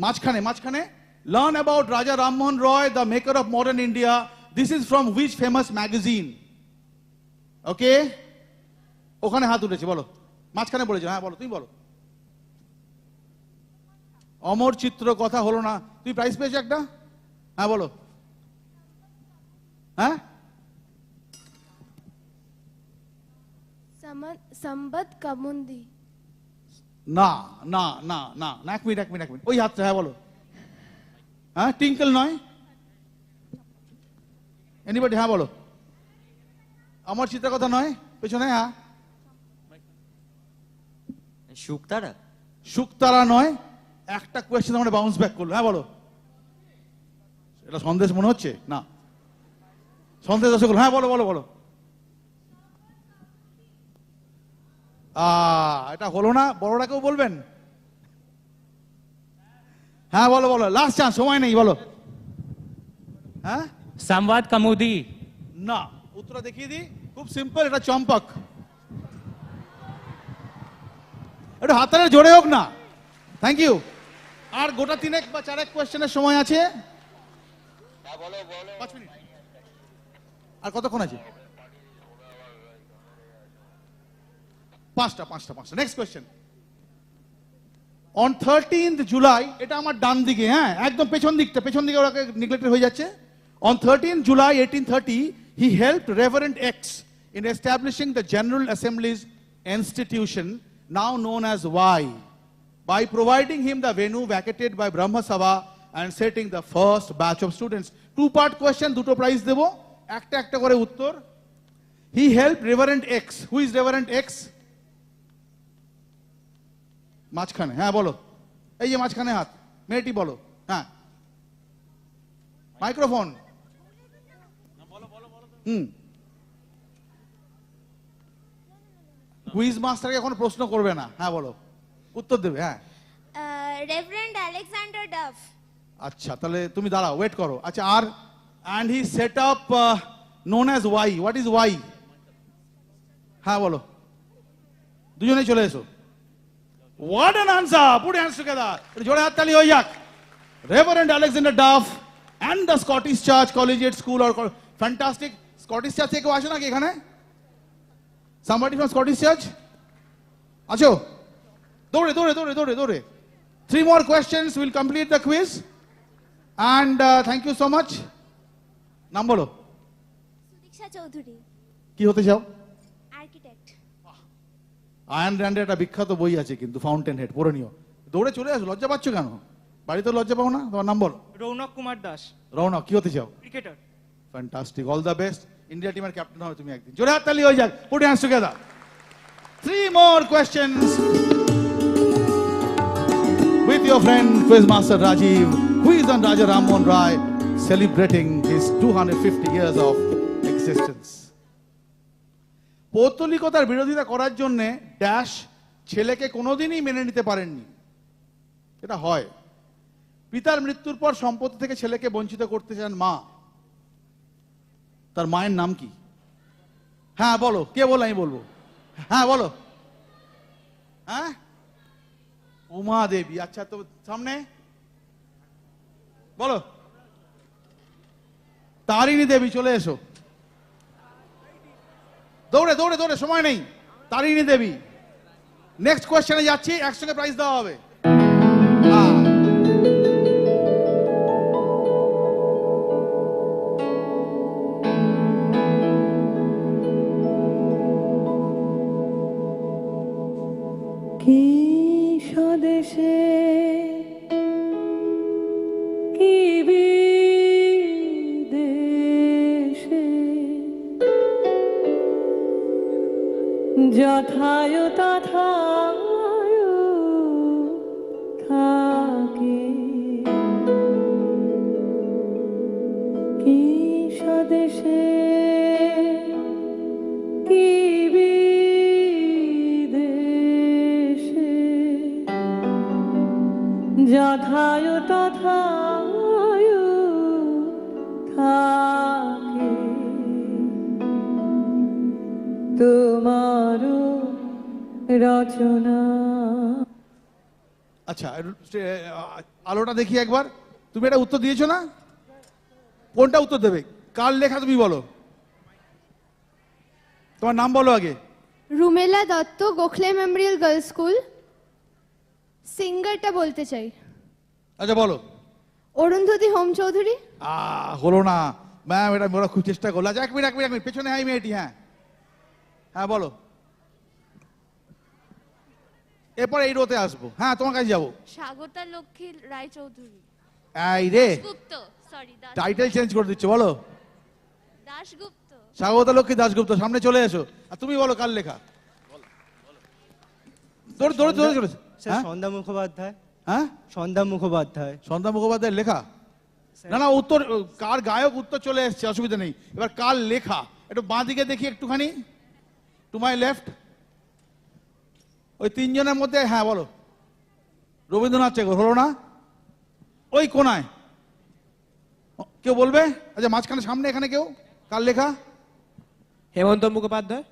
মাঝখানে learn about Raja Rammohun Roy, the maker of modern India. This is from which famous magazine? ওকে, ওখানে হাত উঠেছে, বলো। মাঝখানে বলেছো, হ্যাঁ বলো, তুমি বলো। অমর চিত্র, কথা হলো না। তুমি প্রাইজ পেয়েছো একটা, হ্যাঁ বলো। হ্যাঁ, সম্বত কামুন্দি। না না না না না, এক মিনিট এক মিনিট এক মিনিট, ওই হাতটা, হ্যাঁ বলো। হ্যাঁ, টিঙ্কল নয়, এনিবডি, হ্যাঁ বলো। আমার চিত্রের কথা নয়, পেছনে, হ্যাঁ। শুকতারা, শুকতারা নয়। একটা কোয়েশ্চেন আমরা বাউন্স ব্যাক করলো, হ্যাঁ বলো। এটা সন্দেশ মনে হচ্ছে না, সন্দেশ রসগোল্লা, হ্যাঁ বলো বলো বলো। এটা হলো না, বড়টাকেও বলবেন, হ্যাঁ বলো বলো, লাস্ট চান্স, সময় নেই, বলো। হ্যাঁ, সংবাদ কামুদি। না, উত্তর দেখিয়ে দিই, খুব সিম্পল, এটা চম্পক। এটা হাতারে জোরে হোক না। Thank you. আর গোটা 3 বা 4 কোয়েশ্চেনের সময় আছে। 5 মিনিট। আর কতক্ষণ আছে? 5টা। Next question. On 13th July, এটা আমার ডান দিকে, হ্যাঁ একদম পেছন দিকে ওরা নেগলেক্টেড হয়ে যাচ্ছে। On 13th July 1830, he helped Reverend X in establishing the General Assembly's institution, now known as Y, by providing him the venue vacated by Brahma Sabha and setting the first batch of students. 2-part question, দুটো prize দেব, একটা করে উত্তর। He helped Reverend X. Who is Reverend X? মাঝখানে, হ্যাঁ বলো। এই যে মাঝখানে হাত, মেয়েটি বলো, হ্যাঁ। মাইক্রোফোন। কুইজ মাস্টারকে এখন প্রশ্ন করবে না, হ্যাঁ বলো, উত্তর দেবে, হ্যাঁ। Reverend Alexander Duff. আচ্ছা, তাহলে তুমি দাঁড়াও, ওয়েট করো। আচ্ছা, আর and he set up known as Y. What is Y? হ্যাঁ বলো, দুজনেই চলে এসো। What an answer! Put your hands together. জোরে হাত তালি হয়ে যাক। Reverend Alexander Duff and the Scottish Church Collegiate School or fantastic. Scottish Church থেকে কেউ আসে নাকি এখানে? Somebody from Scottish Church? আছো? দৌড়ে। 3 more questions will complete the quiz. And thank you so much. নাম বলো। সুদীক্ষা চৌধুরী। কি হতে চাও? আর্কিটেক্ট। আয়ন র্যান্ডের একটা বিখ্যাত বই আছে কিন্তু, ফাউন্টেন হেড, পড়ে নিও। দৌড়ে চলে আসো, লজ্জা পাচ্ছ কেন? বাড়িতে লজ্জা পাও না? তোমার নাম বলো। রৌনক কুমার দাস। রৌনক, কি হতে চাও? Cricketer. Fantastic, all the best. India টিমের ক্যাপ্টেন হবে তুমি একদিন। জোরে হাততালি হয়ে যাক, put your hands together. 3 more questions with your friend Quizmaster Rajiv, who is on Raja Rammohun Roy, celebrating his 250 years of existence. পৌত্তলিকতার বিরোধিতা করার জন্য ড্যাশ ছেলেকে কোনোদিনই মেনে নিতে পারেননি। এটা হয়। পিতার মৃত্যুর পর সম্পত্তি থেকে ছেলেকে বঞ্চিত করতে চান মা। তার মায়ের নাম কি? হ্যাঁ বলো, কে বলো? আমি বলবো, হ্যাঁ বলো। হ্যাঁ, উমা দেবী। আচ্ছা, তো সামনে বলো। তারিণী দেবী, চলে এসো। দৌড়ে, সময় নেই। তারিণী দেবী। নেক্সট কোয়েশ্চেনে যাচ্ছি, একসঙ্গে প্রাইজ দেওয়া হবে। কি স্বদেশে কি বিদেশে যথায় তথায় থাকি, কি স্বদেশে কি বিদেশে যথায় তথায় থাকি, তোমার রচনা। আচ্ছা, আলোটা দেখি একবার। তুমি এটা উত্তর দিয়েছো না? কোনটা উত্তর দেবে? কার লেখা তুমি বলো। তোমার নাম বলো আগে। Rumela Dutta, Gokhale memorial girls school. সিঙ্গারটা বলতে চাই। আচ্ছা বলো। অরুন্ধতী হোম চৌধুরী। হলো না ম্যাম, এটা ওরা খুব চেষ্টা করলো। আচ্ছা এক মিনিট পেছনে হাই মেয়েটি। হ্যাঁ হ্যাঁ বলো। এরপর এই রোতে আসবো। হ্যাঁ তোমার কাছে যাবো। স্বাগতা লক্ষ্মী রায় চৌধুরী। এই রে গুপ্ত, সরি টাইটেল চেঞ্জ করে দিচ্ছ, বলো। দাশগুপ্ত। স্বাগতা লক্ষ্মী দাশগুপ্ত, সামনে চলে এসো। আর তুমি বলো কার লেখা। সন্ধ্যা মুখোপাধ্যায়। হ্যাঁ সন্ধ্যা মুখোপাধ্যায়। সন্ধ্যা মুখোপাধ্যায়ের লেখা? না উত্তর কার গায়ক উত্তর চলে এসছে, অসুবিধা নেই। এবার কার লেখা একটু বাঁ দিকে দেখি একটুখানি, টু মাই লেফট। ওই তিনজনের মধ্যে হ্যাঁ বলো। রবীন্দ্রনাথ ঠাকুর হলো না? ওই কোনায় কেউ বলবে? আচ্ছা মাঝখানে সামনে এখানে কেউ, কার লেখা? হেমন্ত মুখোপাধ্যায়।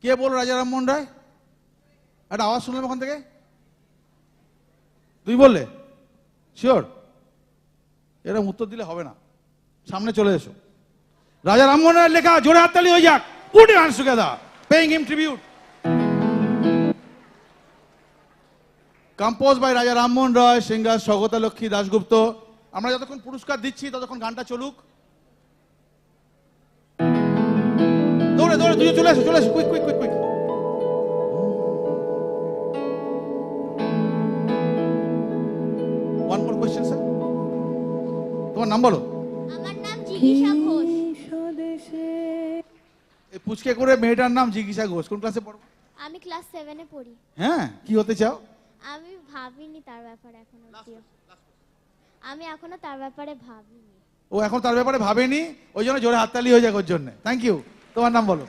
কে বলল? রাজা রামমোহন রায়। একটা আওয়াজ শুনলাম ওখান থেকে। তুই বললে? শিওর? এরকম উত্তর দিলে হবে না, সামনে চলে এসো। রাজা রামমোহন রায়ের লেখা, জোরে হাততালি হয়ে যাক। Put your hands together, paying him tribute. Composed by Raja Rammohun Roy, singer Swagata Lakshmi Dasgupta. আমরা যতক্ষণ পুরস্কার দিচ্ছি ততক্ষণ গানটা চলুক। দৌড়ে দৌড়ে তুই চলে এসো, quick quick quick quick. One more question, sir. তোমার নাম বলো। আমার নাম জিজ্ঞাসা ঘোষ। এই পুচকে করে মেয়েটার নাম জিজ্ঞাসা ঘোষ। কোন ক্লাসে পড়ো? আমি ক্লাস 7 এ পড়ি। হ্যাঁ, কি হতে চাও? আমি ভাবিনি তার ব্যাপারে এখনো অবধি। আমি এখনো তার ব্যাপারে ভাবিনি। ও এখন তার ব্যাপারে ভাবেনি, ওই জন্য জোরে হাততালি হয়ে যাক ওর জন্য। Thank you. তোমার নাম বলো।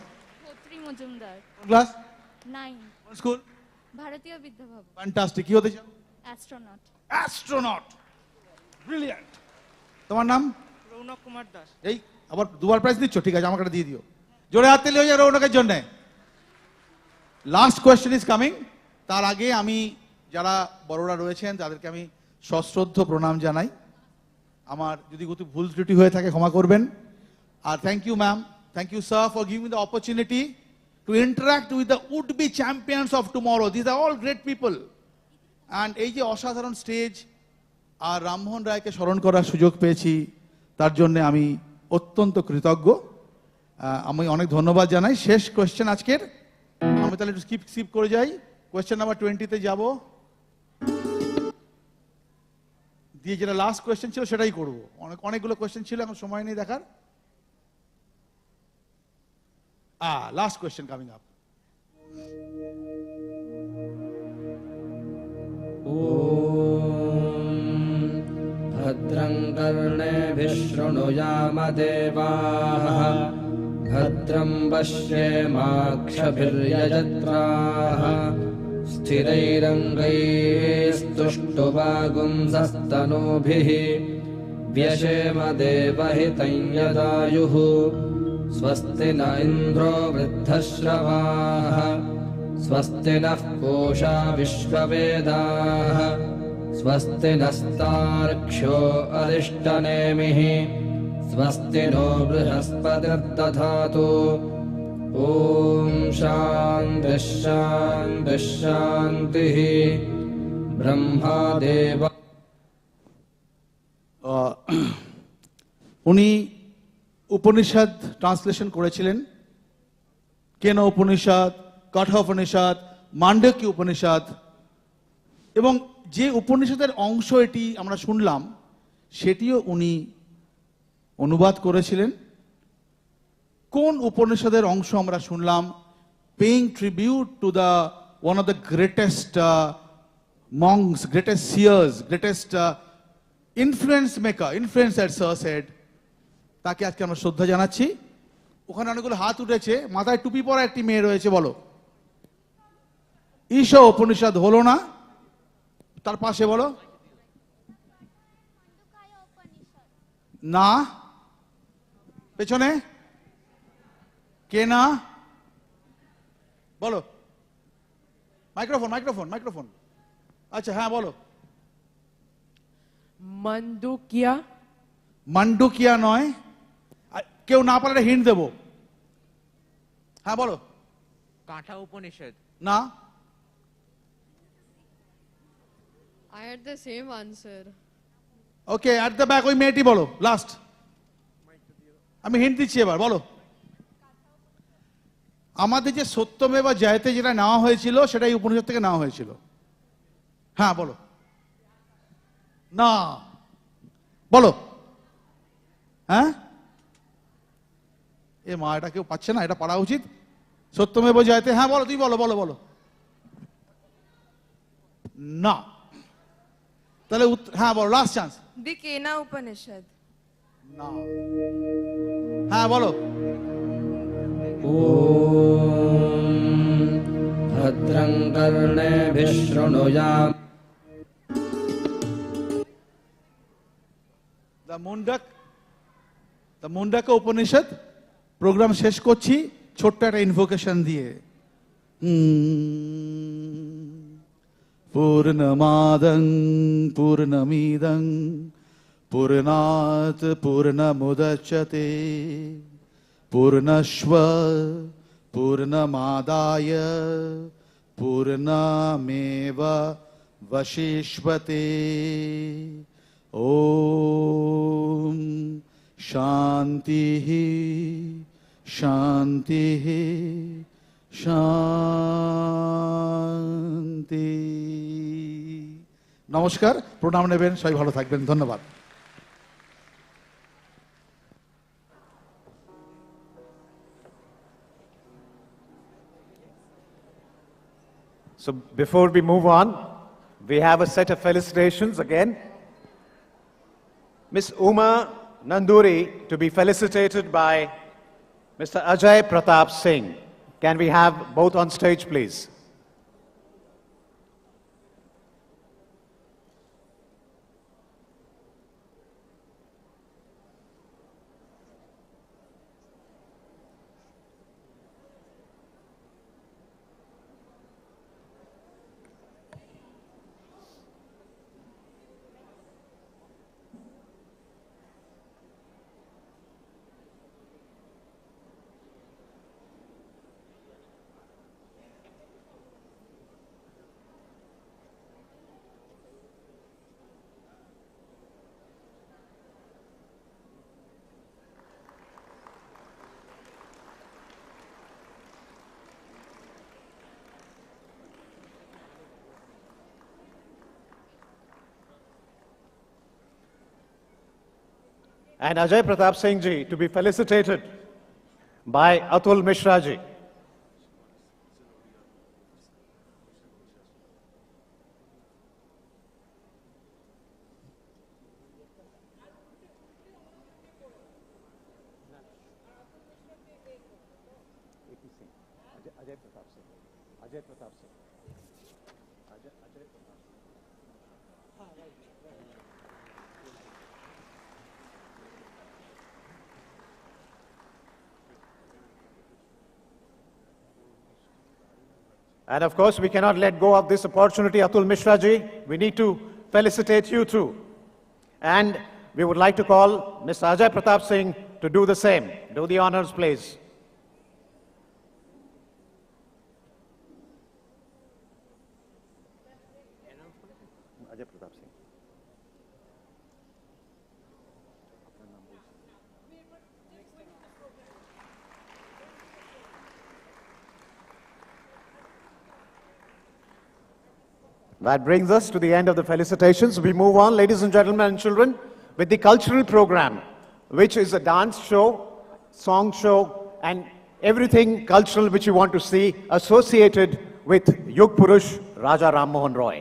পত্রী মজুমদার। ক্লাস 9। কোন স্কুল? ভারতীয় বিদ্যাভবন। ফ্যান্টাস্টিক। কি হতে চাও? অ্যাস্ট্রোনট। Astronaut, brilliant. তোমার নাম? রৌনক কুমার দাস। এই আবার দুবার প্রাইজ দিচ্ছ? ঠিক আছে, আমাকে একটা দিয়ে দিও। জোরে হাততালি হয়ে যাক রৌনকের জন্য। Last question is coming. তার আগে আমি যারা বড়রা রয়েছেন তাদেরকে আমি সশ্রদ্ধ প্রণাম জানাই। আমার যদি কোনো ভুল ত্রুটি হয়ে থাকে ক্ষমা করবেন। আর thank you ma'am, thank you sir for giving the opportunity to interact with the would be champions of tomorrow. These are all great people. And এই যে অসাধারণ স্টেজ আর রামমোহন রায়কে স্মরণ করার সুযোগ পেয়েছি, তার জন্য আমি অত্যন্ত কৃতজ্ঞ। আমি অনেক ধন্যবাদ জানাই। শেষ কোয়েশ্চেন আজকের, আমি তাহলে একটু স্কিপ করে যাই। কোয়েশ্চেন নাম্বার 20-তে যাব, দিয়ে যেটা লাস্ট কোয়েশ্চেন ছিল সেটাই করব। অনেকগুলো কোয়েশ্চেন ছিল, এখন সময় নেই দেখার। Last question coming up. ভদ্রং কর্ণেভিঃ শৃণুয়াম দেবাঃ, ভদ্রং পশ্যেমাক্ষভির্যজত্রাঃ, স্থিरैरङ्गैस्तुष्टुवागुंसस्तनूभिः, व्यशेम देवहितं यदायुः। स्वस्ति न इन्द्रो वृद्धश्रवाः, स्वस्ति नः पूषा विश्ववेदाः, स्वस्ति नस्तार्क्ष्यो अरिष्टनेमिः, स्वस्ति नो बृहस्पतिर्दधातु। ॐ शान्तिः शान्तिः शान्तिः। ब्रह्मादेव। উনি উপনিষদ ট্রান্সলেশন করেছিলেন। কেন উপনিষদ, কাঠা উপনিষদ, মান্ডক্য উপনিষদ, এবং যে উপনিষদের অংশ এটি আমরা শুনলাম সেটিও উনি অনুবাদ করেছিলেন। কোন উপনিষদের অংশ আমরা শুনলাম? Paying tribute to the one of the greatest monks, greatest seers, greatest influencer sir said. তাকে আজকে আমরা শ্রদ্ধা জানাচ্ছি। ওখানে অনেকগুলো হাত উঠেছে, মাথায় টুপি পরা একটি মেয়ে রয়েছে, বলো। ঈশা উপনিষদ হলো না, তার পাশে বলো। না, পেছনে কে? না বলো। Microphone microphone microphone. আচ্ছা হ্যাঁ বলো। মান্ডুকিয়া। মান্ডুকিয়া নয়। কেউ না পারলে হিন্ট দেবো। হ্যাঁ বলো। কাঁঠা উপনিষদ। না। I had the same answer. Okay, at the back ওই মেয়েটি বলো লাস্ট। আমি হিন্ট দিচ্ছি এবার, বলো। আমাদের যে সত্যমেবা জয়তে যেটা নেওয়া হয়েছিল সেটা এই উপনিষদ থেকে নেওয়া হয়েছিল। হ্যাঁ বলো। না বলো। হ্যাঁ এ মা, এটা কেউ পাচ্ছে না, এটা পড়া উচিত। সত্যমেব জয়তে, হ্যাঁ বলো, তুই বলো বলো বলো। না, তাহলে হ্যাঁ বলো, last chance. The Kena Upanishad. না। হ্যাঁ বলো। ভদ্রং কর্ণেভিঃ শৃণুয়াম। দ্য মুন্ডাকা উপনিষদ প্রোগ্রাম শেষ করছি ছোট্ট একটা ইনভোকেশন দিয়ে। পূর্ণমাদং পূর্ণমিদং পূর্ণাৎ পূর্ণমুদচ্যতে পূর্ণস্ব পূর্ণমাদায় পূর্ণমেবাবশিষ্যতে। ওম শান্তি শান্তি শান্তি। নমস্কার, প্রণাম নেবেন, সবাই ভালো থাকবেন, ধন্যবাদ। So before we move on, we have a set of felicitations again. Miss Uma Nanduri to be felicitated by Mr. Ajay Pratap Singh. Can we have both on stage, please? And Ajay Pratap Singh ji to be felicitated by Atul Mishra ji. And of course, we cannot let go of this opportunity, Atul Mishra ji. We need to felicitate you too. And we would like to call Mr. Ajay Pratap Singh to do the same. Do the honors, please. Ajay Pratap Singh. That brings us to the end of the felicitations. We move on, ladies and gentlemen and children, with the cultural program, which is a dance show, song show, and everything cultural which you want to see associated with Yugpurush Raja Rammohun Roy.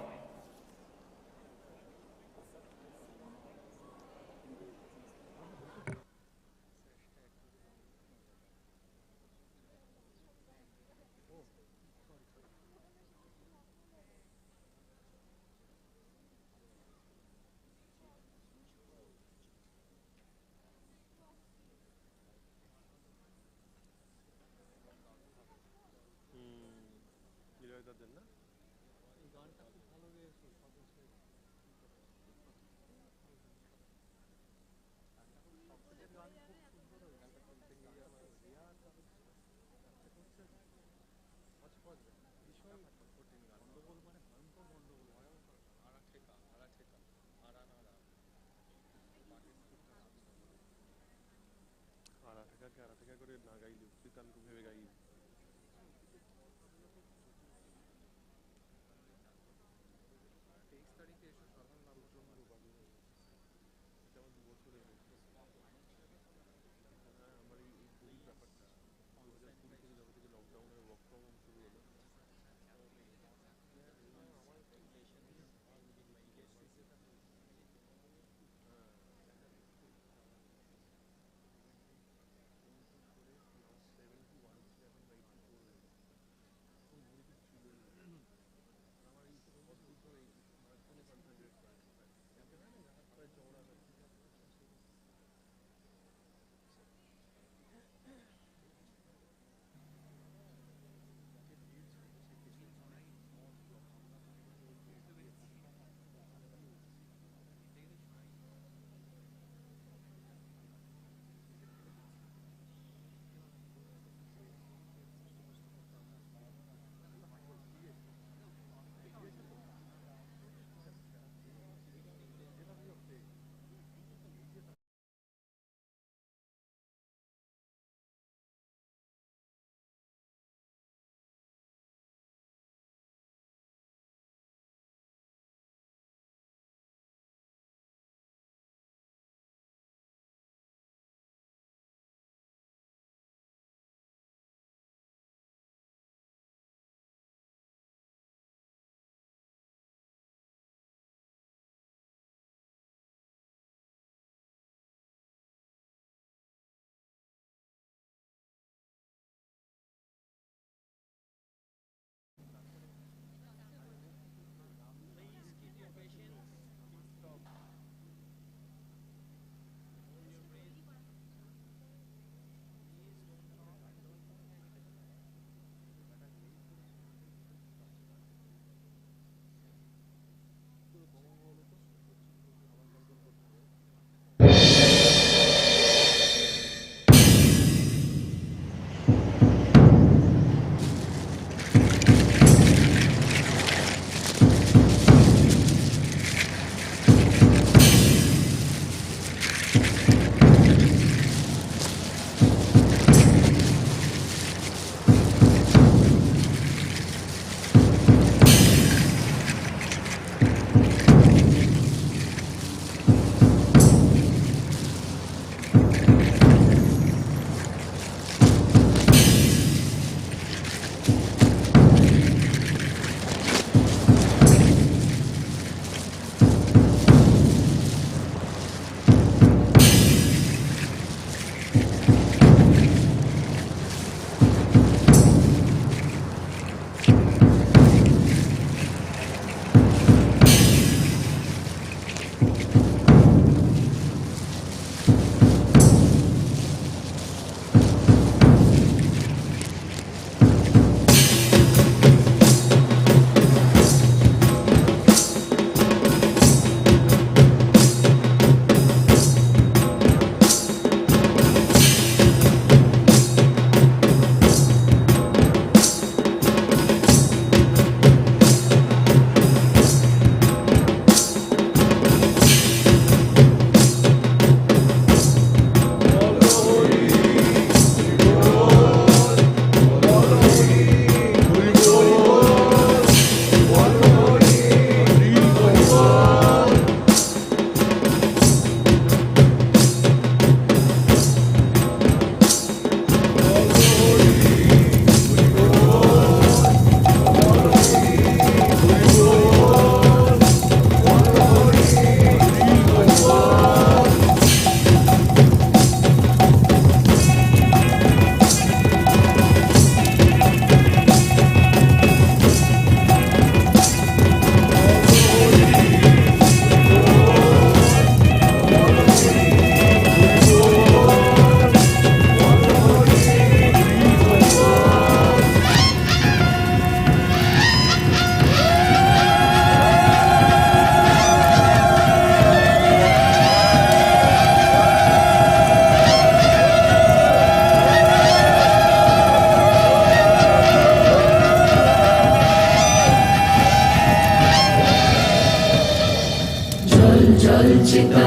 জল চিতা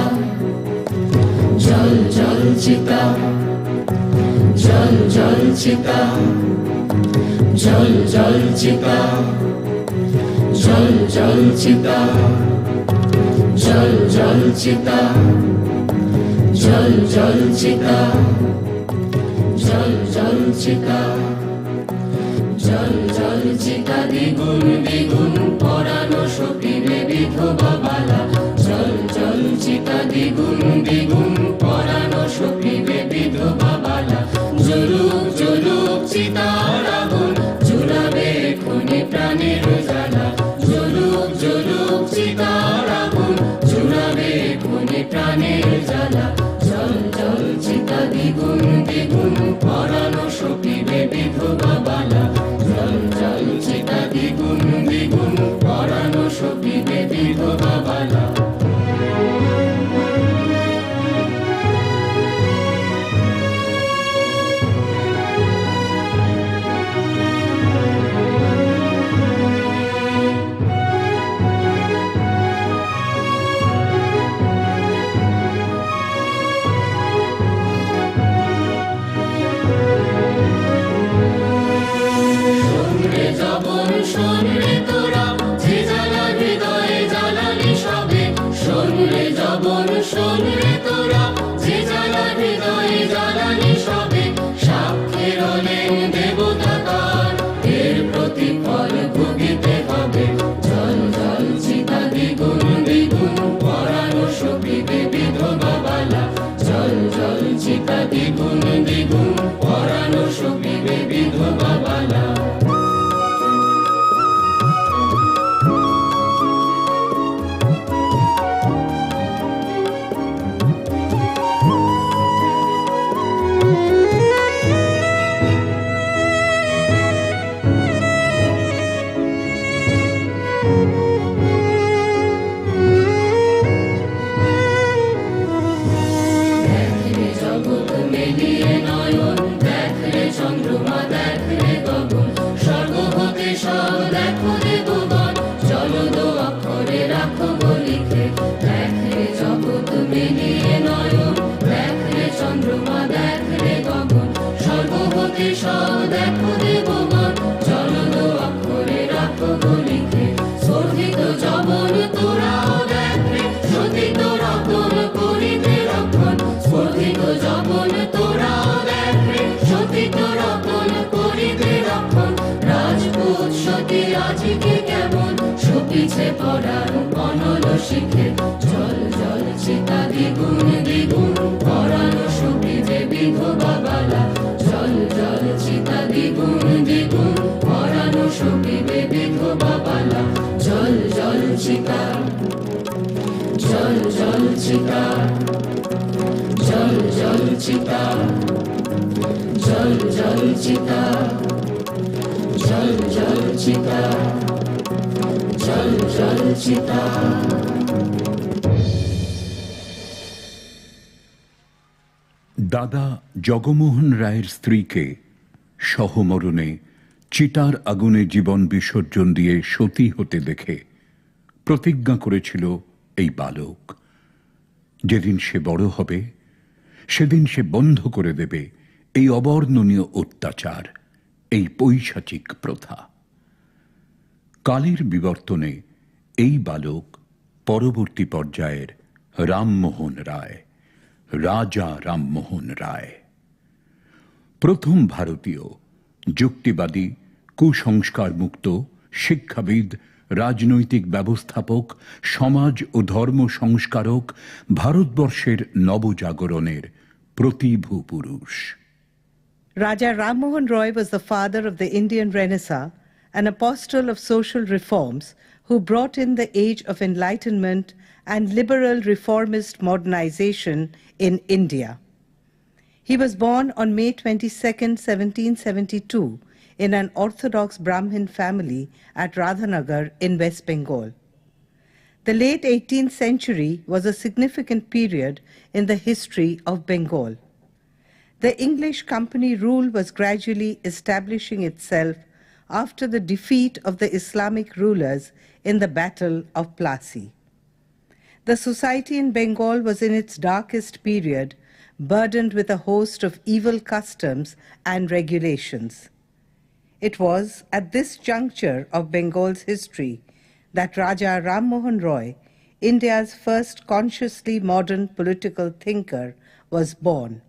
জল জল চিতা জল জল চিতা জল জল চিতা জল জল চিতা জল জল চিতা জল জল চিতা জল জল চিতা জল জল চিতা দ্বিগুণ দ্বিগুণ পরানো সপিবে বিধবা বালা জল জল চিতা দ্বিগুণ দ্বিগুণ পরানো সপিবে বিধবা বালা জলুক জলুক চিতার আগুন জুড়াবে এখনি প্রাণের জ্বালা জলুক জলুক চিতার আগুন জুড়াবে এখনি প্রাণের জ্বালা জল জল চিতা দ্বিগুণ দ্বিগুণ পরানো সপিবে বিধবা বালা জল জল চিতা দ্বিগুণ দ্বিগুণ পরানো সপিবে বিধবা বালা দ্বিগুণ দ্বিগুণ পরানো সপিবে বিধবা বালা পিছে পড়ার অনল শিখে জল জল চিতা দ্বিগুণ দ্বিগুণ পরানো সপিবে বিধবা বালা জল জল চিতা দ্বিগুণ দ্বিগুণ পরানো সপিবে বিধবা বালা জল জল চিতা জল জল চিতা জল জল চিতা জল জল চিতা জল জল চিতা জল জল চিতা দাদা জগমোহন রায়ের স্ত্রীকে সহমরণে চিতার আগুনে জীবন বিসর্জন দিয়ে সতী হতে দেখে প্রতিজ্ঞা করেছিল এই বালক যেদিন সে বড় হবে সেদিন সে বন্ধ করে দেবে এই অবর্ণনীয় অত্যাচার এই পৈশাচিক প্রথা কালের বিবর্তনে এই বালক পরবর্তী পর্যায়ের রামমোহন রায় রাজা রামমোহন রায় প্রথম ভারতীয় যুক্তিবাদী কুসংস্কার মুক্ত শিক্ষাবিদ রাজনৈতিক ব্যবস্থাপক সমাজ ও ধর্ম সংস্কারক ভারতবর্ষের নবজাগরণের প্রতিভু পুরুষ Raja Rammohun Roy was the father of the Indian Renaissance, an apostle of social reforms who brought in the age of enlightenment and liberal reformist modernization in India. He was born on May 22, 1772, in an Orthodox Brahmin family at Radhanagar in West Bengal. The late 18th century was a significant period in the history of Bengal. The English company rule was gradually establishing itself after the defeat of the Islamic rulers in the Battle of Plassey. The society in Bengal was in its darkest period, burdened with a host of evil customs and regulations. It was at this juncture of Bengal's history that Raja Rammohun Roy, India's first consciously modern political thinker, was born.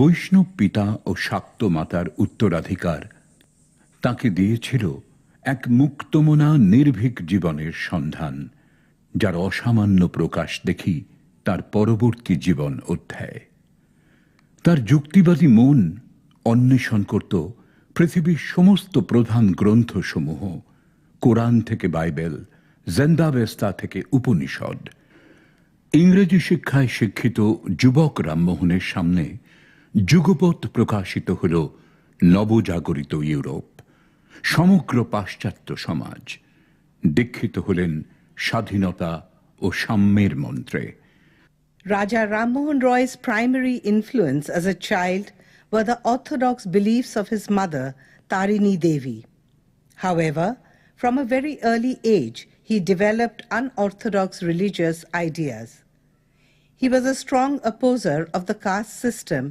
বৈষ্ণব পিতা ও শাক্ত মাতার উত্তরাধিকার তাকে দিয়েছিল এক মুক্তমনা নির্ভীক জীবনের সন্ধান, যার অসামান্য প্রকাশ দেখি তার পরবর্তী জীবন অধ্যায়। তার যুক্তিবাদী মন অন্বেষণ করত পৃথিবীর সমস্ত প্রধান গ্রন্থসমূহ, কোরআন থেকে বাইবেল, জেন্দাবেস্তা থেকে উপনিষদ। ইংরেজি শিক্ষায় শিক্ষিত যুবক রামমোহনের সামনে যুগপৎ প্রকাশিত হল নবজাগরিত ইউরোপ, সমগ্র পাশ্চাত্য সমাজ। দীক্ষিত হলেন স্বাধীনতা ও সাম্যের মন্ত্রে। Raja Rammohun Roy's primary influence as a child were the orthodox beliefs of his mother, Tarini Devi. However, from a very early age, he developed unorthodox religious ideas. He was a strong opposer of the caste system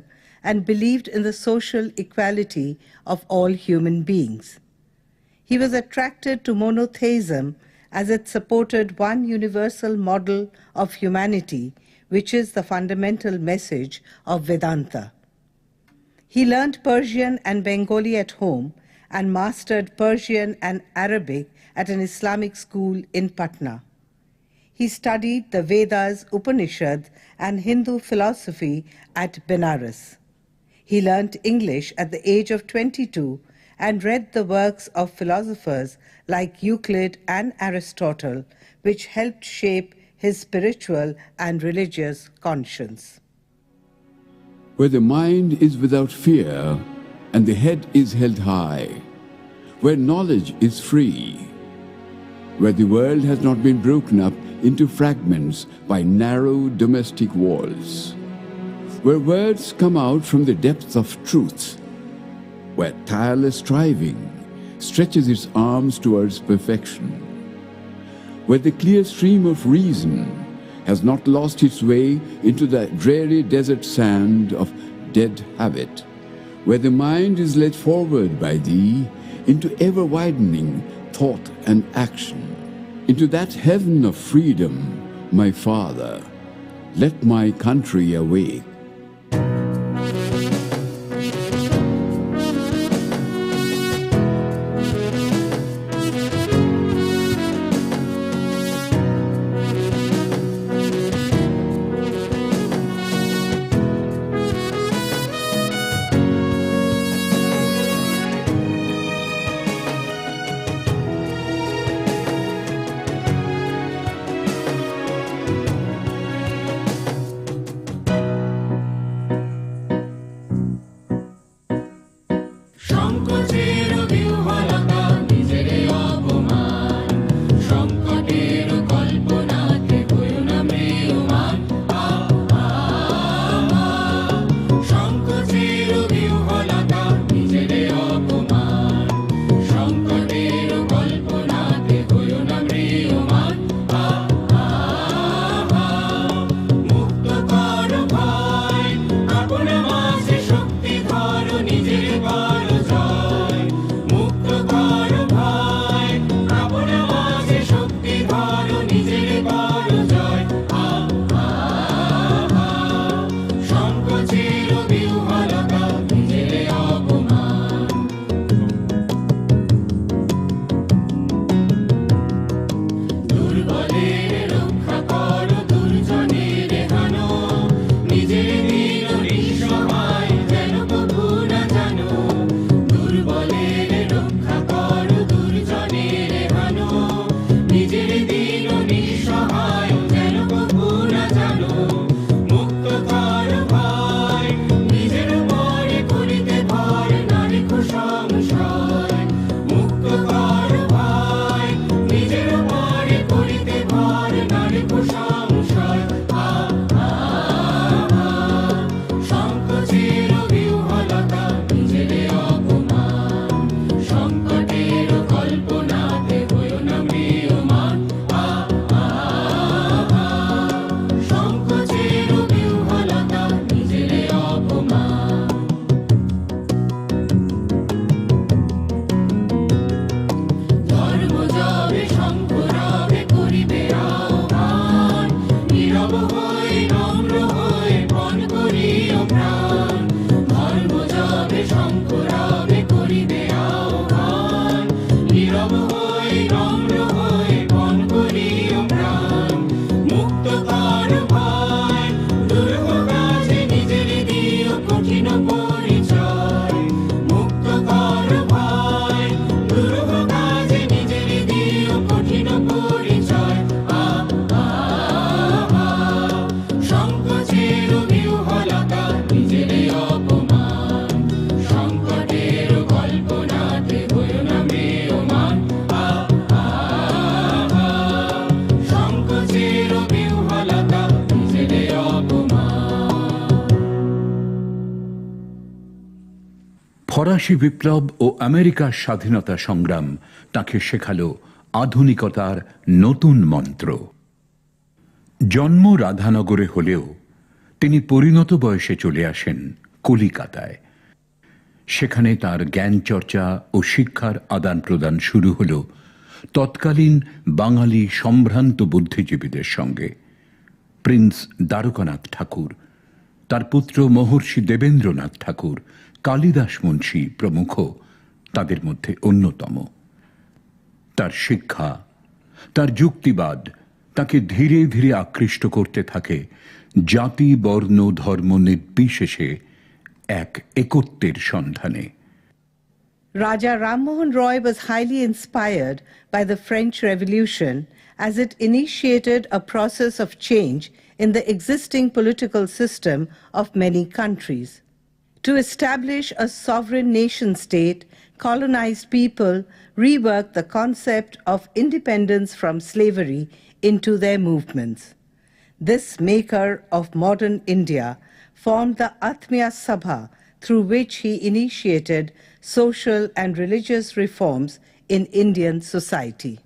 and believed in the social equality of all human beings. He was attracted to monotheism as it supported one universal model of humanity, which is the fundamental message of Vedanta. He learned Persian and Bengali at home and mastered Persian and Arabic at an Islamic school in Patna. He studied the Vedas, Upanishads, and Hindu philosophy at Benares. He learnt English at the age of 22 and read the works of philosophers like Euclid and Aristotle, which helped shape his spiritual and religious conscience. Where the mind is without fear and the head is held high, where knowledge is free, where the world has not been broken up into fragments by narrow domestic walls, where words come out from the depths of truth, where tireless striving stretches its arms towards perfection, where the clear stream of reason has not lost its way into the dreary desert sand of dead habit, where the mind is led forward by thee into ever-widening thought and action, into that heaven of freedom, my Father, let my country awake. ফরাসি বিপ্লব ও আমেরিকার স্বাধীনতা সংগ্রাম তাকে শেখালো আধুনিকতার নতুন মন্ত্র। জন্ম রাধানগরে হলেও তিনি পরিণত বয়সে চলে আসেন কলিকাতায়। সেখানে তার জ্ঞান চর্চা ও শিক্ষার আদান প্রদান শুরু হল তৎকালীন বাঙালি সম্ভ্রান্ত বুদ্ধিজীবীদের সঙ্গে। প্রিন্স দ্বারকানাথ ঠাকুর, তার পুত্র মহর্ষি দেবেন্দ্রনাথ ঠাকুর, কালিদাস মুন্সী প্রমুখ তাদের মধ্যে অন্যতম। তার শিক্ষা, তার যুক্তিবাদ তাকে ধীরে ধীরে আকৃষ্ট করতে থাকে জাতি বর্ণ ধর্ম নির্বিশেষে এক একত্বের সন্ধানে। Raja Rammohun Roy was highly inspired by the French Revolution as it initiated a process of change in the existing political system of many countries. To establish a sovereign nation-state, colonized people reworked the concept of independence from slavery into their movements. This maker of modern India formed the Atmiya Sabha, through which he initiated social and religious reforms in Indian society.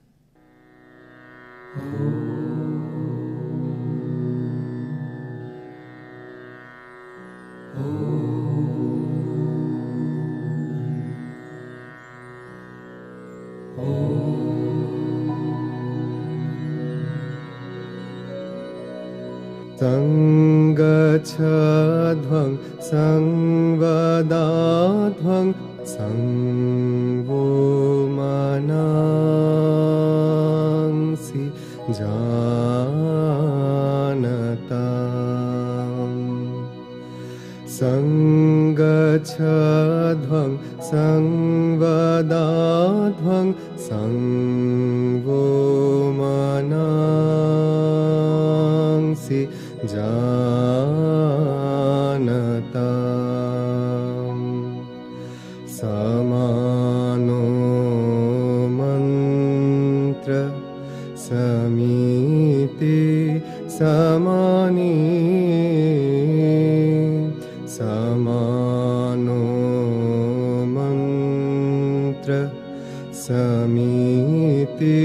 Sangachadvang sangvadadvang sangvomanangsi janatam Sangachadvang sangvadadvang sangvomanangsi janatam samano mantra samiti samani samano mantra samiti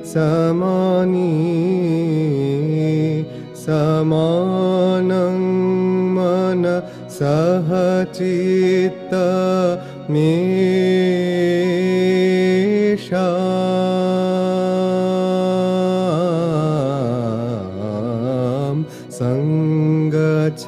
samani samanang mana sahachita mesham sangachadvang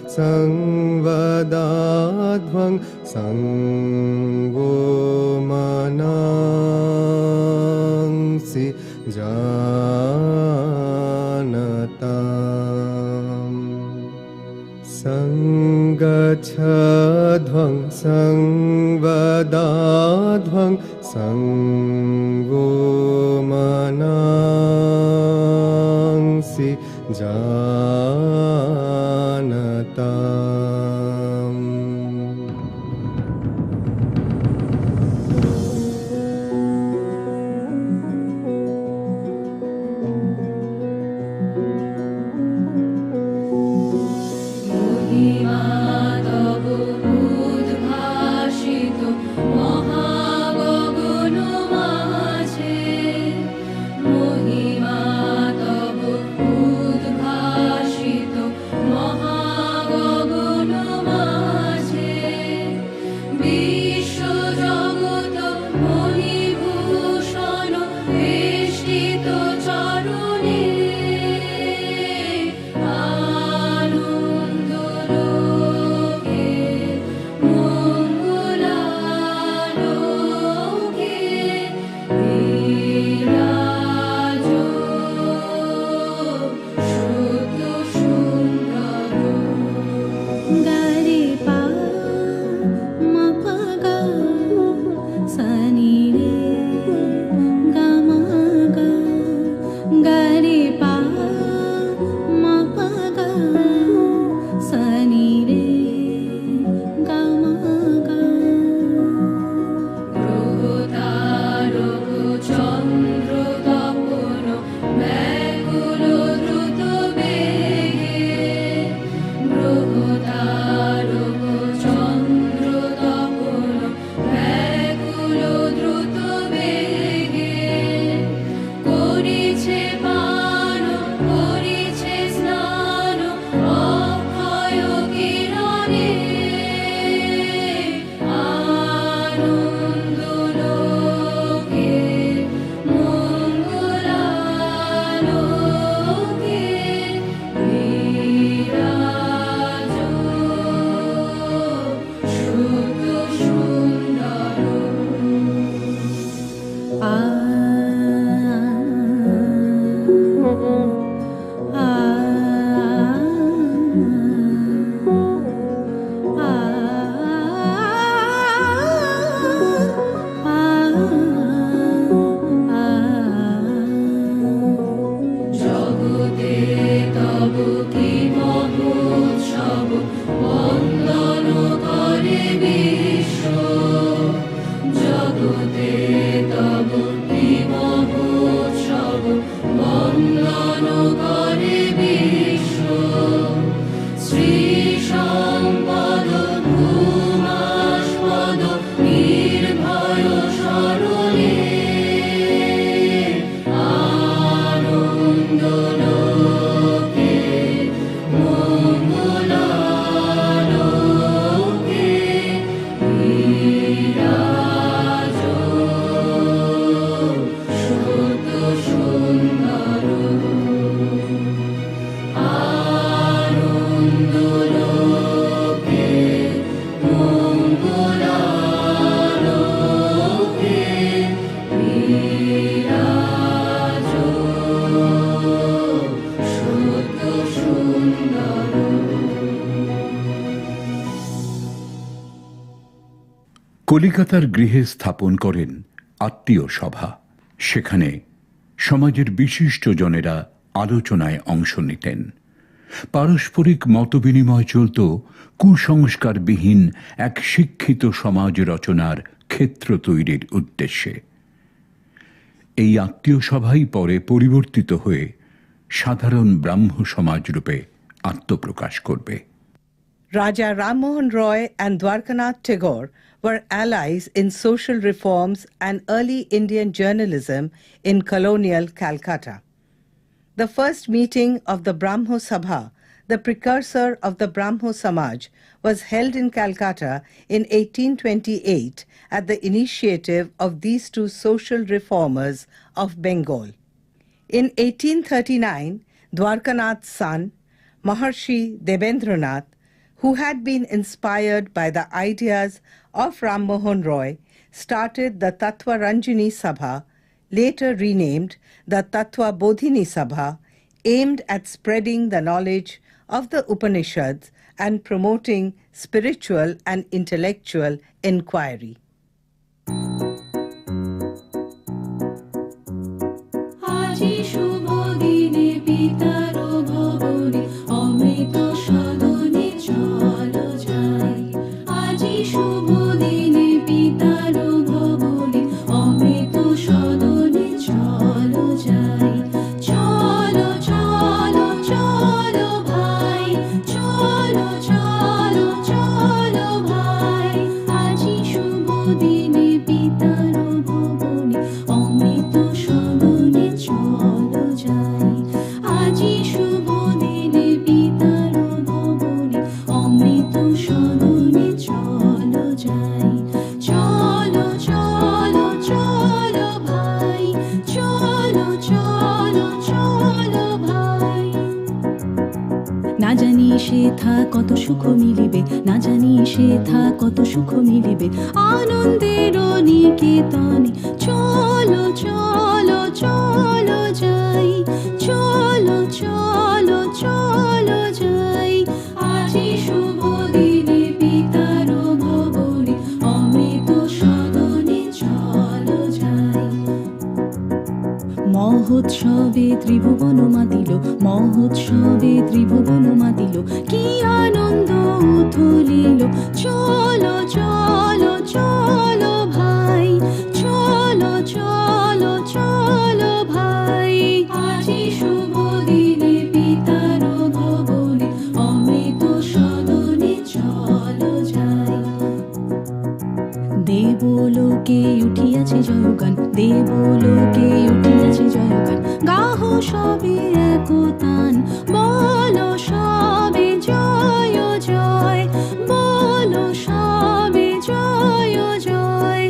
sangvadadvang sangvomanangsi janatam Sangachadvang sangvadadvang sangvomanangsi janatam महिमा तव उद्भासित महागगन माझे महिमा तव उद्भासित কলিকাতার গৃহে স্থাপন করেন আত্মীয় সভা। সেখানে সমাজের বিশিষ্ট জনেরা আলোচনায় অংশ নিতেন। পারস্পরিক মতবিনিময় চলত কুসংস্কারবিহীন এক শিক্ষিত সমাজ রচনার ক্ষেত্র তৈরির উদ্দেশ্যে। এই আত্মীয় সভাই পরে পরিবর্তিত হয়ে সাধারণ ব্রাহ্ম সমাজ রূপে আত্মপ্রকাশ করবে। Raja Rammohun Roy and Dwarkanath Tagore were allies in social reforms and early Indian journalism in colonial Calcutta. The first meeting of the Brahmo Sabha, the precursor of the Brahmo Samaj, was held in Calcutta in 1828 at the initiative of these two social reformers of Bengal. In 1839, Dwarkanath's son, Maharshi Debendranath, who had been inspired by the ideas of Rammohun Roy, started the Tattva Ranjini Sabha, later renamed the Tattva Bodhini Sabha, aimed at spreading the knowledge of the Upanishads and promoting spiritual and intellectual inquiry. না জানি সেথা কত সুখ মিলিবে, না জানি সেথা কত সুখ মিলিবে আনন্দের নিকেতনে। চলো চলো চলো যাই, চলো চলো চলো যাই, আজি শুভ দিনে পিতার ভবনে অমৃত সদনে চলো যাই। মহোৎসবে ত্রিভুবন মাতিল, মহোৎসবে ত্রিভুবন মাতিল, কি আনন্দ উথলিল। চলো চলো চলো ভাই, চলো চলো চলো ভাই, আজি শুভ দিনে পিতার ভবনে অমৃত সদনে চলো যাই। দেবলোকে উঠিয়াছে জয়গান, দেবলোকে উঠিয়াছে জয়গান, গাহ সবে একতান, বলো সবে জয় জয়, বলো সবে জয় জয়,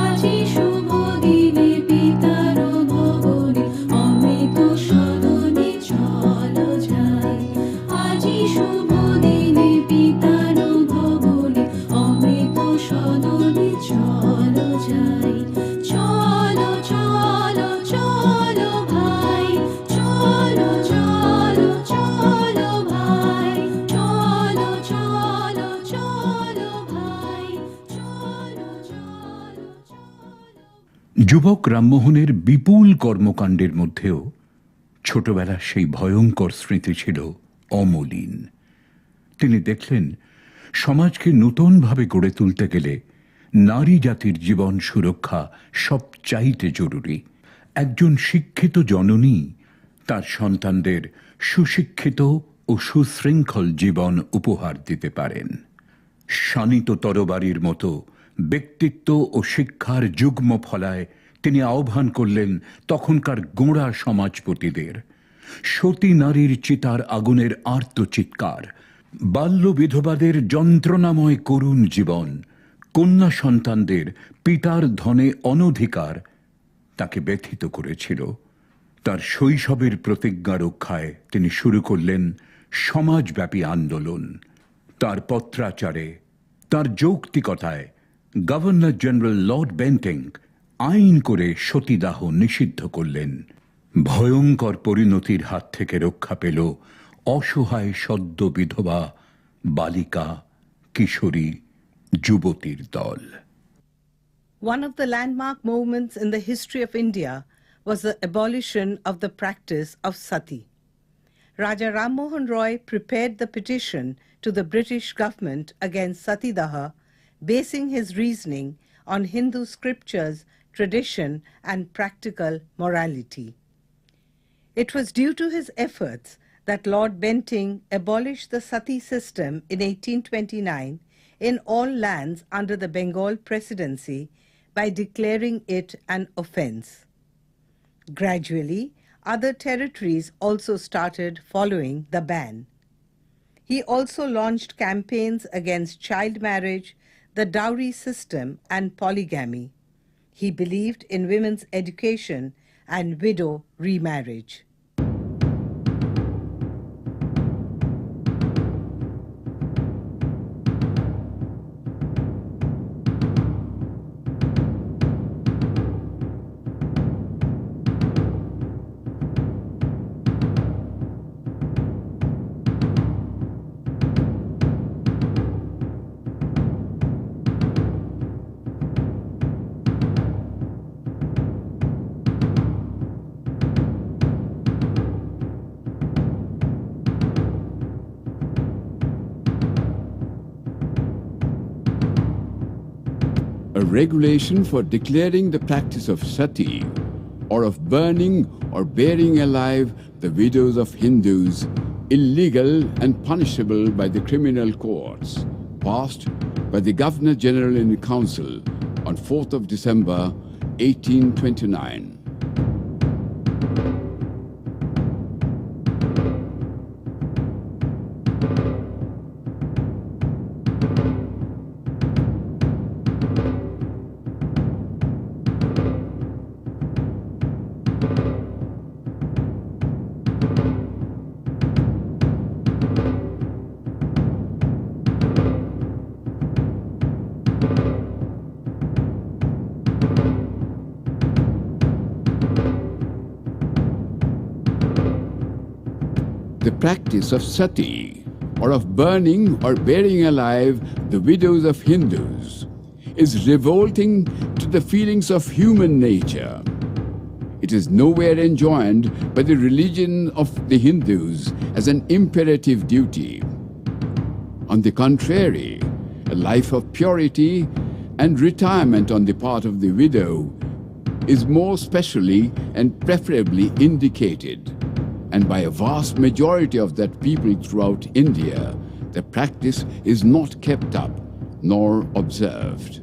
আজি শুভ দিনে পিতার ভবনে অমৃত সদনে চলো যাই। আজি শুভ দিনে পিতার ভবনে অমৃত সদনে চলো যাই। চলো চলো চলো ভাই, চলো চলো চলো ভাই, চলো চলো চলো ভাই, চলো চলো। যুবক রামমোহনের বিপুল কর্মকাণ্ডের মধ্যেও ছোটবেলার সেই ভয়ঙ্কর স্মৃতি ছিল অমলিন। তিনি দেখলেন সমাজকে নূতনভাবে গড়ে তুলতে গেলে নারী জাতির জীবন সুরক্ষা সবচাইতে জরুরি। একজন শিক্ষিত জননী তার সন্তানদের সুশিক্ষিত ও সুশৃঙ্খল জীবন উপহার দিতে পারেন। শানিত তরবারির মতো ব্যক্তিত্ব ও শিক্ষার যুগ্ম ফলায় তিনি আহ্বান করলেন তখনকার গোঁড়া সমাজপতিদের। সতী নারীর চিতার আগুনের আর্ত চিৎকার, বাল্য বিধবাদের যন্ত্রণাময় করুণ জীবন, কন্যা সন্তানদের পিতার ধনে অনধিকার তাকে ব্যথিত করেছিল। তার শৈশবের প্রতিজ্ঞা রক্ষায় তিনি শুরু করলেন সমাজব্যাপী আন্দোলন। তার পত্রাচারে, তার যৌক্তিকতায় গভর্নর জেনারেল লর্ড বেন্টিং আইন করে সতীদাহ নিষিদ্ধ করলেন। ভয়ঙ্কর পরিণতির হাত থেকে রক্ষা পেল অসহায় সদ্য বিধবা, বালিকা, কিশোরী, যুবতীর দল। One of the landmark movements in the history of India was the abolition of the practice of sati. Raja Rammohun Roy prepared the petition to the British government against Sati Daha, basing his reasoning on Hindu scriptures, tradition, and practical morality. It was due to his efforts that Lord Bentinck abolished the sati system in 1829 in all lands under the Bengal Presidency by declaring it an offence. Gradually, other territories also started following the ban. He also launched campaigns against child marriage, the dowry system, and polygamy. He believed in women's education and widow remarriage. A regulation for declaring the practice of sati, or of burning or burying alive the widows of Hindus, illegal and punishable by the criminal courts, passed by the Governor General in Council on 4th of December 1829. The practice of sati, or of burning or burying alive the widows of Hindus, is revolting to the feelings of human nature. It is nowhere enjoined by the religion of the Hindus as an imperative duty. On the contrary, a life of purity and retirement on the part of the widow is more specially and preferably indicated. And by a vast majority of that people throughout India, the practice is not kept up nor observed.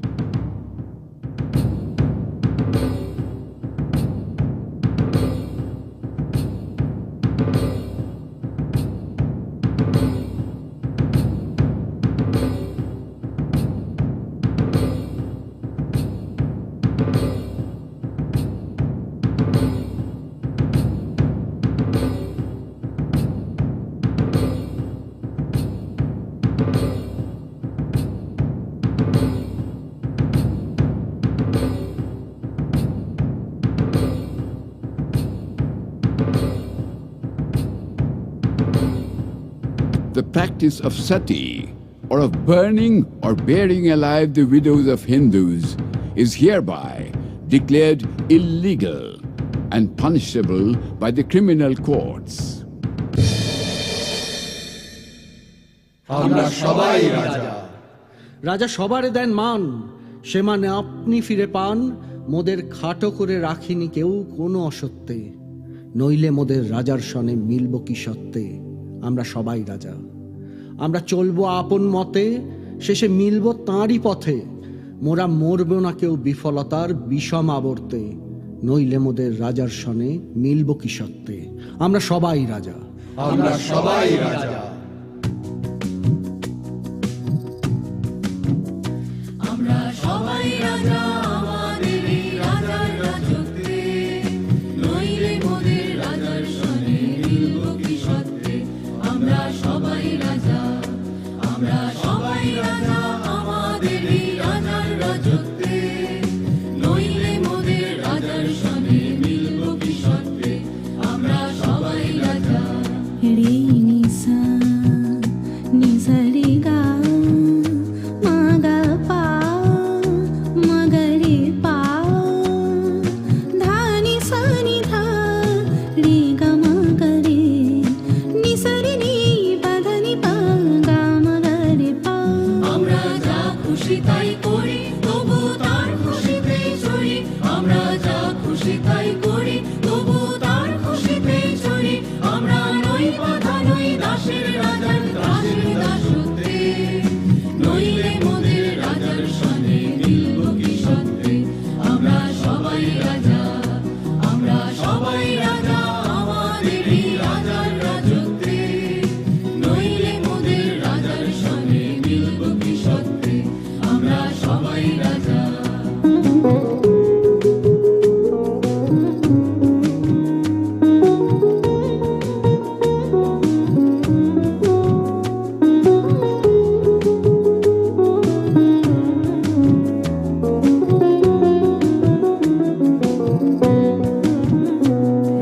The practice of sati, or of burning or burying alive the widows of Hindus, is hereby declared illegal and punishable by the criminal courts. আমরা সবাই রাজা। রাজা সবারে দেন মান, সে মানে আপনি ফিরে পান। মোদের খাটো করে রাখিনি কেউ কোনো অসত্যে, নইলে মোদের রাজার সনে মিলব কি সত্যে। আমরা সবাই রাজা, আমরা চলবো আপন মতে, শেষে মিলব তাঁরই পথে। মোরা মরব না কেউ বিফলতার বিষম আবর্তে, নইলে মোদের রাজার সনে মিলব কি সত্যে। আমরা সবাই রাজা, আমরা সবাই রাজা। আমরা সবাই রাজা, আমাদের এই রাজার রাজত্বে, নইলে মোদের রাজার সনে মিলব কি সত্যে। আমরা সবাই রাজা, আমরা সবাই রাজা, আমাদের এই রাজার রাজত্বে, নইলে মোদের রাজার সনে মিলব কি সত্যে। আমরা সবাই রাজা। রে নিসা সবাই রাজা, আমরা সবাই রাজা আমাদের এই রাজার রাজত্বে, নইলে মোদের রাজার সনে মিলব কি সত্যে, আমরা সবাই রাজা।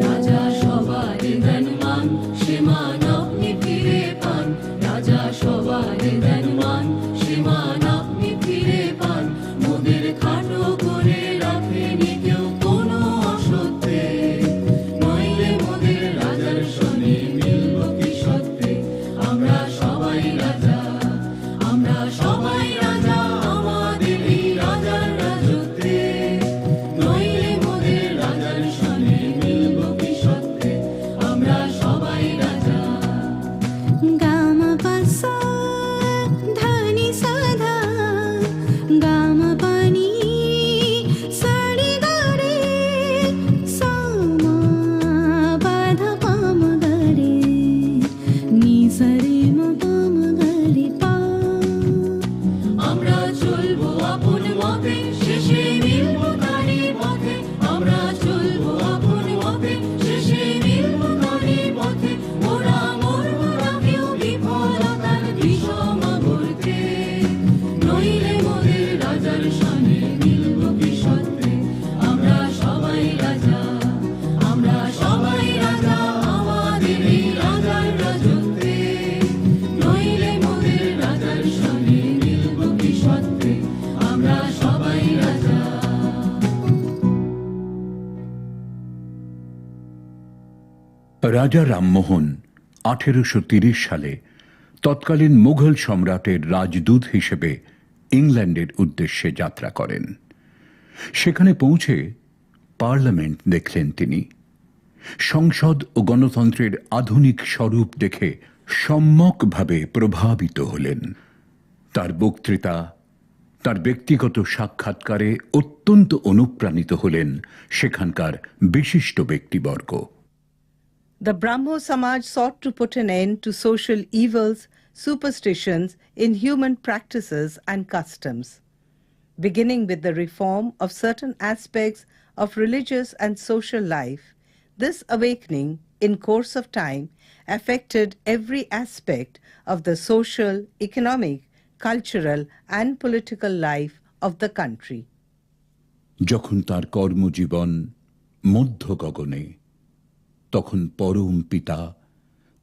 রাজা সবার দেন মান, সে মান আপনি ফিরে পান, রাজা সবার দেন মান, সে মান আপনি ফিরে পান, মোদের খাটো করে রাখেনি কেউ কোনো অসত্যে, নইলে মোদের রাজার সনে মিলব কি সত্যে, আমরা সবাই রাজা, আমরা সবাই রাজা আমাদের এই রাজার রাজত্বে, নইলে মোদের রাজার সনে মিলব কি সত্যে, আমরা সবাই রাজা। গাম পাসা ধানি সাধা গাম পানি সারি গারে সামা বাধা পাম গারে নি সারে মা পাম গারে পা। আমরা চলবো আপন মতে, শেষে মিলব তারই পথে, আমরা চলবো আপন মতে, শেষে মিলব তারই পথে, মোরা মরব না কেউ বিফলতার বিষম গর্তে, নইলে মোদের রাজার সনে মিলব কি সত্যে, আমরা সবাই রাজা, আমরা সবাই রাজা আমাদের এই রাজার রাজত্বে, নইলে মোদের রাজার সনে মিলব কি সত্যে, আমরা সবাই রাজা। রাজা রামমোহন 1830 সালে তৎকালীন মুঘল সম্রাটের রাজদূত হিসেবে ইংল্যান্ডের উদ্দেশ্যে যাত্রা করেন। সেখানে পৌঁছে পার্লামেন্ট দেখলেন তিনি। সংসদ ও গণতন্ত্রের আধুনিক স্বরূপ দেখে সম্যকভাবে প্রভাবিত হলেন। তার বক্তৃতা, তার ব্যক্তিগত সাক্ষাৎকারে অত্যন্ত অনুপ্রাণিত হলেন সেখানকার বিশিষ্ট ব্যক্তিবর্গ। The Brahmo Samaj sought to put an end to social evils, superstitions in human practices and customs, beginning with the reform of certain aspects of religious and social life. This awakening, in course of time, affected every aspect of the social, economic, cultural and political life of the country. যখন তার কর্মজীবন মধ্য গগনে, তখন পরম পিতা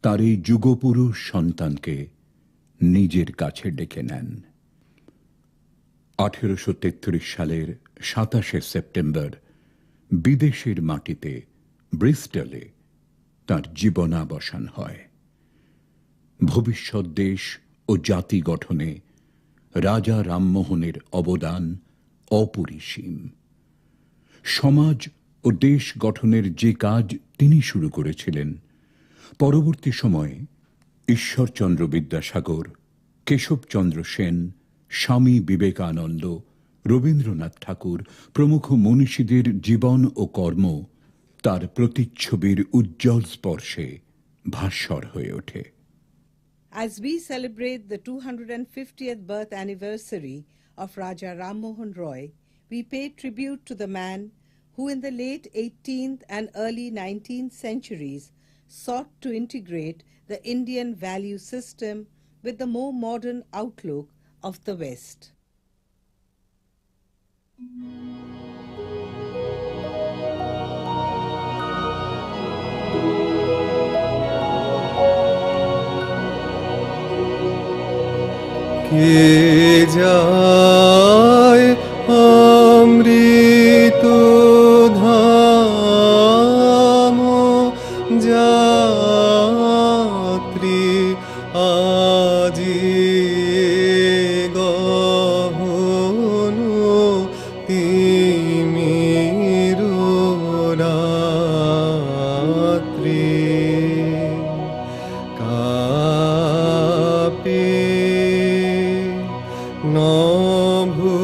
তার এই যুগপুরুষ সন্তানকে নিজের কাছে ডেকে নেন। 1833 সালের 27শে সেপ্টেম্বর বিদেশের মাটিতে ব্রিস্টলে তার জীবনাবসান হয়। ভবিষ্যৎ দেশ ও জাতি গঠনে রাজা রামমোহনের অবদান অপরিসীম। সমাজ ও দেশ গঠনের যে কাজ তিনি শুরু করেছিলেন, পরবর্তী সময়ে ঈশ্বরচন্দ্র বিদ্যাসাগর, কেশবচন্দ্র সেন, স্বামী বিবেকানন্দ, রবীন্দ্রনাথ ঠাকুর প্রমুখ মনীষীদের জীবন ও কর্ম তার প্রতিচ্ছবির উজ্জ্বল স্পর্শে ভাস্বর হয়ে ওঠে। As we celebrate the 250th birth anniversary of Raja Rammohun Roy, we pay tribute to the man who in the late 18th and early 19th centuries sought to integrate the Indian value system with the more modern outlook of the West. কে যায় অমৃত ধাম যাত্রী আজি গহন তিমির রাত্রি কাপে নভু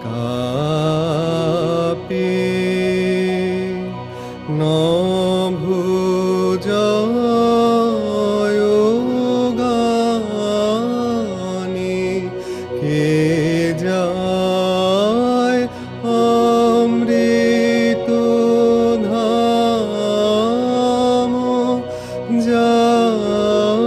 কাপে নভোজয় গানে কে যায় অমৃত ধাম যাত্রী।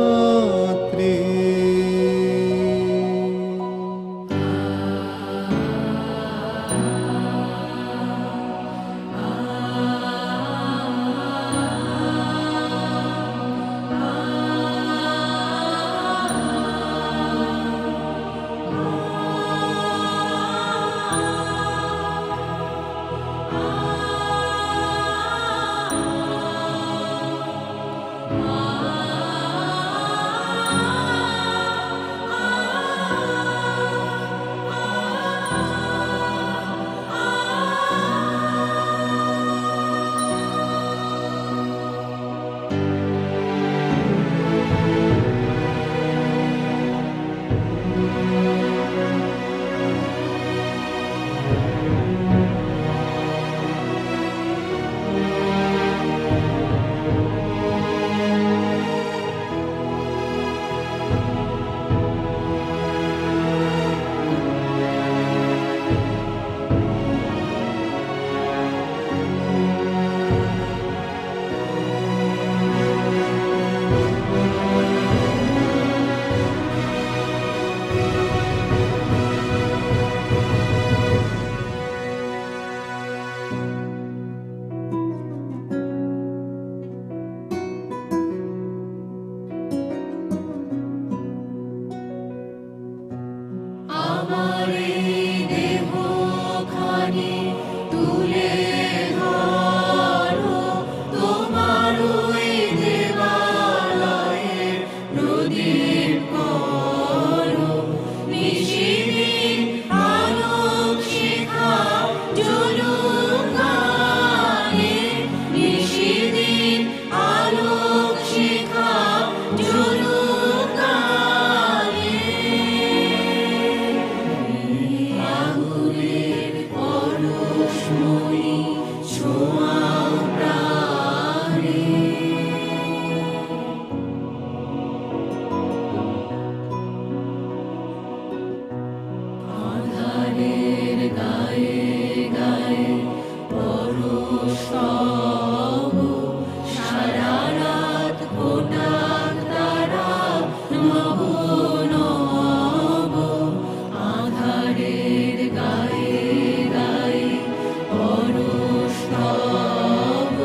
আমার এই দেহখানি তুলে ধরো, তোমার ওই দেবালয়ের প্রদীপ করো। নিশিদিন আলোক শিখা জ্বলুক গানে, নিশিদিন আলোক শিখা জ্বলুক গানে। আগুনের পরশমণি ছোঁয়াও প্রাণে। আঁধারের গায়ে গায়ে পরশ তব, সারা রাত ফোটাক তারা নব নব। আঁধারের গায়ে গায়ে পরশ তব,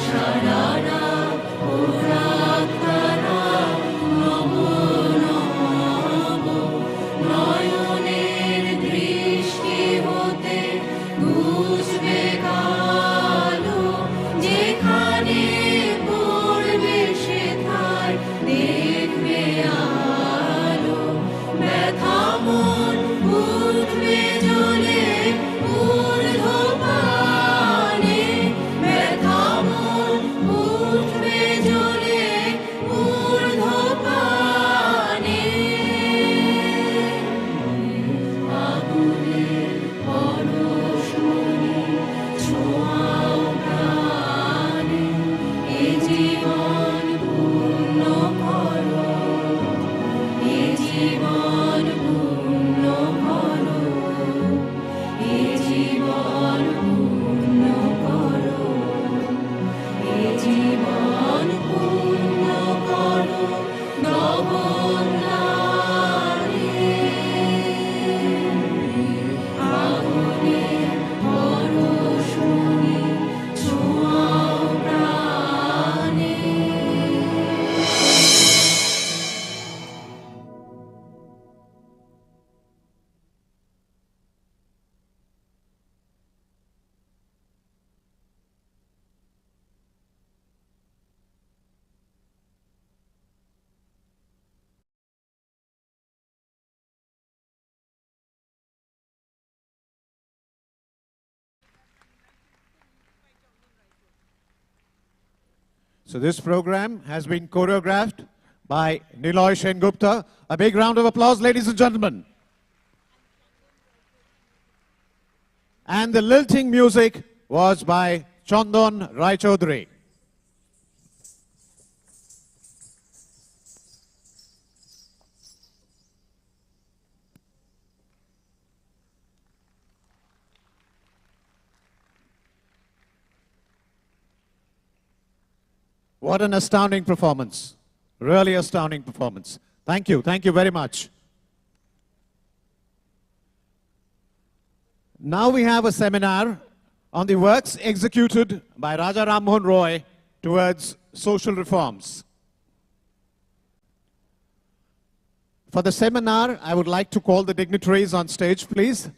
সারা রাত ফোটাক তারা নব নব। নয়নের দৃষ্টি হতে ঘুচবে কালো, যেখানে পড়বে সেথায় দেখবে আলো। ব্যথা মন উঠবে জ্বলে ঊর্ধ্বপানে, ব্যথা মন উঠবে জ্বলে ঊর্ধ্বপানে। আগুনের পরশমণি ছোঁয়াও প্রাণে। এ জীবন পূর্ণ করো, এ জীবন পূর্ণ করো, এ জীবন পূর্ণ করো, এ জীবন পূর্ণ করো নবনারী। আগুনের পরশমণি ছোঁয়াও প্রাণে। So this program has been choreographed by Niloy Sengupta. A big round of applause, ladies and gentlemen. And the lilting music was by Chandan Rai Chaudhary. What an astounding performance. Really astounding performance. Thank you very much. Now we have a seminar on the works executed by Raja Rammohun Roy towards social reforms. For the seminar, I would like to call the dignitaries on stage, please.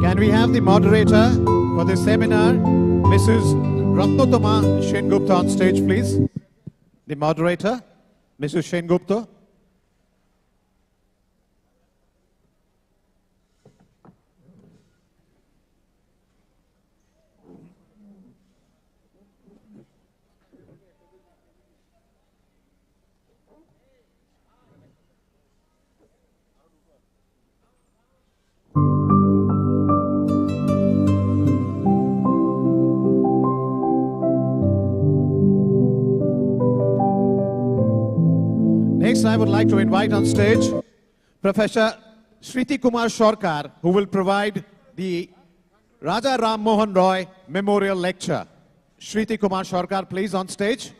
Can we have the moderator for this seminar, Mrs. Ratnotama Shengupta, on stage, please? The moderator, Mrs. Shengupta. Next, I would like to invite on stage Professor Shriti Kumar Sarkar, who will provide the Raja Rammohun Roy Memorial Lecture. Shriti Kumar Sarkar, please, on stage.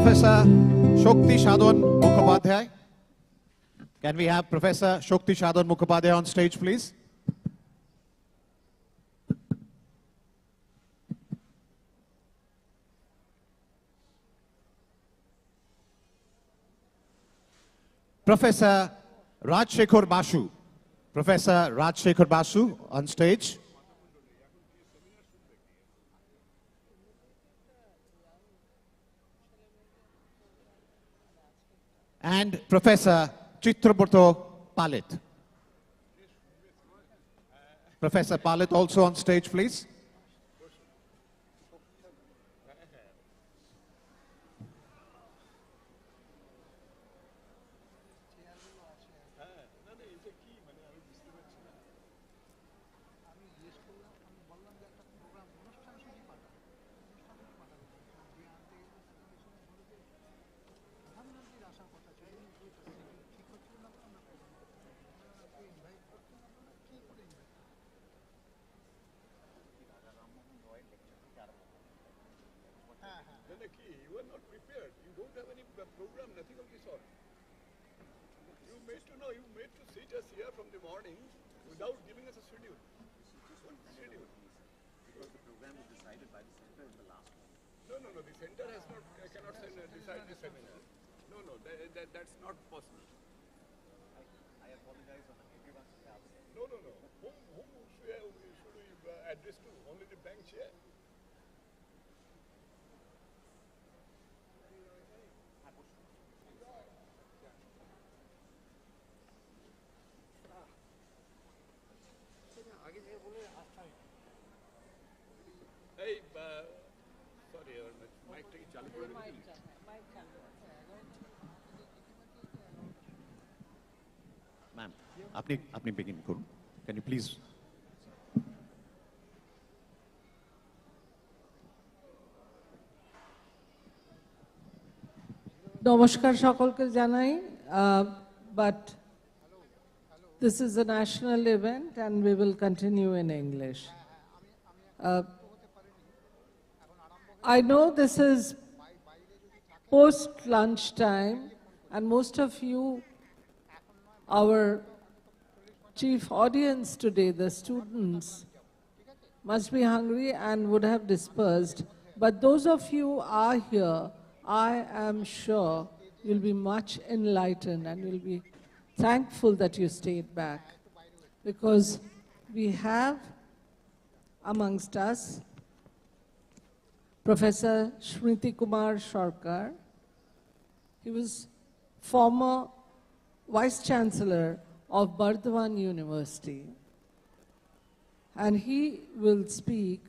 Professor Shokti Shadon Mukhopadhyay. Can we have Professor Shokti Shadon Mukhopadhyay on stage, please? Professor Rajshekhar Basu. Professor Rajshekhar Basu on stage. And Professor Chitrabrata Palit. Professor Palit also on stage, please. You are not prepared. You don't have any program, nothing will be solved. You made to know, you made to sit us here from the morning without giving us a schedule. Schedule. Because the program was decided by the center in the last one. No, the center has not, cannot decide the seminar. No, that's not possible. I apologize on everyone's behalf. No. Whom should we address to? Only the bank chair? Hey, sorry, mic take চালু করে দিন। Ma'am, আপনি begin করুন. Can you please? নমস্কার সকলকে জানাই, but this is a national event and we will continue in English. I know this is post lunch time and most of you, our chief audience today, the students, must be hungry and would have dispersed. But those of you who are here, I am sure you'll be much enlightened and you'll be thankful that you stayed back, because we have amongst us Professor Smriti Kumar Sarkar. He was former Vice Chancellor of Bardhaman University, and he will speak,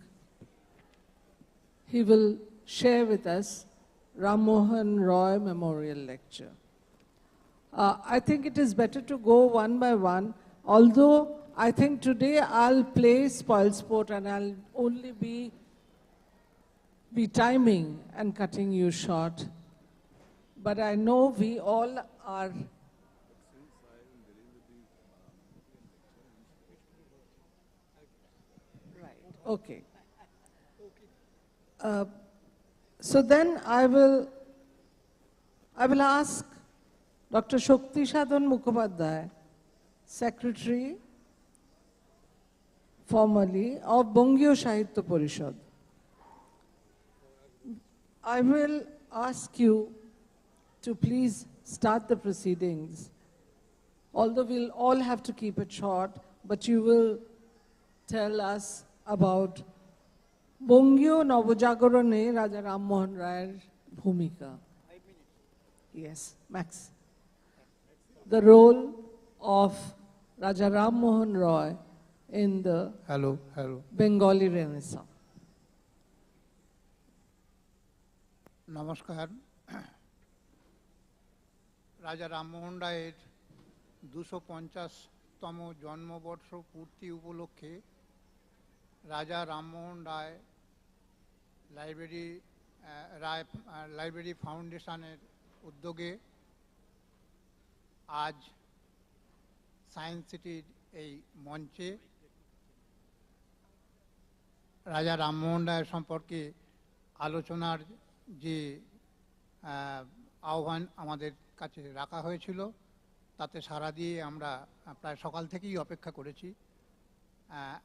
he will share with us Rammohun Roy Memorial Lecture. I think it is better to go one by one, although I think today I'll play spoil sport and I'll only be timing and cutting you short. But I know we all are right. Okay. So then I will ask Dr. Shakti Sadhan Mukhopadhyay, Secretary formerly of Bangio Sahitya Parishad. I will ask you to please start the proceedings. Although we'll all have to keep it short, but you will tell us about Bangio Navojagorone Raja Rammohun Roy's bhumika. Yes, Max. The role of Raja Rammohun Roy in the Bengali Renaissance. নমস্কার। রাজা রামমোহন রায়ের 250তম জন্মবর্ষ পূর্তি উপলক্ষে রাজা Rammohan Roy library ফাউন্ডেশনের উদ্যোগে আজ science সিটির এই মঞ্চে রাজা রামমোহন রায় সম্পর্কে আলোচনার যে আহ্বান আমাদের কাছে রাখা হয়েছিল তাতে সাড়া দিয়ে আমরা প্রায় সকাল থেকেই অপেক্ষা করেছি।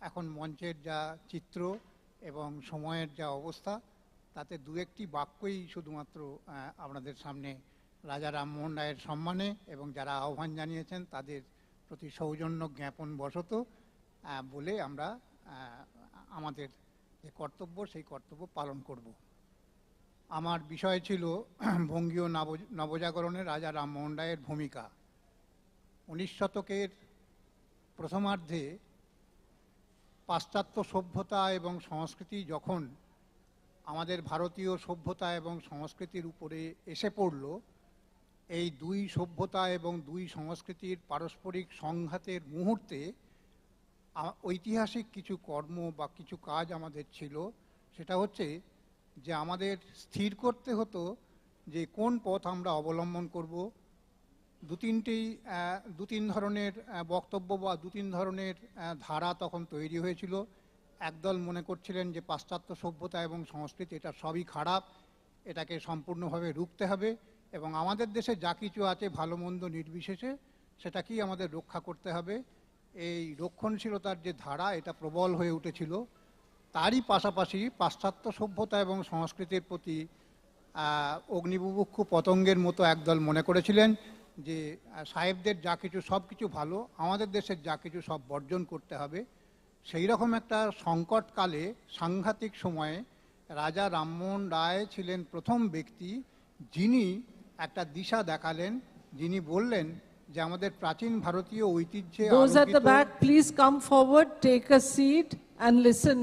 এখন মঞ্চের যা চিত্র এবং সময়ের যা অবস্থা তাতে দু একটি বাক্যই শুধুমাত্র আপনাদের সামনে রাজা রামমোহন রায়ের সম্মানে এবং যারা আহ্বান জানিয়েছেন তাদের প্রতি সৌজন্য জ্ঞাপন বশত বলে আমরা আমাদের যে কর্তব্য সেই কর্তব্য পালন করব। আমার বিষয় ছিল বঙ্গীয় নবজাগরণে রাজা রামমোহন রায়ের ভূমিকা। 19 শতকের প্রথমার্ধে পাশ্চাত্য সভ্যতা এবং সংস্কৃতি যখন আমাদের ভারতীয় সভ্যতা এবং সংস্কৃতির উপরে এসে পড়ল, এই দুই সভ্যতা এবং দুই সংস্কৃতির পারস্পরিক সংঘাতের মুহূর্তে ঐতিহাসিক কিছু কর্ম বা কিছু কাজ আমাদের ছিল। সেটা হচ্ছে যে আমাদের স্থির করতে হতো যে কোন পথ আমরা অবলম্বন করব। দু তিন ধরনের বক্তব্য বা দু তিন ধরনের ধারা তখন তৈরি হয়েছিল। একদল মনে করছিলেন যে পাশ্চাত্য সভ্যতা এবং সংস্কৃতি এটা সবই খারাপ, এটাকে সম্পূর্ণভাবে রুখতে হবে, এবং আমাদের দেশে যা কিছু আছে ভালো মন্দ নির্বিশেষে সেটাকেই আমাদের রক্ষা করতে হবে। এই রক্ষণশীলতার যে ধারা এটা প্রবল হয়ে উঠেছিল, তারই পাশাপাশি পাশ্চাত্য সভ্যতা এবং সংস্কৃতির প্রতি অগ্নিবুভুক্ষু পতঙ্গের মতো একদল মনে করেছিলেন যে সাহেবদের যা কিছু সব কিছু ভালো, আমাদের দেশের যা কিছু সব বর্জন করতে হবে। সেই রকম একটা সংকটকালে, সাংঘাতিক সময়ে রাজা রামমোহন রায় ছিলেন প্রথম ব্যক্তি যিনি একটা দিশা দেখালেন, যিনি বললেন যে আমাদের প্রাচীন ভারতীয় ঐতিহ্যে Those at the back, please come forward, take a seat and listen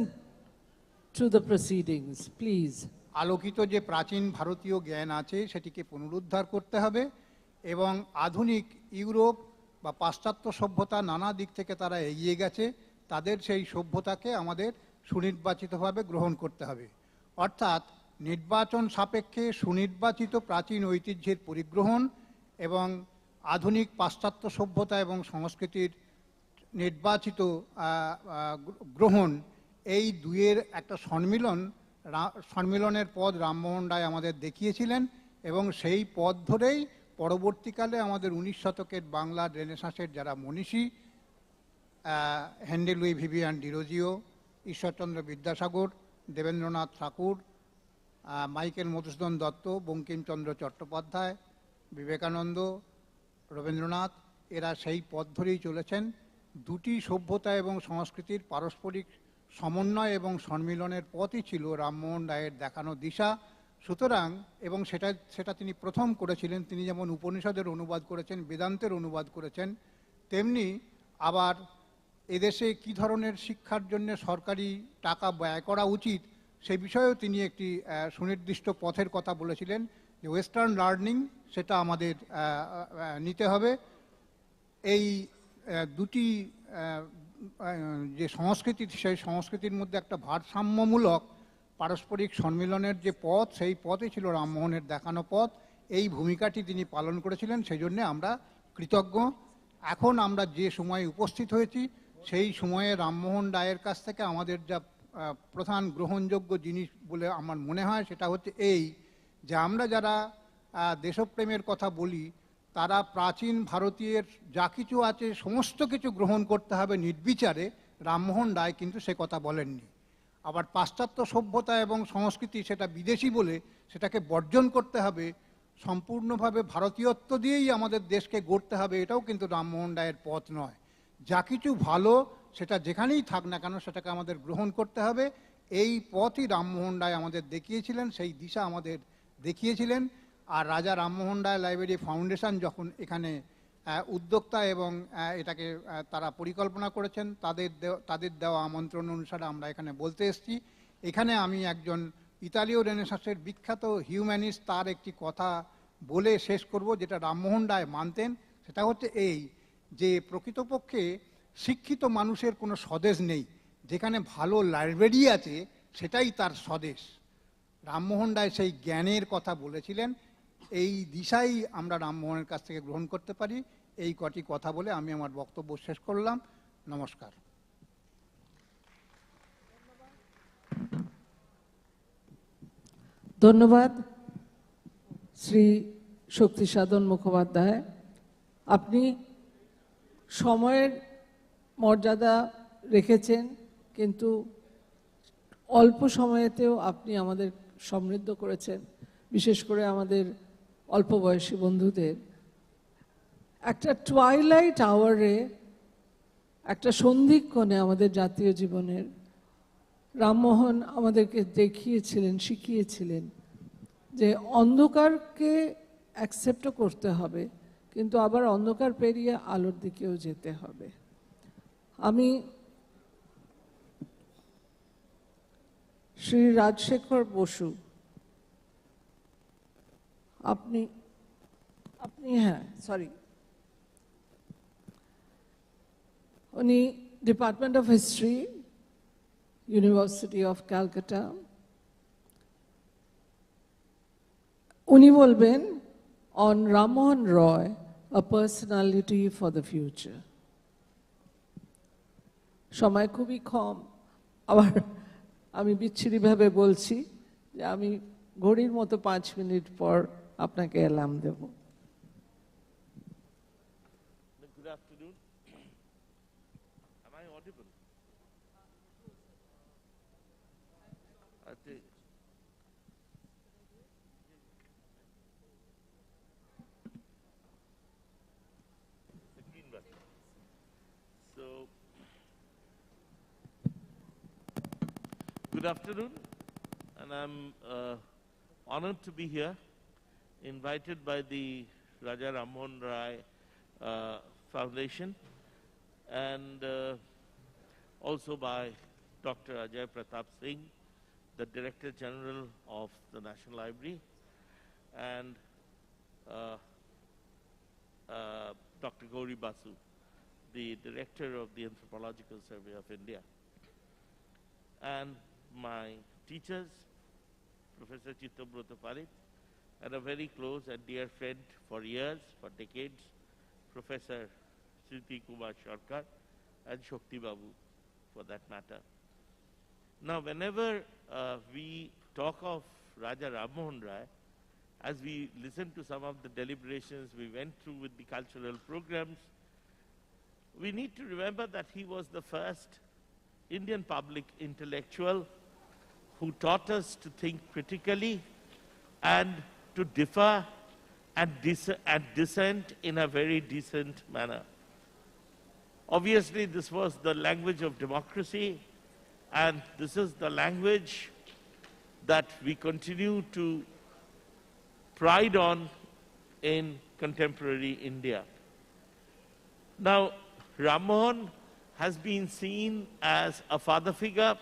to the proceedings, please. আলোকিত যে প্রাচীন ভারতীয় জ্ঞান আছে সেটিকে পুনরুদ্ধার করতে হবে এবং আধুনিক ইউরোপ বা পাশ্চাত্য সভ্যতা নানা দিক থেকে তারা এগিয়ে গেছে, তাদের সেই সভ্যতাকে আমাদের সুনির্বাচিতভাবে গ্রহণ করতে হবে। অর্থাৎ নির্বাচন সাপেক্ষে সুনির্বাচিত প্রাচীন ঐতিহ্যের পরিগ্রহণ এবং আধুনিক পাশ্চাত্য সভ্যতা এবং সংস্কৃতির নির্বাচিত গ্রহণ, এই দুয়ের একটা সম্মিলনের পথ রামমোহন রায় আমাদের দেখিয়েছিলেন এবং সেই পথ ধরেই পরবর্তীকালে আমাদের 19 শতকের বাংলার রেনেসাঁসের যারা মনীষী, Henry Louis Vivian Derozio, Ishwarchandra Vidyasagar, Debendranath Thakur, Michael Madhusudan Dutta, Bankimchandra Chattopadhyay, Vivekananda, Rabindranath, এরা সেই পথ ধরেই চলেছেন। দুটি সভ্যতা এবং সংস্কৃতির পারস্পরিক সমন্বয় এবং সম্মিলনের পথই ছিল রামমোহন রায়ের দেখানো দিশা। সুতরাং এবং সেটা তিনি প্রথম করেছিলেন। তিনি যেমন উপনিষদের অনুবাদ করেছেন, বেদান্তের অনুবাদ করেছেন, তেমনি আবার এদেশে কী ধরনের শিক্ষার জন্য সরকারি টাকা ব্যয় করা উচিত সেই বিষয়েও তিনি একটি সুনির্দিষ্ট পথের কথা বলেছিলেন যে ওয়েস্টার্ন লার্নিং সেটা আমাদের নিতে হবে। এই দুটি যে সংস্কৃতি, সেই সংস্কৃতির মধ্যে একটা ভারসাম্যমূলক পারস্পরিক সম্মিলনের যে পথ, সেই পথই ছিল রামমোহনের দেখানো পথ। এই ভূমিকাটি তিনি পালন করেছিলেন, সেই জন্যে আমরা কৃতজ্ঞ। এখন আমরা যে সময়ে উপস্থিত হয়েছি সেই সময়ে রামমোহন রায়ের কাছ থেকে আমাদের যা প্রধান গ্রহণযোগ্য জিনিস বলে আমার মনে হয় সেটা হচ্ছে এই যে আমরা যারা দেশপ্রেমের কথা বলি তারা প্রাচীন ভারতীয়ের যা কিছু আছে সমস্ত কিছু গ্রহণ করতে হবে নির্বিচারে। রামমোহন রায় কিন্তু সে কথা বলেননি। আবার পাশ্চাত্য সভ্যতা এবং সংস্কৃতি সেটা বিদেশি বলে সেটাকে বর্জন করতে হবে, সম্পূর্ণভাবে ভারতীয়ত্ব দিয়েই আমাদের দেশকে গড়তে হবে, এটাও কিন্তু রামমোহন রায়ের পথ নয়। যা কিছু ভালো সেটা যেখানেই থাক না কেন সেটাকে আমাদের গ্রহণ করতে হবে। এই পথই রামমোহন রায় আমাদের দেখিয়েছিলেন, সেই দিশা আমাদের দেখিয়েছিলেন। আর রাজা রামমোহন রায় লাইব্রেরি ফাউন্ডেশন যখন এখানে উদ্যোক্তা এবং এটাকে তারা পরিকল্পনা করেছেন, তাদের দেওয়া আমন্ত্রণ অনুসারে আমরা এখানে বলতে এসেছি। এখানে আমি একজন ইতালীয় রেনেসাঁসের বিখ্যাত হিউম্যানিস্ট, তার একটি কথা বলে শেষ করব যেটা রামমোহন রায় মানতেন। সেটা হচ্ছে এই যে প্রকৃতপক্ষে শিক্ষিত মানুষের কোনো স্বদেশ নেই, যেখানে ভালো লাইব্রেরি আছে সেটাই তার স্বদেশ। রামমোহন রায় সেই জ্ঞানের কথা বলেছিলেন। এই দিশাই আমরা রামমোহনের কাছ থেকে গ্রহণ করতে পারি। এই কটি কথা বলে আমি আমার বক্তব্য শেষ করলাম। নমস্কার। ধন্যবাদ শ্রী শক্তিসাধন মুখোপাধ্যায়। আপনি সময়ের মর্যাদা রেখেছেন, কিন্তু অল্প সময়েতেও আপনি আমাদের সমৃদ্ধ করেছেন, বিশেষ করে আমাদের অল্প বয়সী বন্ধুদের। একটা টুয়াইলাইট আওয়ারে, একটা সন্ধিক্ষণে আমাদের জাতীয় জীবনের রামমোহন আমাদেরকে দেখিয়েছিলেন, শিখিয়েছিলেন যে অন্ধকারকে অ্যাকসেপ্টও করতে হবে, কিন্তু আবার অন্ধকার পেরিয়ে আলোর দিকেও যেতে হবে। আমি শ্রী রাজশেখর বসু, আপনি হ্যাঁ সরি, উনি department of history, university of Calcutta. উনি বলবেন on Rammohan Roy, a personality for the future. সময় খুবই কম, আবার আমি বিচ্ছিরিভাবে বলছি যে আমি ঘড়ির মতো 5 মিনিট পর আপনাকে এলাম দেব। Good afternoon. Am I audible? So, good afternoon, and I'm honored to be here, invited by the Raja Rammohun Rai Foundation, and also by Dr. Ajay Pratap Singh, the Director General of the National Library, and Dr. Gauri Basu, the Director of the Anthropological Survey of India, and my teachers, Professor Chittabrata Palit, and a very close and dear friend for years, for decades, Professor Sriti Kumar Sharkar and Shakti Babu, for that matter. Now, whenever we talk of Raja Rammohun Rai, as we listen to some of the deliberations we went through with the cultural programs, we need to remember that he was the first Indian public intellectual who taught us to think critically and to differ and dissent in a very decent manner. Obviously, this was the language of democracy, and this is the language that we continue to pride on in contemporary India. Now, Rammohun has been seen as a father figure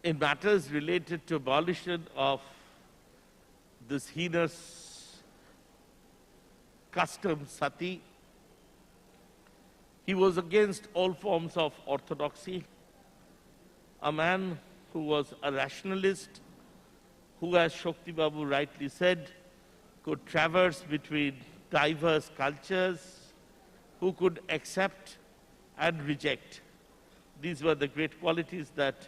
in matters related to abolition of this heinous custom sati. He was against all forms of orthodoxy, a man who was a rationalist, who, as Shakti Babu rightly said, could traverse between diverse cultures, who could accept and reject. These were the great qualities that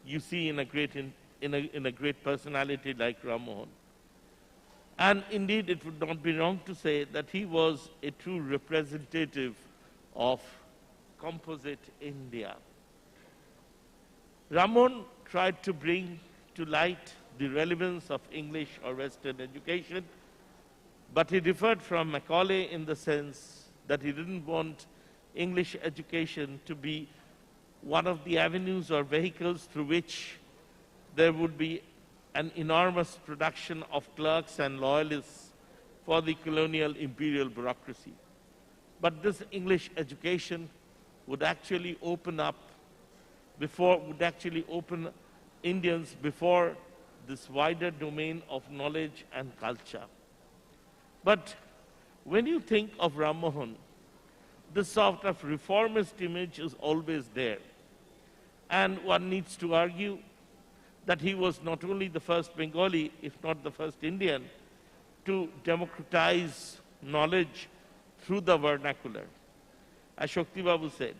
you see in a great personality like Rammohun. And indeed, it would not be wrong to say that he was a true representative of composite India. Rammohun tried to bring to light the relevance of English or Western education, but he differed from Macaulay in the sense that he didn't want English education to be one of the avenues or vehicles through which there would be an enormous production of clerks and loyalists for the colonial imperial bureaucracy. But this English education would actually open Indians before this wider domain of knowledge and culture. But when you think of Rammohun, this sort of reformist image is always there. And one needs to argue that he was not only the first Bengali, if not the first Indian, to democratize knowledge through the vernacular. As Shakti Babu said,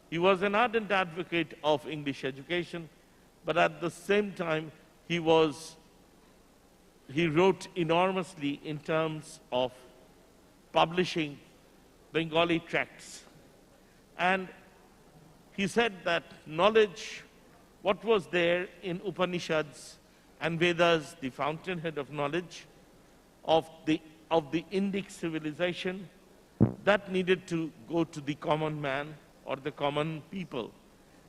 he was an ardent advocate of English education, but at the same time, he wrote enormously in terms of publishing Bengali tracts. And he said that knowledge, what was there in Upanishads and Vedas, the fountainhead of knowledge of the Indic civilization, that needed to go to the common man or the common people,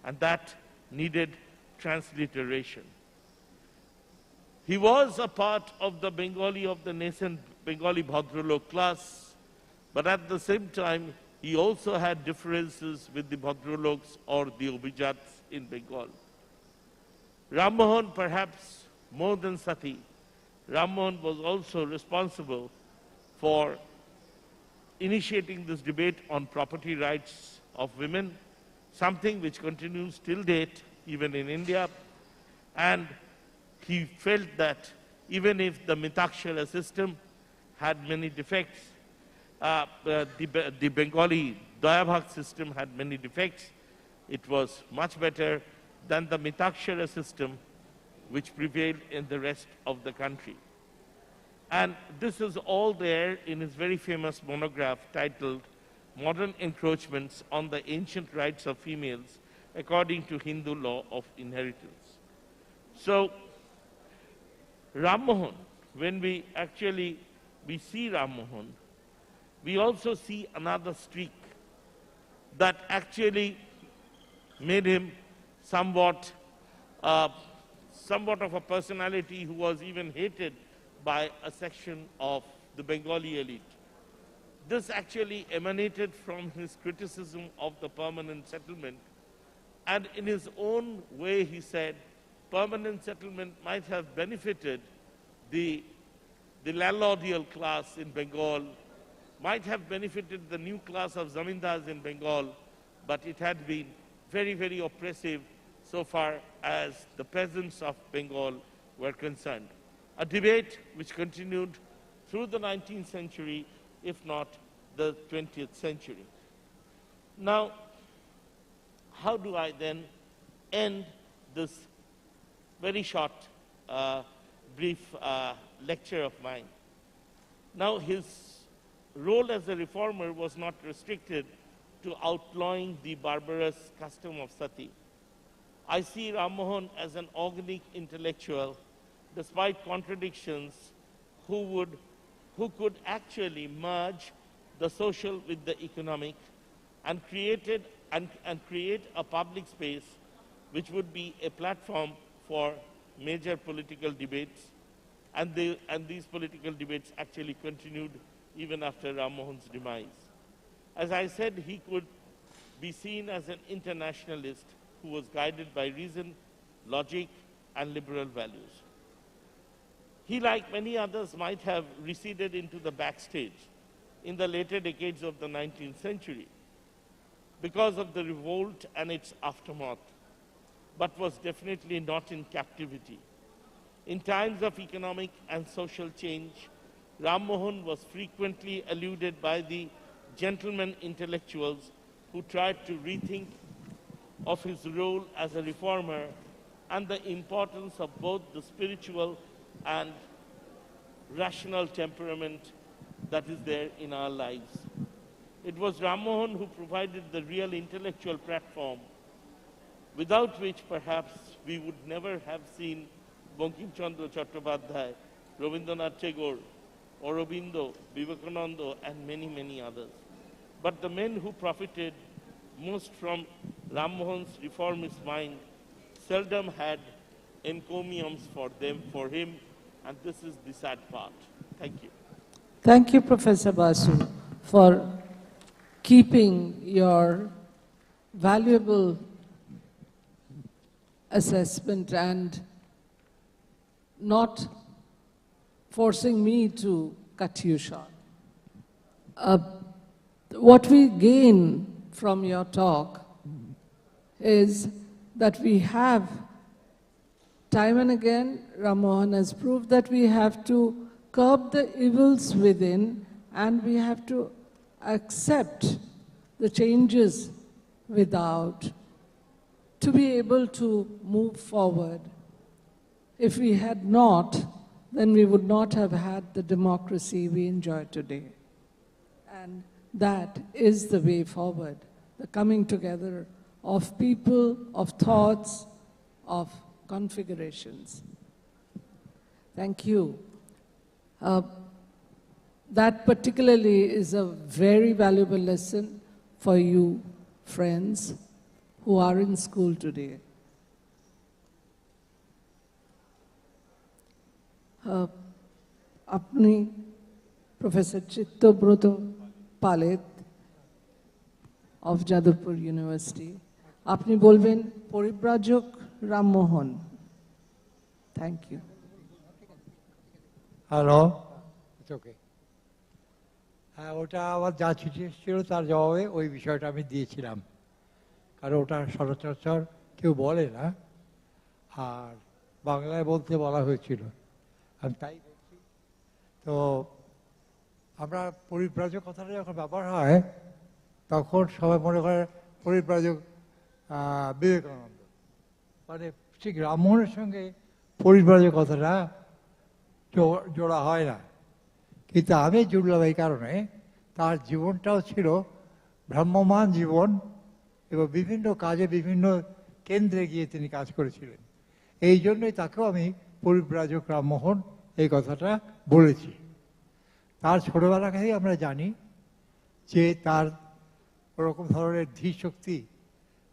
and that needed transliteration. He was a part of the nascent Bengali Bhadralok class, but at the same time, he also had differences with the Bhadraloks or the Obijats in Bengal. Rammohun, perhaps more than Sati, Rammohun was also responsible for initiating this debate on property rights of women, something which continues till date, even in India. And he felt that even if the Mitakshara system had many defects, the Bengali Dayabhag system had many defects, it was much better than the Mitakshara system which prevailed in the rest of the country. And this is all there in his very famous monograph titled Modern Encroachments on the Ancient Rights of Females According to Hindu Law of Inheritance. So, Rammohun, when we see Rammohun, we also see another streak that actually made him somewhat of a personality who was even hated by a section of the Bengali elite. This actually emanated from his criticism of the permanent settlement, and in his own way he said permanent settlement might have benefited the landlordial class in Bengal, might have benefited the new class of zamindars in Bengal, but it had been very, very oppressive so far as the peasants of Bengal were concerned. A debate which continued through the 19th century, if not the 20th century. Now, how do I then end this very short, brief lecture of mine? Now, his role as a reformer was not restricted to outlawing the barbarous custom of sati. I see Rammohun as an organic intellectual, despite contradictions, who could actually merge the social with the economic and create a public space which would be a platform for major political debates. And these political debates actually continued even after Rammohun's demise. As I said, he could be seen as an internationalist who was guided by reason, logic, and liberal values. He, like many others, might have receded into the backstage in the later decades of the 19th century because of the revolt and its aftermath, but was definitely not in captivity. In times of economic and social change, Rammohun was frequently eluded by the gentlemen intellectuals who tried to rethink of his role as a reformer and the importance of both the spiritual and rational temperament that is there in our lives. It was Rammohun who provided the real intellectual platform, without which perhaps we would never have seen Bankim Chandra Chattopadhyay, Rabindranath Tagore, Aurobindo, Vivekananda, and many, many others. But the men who profited most from Rammohun's reformist mind seldom had encomiums for him, and this is the sad part. Thank you. Thank you, Professor Basu, for keeping your valuable assessment and not forcing me to cut you short. What we gain from your talk is that we have, time and again, Rammohun has proved that we have to curb the evils within and we have to accept the changes without to be able to move forward. If we had not, then we would not have had the democracy we enjoy today. And that is the way forward, the coming together of people, of thoughts, of configurations. Thank you. That particularly is a very valuable lesson for you, friends, who are in school today. আপনি professor Chittabrata Palit of Jadavpur university, আপনি বলবেন পরিব্রাজক Rammohan. Thank you. Hello, okay. হ্যাঁ, ওটা আমার যা চিঠি ছিল তার জবাবে ওই বিষয়টা আমি দিয়েছিলাম, কারণ ওটা সচরাচর কেউ বলে না, আর বাংলায় বলতে বলা হয়েছিল, আমি তাই বলছি। তো আমরা পরিব্রাজক কথাটা যখন ব্যবহার হয় তখন সবাই মনে করে পরিব্রাজক বিবেকানন্দ, মানে ঠিক রামমোহনের সঙ্গে পরিব্রাজক কথাটা জোড়া হয় না। কিন্তু আমি জুড়লাম এই কারণে তার জীবনটাও ছিল ভ্রাম্যমান জীবন এবং বিভিন্ন কাজে বিভিন্ন কেন্দ্রে গিয়ে তিনি কাজ করেছিলেন। এই জন্যই তাকেও আমি পরিব্রাজক রামমোহন এই কথাটা বলেছি। তার ছোটবেলাকেই আমরা জানি যে তার ওরকম ধরনের ধীশক্তি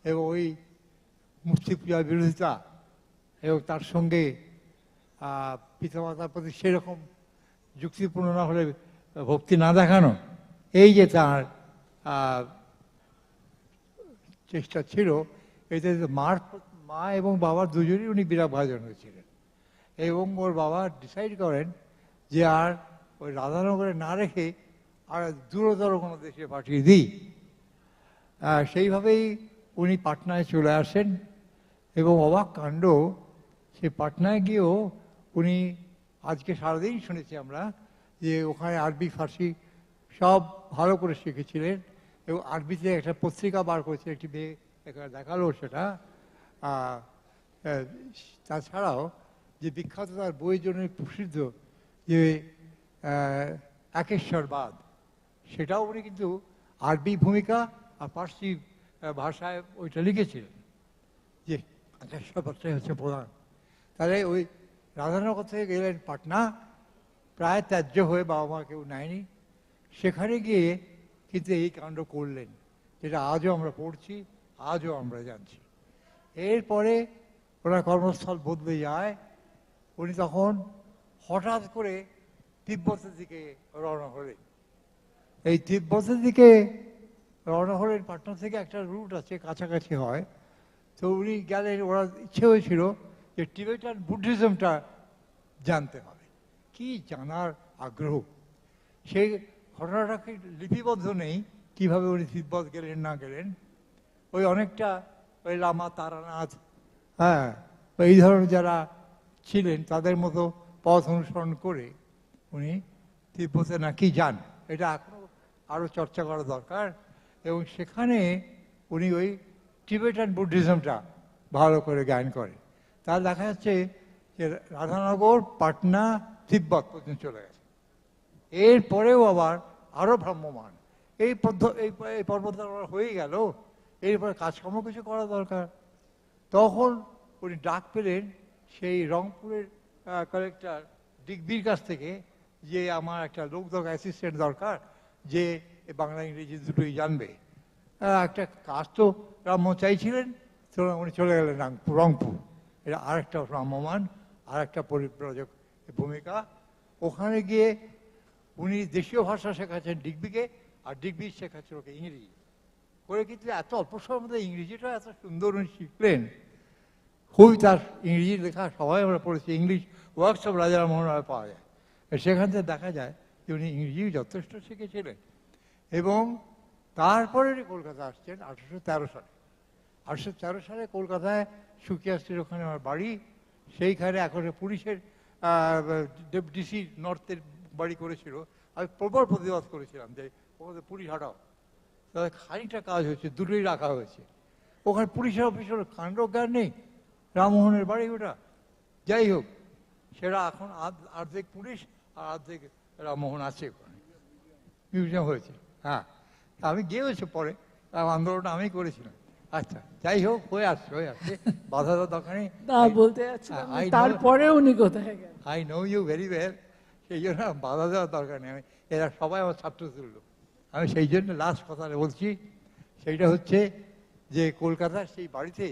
এবং ওই মূর্তি পূজার বিরোধিতা এবং তার সঙ্গে পিতামাতার প্রতি সেরকম যুক্তিপূর্ণ না হলে ভক্তি না দেখানো, এই যে তার চেষ্টা ছিল, এতে মা এবং বাবার দুজনই উনি বিরাট ভাজন হয়েছিলেন। এবং ওর বাবা ডিসাইড করেন যে আর ওই রাধানগরে না রেখে আর দূরতর কোনো দেশে পাঠিয়ে দিই। সেইভাবেই উনি পাটনায় চলে আসেন এবং অবাক কাণ্ড, সে পাটনায় গিয়েও উনি আজকে সারাদিন শুনেছি আমরা যে ওখানে আরবি ফার্সি সব ভালো করে শিখেছিলেন এবং আরবিতে একটা পত্রিকা বার করেছে, একটি মেয়ে দেখালো সেটা। তাছাড়াও যে বিখ্যাত তার বইয়ের জন্য প্রসিদ্ধ যে একেশ্বরবাদ, সেটাও উনি কিন্তু আরবি ভূমিকা আর পার্সি ভাষায় ওইটা লিখেছিলেন যে একেশ্বরবাদটাই হচ্ছে প্রধান। তাহলে ওই রাধানগর থেকে গেলেন পাটনা, প্রায় ত্যায্য হয়ে, বাবা মা কেউ নেয়নি, সেখানে গিয়ে কিন্তু এই কাণ্ড করলেন, যেটা আজও আমরা পড়ছি, আজও আমরা জানছি। এরপরে ওনার কর্মস্থল বদলে যায়। উনি তখন হঠাৎ করে তিব্বতের দিকে রওনা হলেন। এই তিব্বতের দিকে রওনা হলেন, পাটনা থেকে একটা রুট আছে, কাছাকাছি হয়। তো উনি গেলেন, ওরা ইচ্ছে হয়েছিল যে টিবেটান বুদ্ধিজমটা জানতে হবে, কি জানার আগ্রহ। সেই ঘটনাটাকে লিপিবদ্ধ নেই কীভাবে উনি তিব্বত গেলেন না গেলেন। ওই অনেকটা ওই লামা তারানাথ, হ্যাঁ, এই ধরনের যারা ছিলেন তাদের মতো পথ অনুসরণ করে উনি তিব্বতে নাকি যান। এটা এখনও আরও চর্চা করা দরকার। এবং সেখানে উনি ওই টিবেটান বুদ্ধিজমটা ভালো করে জ্ঞান করেন। তার দেখা যাচ্ছে যে রাধানগর, পাটনা, তিব্বত পর্যন্ত চলে গেছে। এরপরেও আবার আরও ভ্রাম্যমান এই পর্বতারোহণ হয়ে গেল, এরপরে কাজকর্ম কিছু করা দরকার। তখন উনি ডাক পেলেন সেই রংপুরের কালেক্টর ডিগবির কাছ থেকে যে আমার একটা লোকদক অ্যাসিস্ট্যান্ট দরকার, যে বাংলা ইংরেজি দুটোই জানবে। একটা কাজ তো রামমোহন চাইছিলেন, তো উনি চলে গেলেন রংপুর। এটা আরেকটা ভ্রাম্যমান, আরেকটা পরিব্রাজক ভূমিকা। ওখানে গিয়ে উনি দেশীয় ভাষা শেখাচ্ছেন ডিগবিকে, আর ডিগবি শেখাচ্ছেন ওকে ইংরেজি করে। কিন্তু এত অল্প সময়ের মধ্যে ইংরেজিটা এত সুন্দর উনি শিখলেন, খুবই তার ইংরেজি লেখা সবাই আমরা পড়েছি, ইংলিশ ওয়ার্কশপ রাজা রামমোহন রায় পাওয়া যায়। সেখান থেকে দেখা যায় যে উনি ইংরেজি যথেষ্ট শিখেছিলেন। এবং তারপরে উনি কলকাতা আসছেন 1813 সালে। 1813 সালে কলকাতায় সুকিয়া স্ট্রিট, ওখানে আমার বাড়ি, সেইখানে এখন পুলিশের ডিসি নর্থের বাড়ি করেছিল। আমি প্রবল প্রতিবাদ করেছিলাম যে ওখানে পুলিশ হাঁটাও। তাদের খানিকটা কাজ হয়েছে, দুটোই রাখা হয়েছে। ওখানে পুলিশের অফিসের কাণ্ড জ্ঞান নেই, রামমোহনের বাড়ি ওটা। যাই হোক, সেটা এখন অর্ধেক পুলিশ আর অর্ধেক রামমোহন আছে, ওখানে মিউজিয়াম হয়েছে। হ্যাঁ, আমি গিয়েছি পরে, আন্দোলনটা আমি করেছিলাম। আচ্ছা, যাই হোক, হয়ে আসছে বাধা দেওয়ার দরকার নেই। বলতে তারপরে উনি কোথায় গেলেন? I know you very well, সেই জন্য বাধা দেওয়ার দরকার নেই। এরা সবাই আমার ছাত্র তুল্য। আমি সেই জন্য লাস্ট কথাটা বলছি, সেইটা হচ্ছে যে কলকাতার সেই বাড়িতে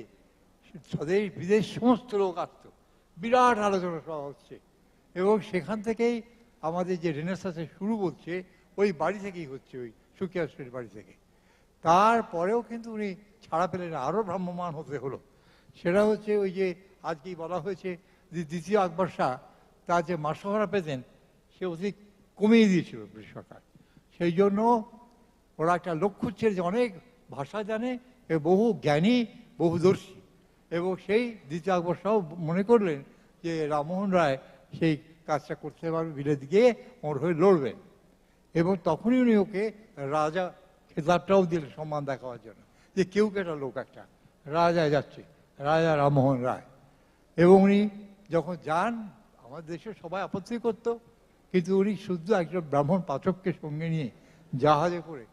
স্বদেশ বিদেশ সমস্ত লোক আসত, বিরাট আলোচনা সভা হচ্ছে। এবং সেখান থেকেই আমাদের যে রেনেসাঁসের শুরু বলছে ওই বাড়ি থেকেই হচ্ছে, ওই সুকিয়া স্ট্রিট বাড়ি থেকে। তারপরেও কিন্তু উনি ছাড়া পেলেন, আরও ভ্রাম্যমান হতে হলো। সেটা হচ্ছে ওই যে আজকেই বলা হয়েছে যে দ্বিতীয় আকবর শাহ তার যে মাসোহারা পেতেন সে অধিক কমিয়ে দিয়েছিল ব্রিটিশ সরকার। সেই জন্য ওরা একটা লোক খুঁজছে যে অনেক ভাষা জানে, বহু জ্ঞানী, বহুদর্শী। এবং সেই দ্বিতীয় আকবর শাহ মনে করলেন যে রামমোহন রায় সেই কাজটা করতে পারবে, বিলেত গিয়ে ওর হয়ে লড়বেন। এবং তখনই উনি ওকে রাজা খেতাবটাও দিলেন সম্মান দেখাবার জন্য, যে কেউ একটা লোক একটা রাজায় যাচ্ছে, রাজা রামমোহন রায়। এবং উনি যখন যান, আমাদের দেশে সবাই আপত্তি করতো, কিন্তু উনি শুদ্ধ একজন ব্রাহ্মণ পাচককে সঙ্গে নিয়ে জাহাজে করে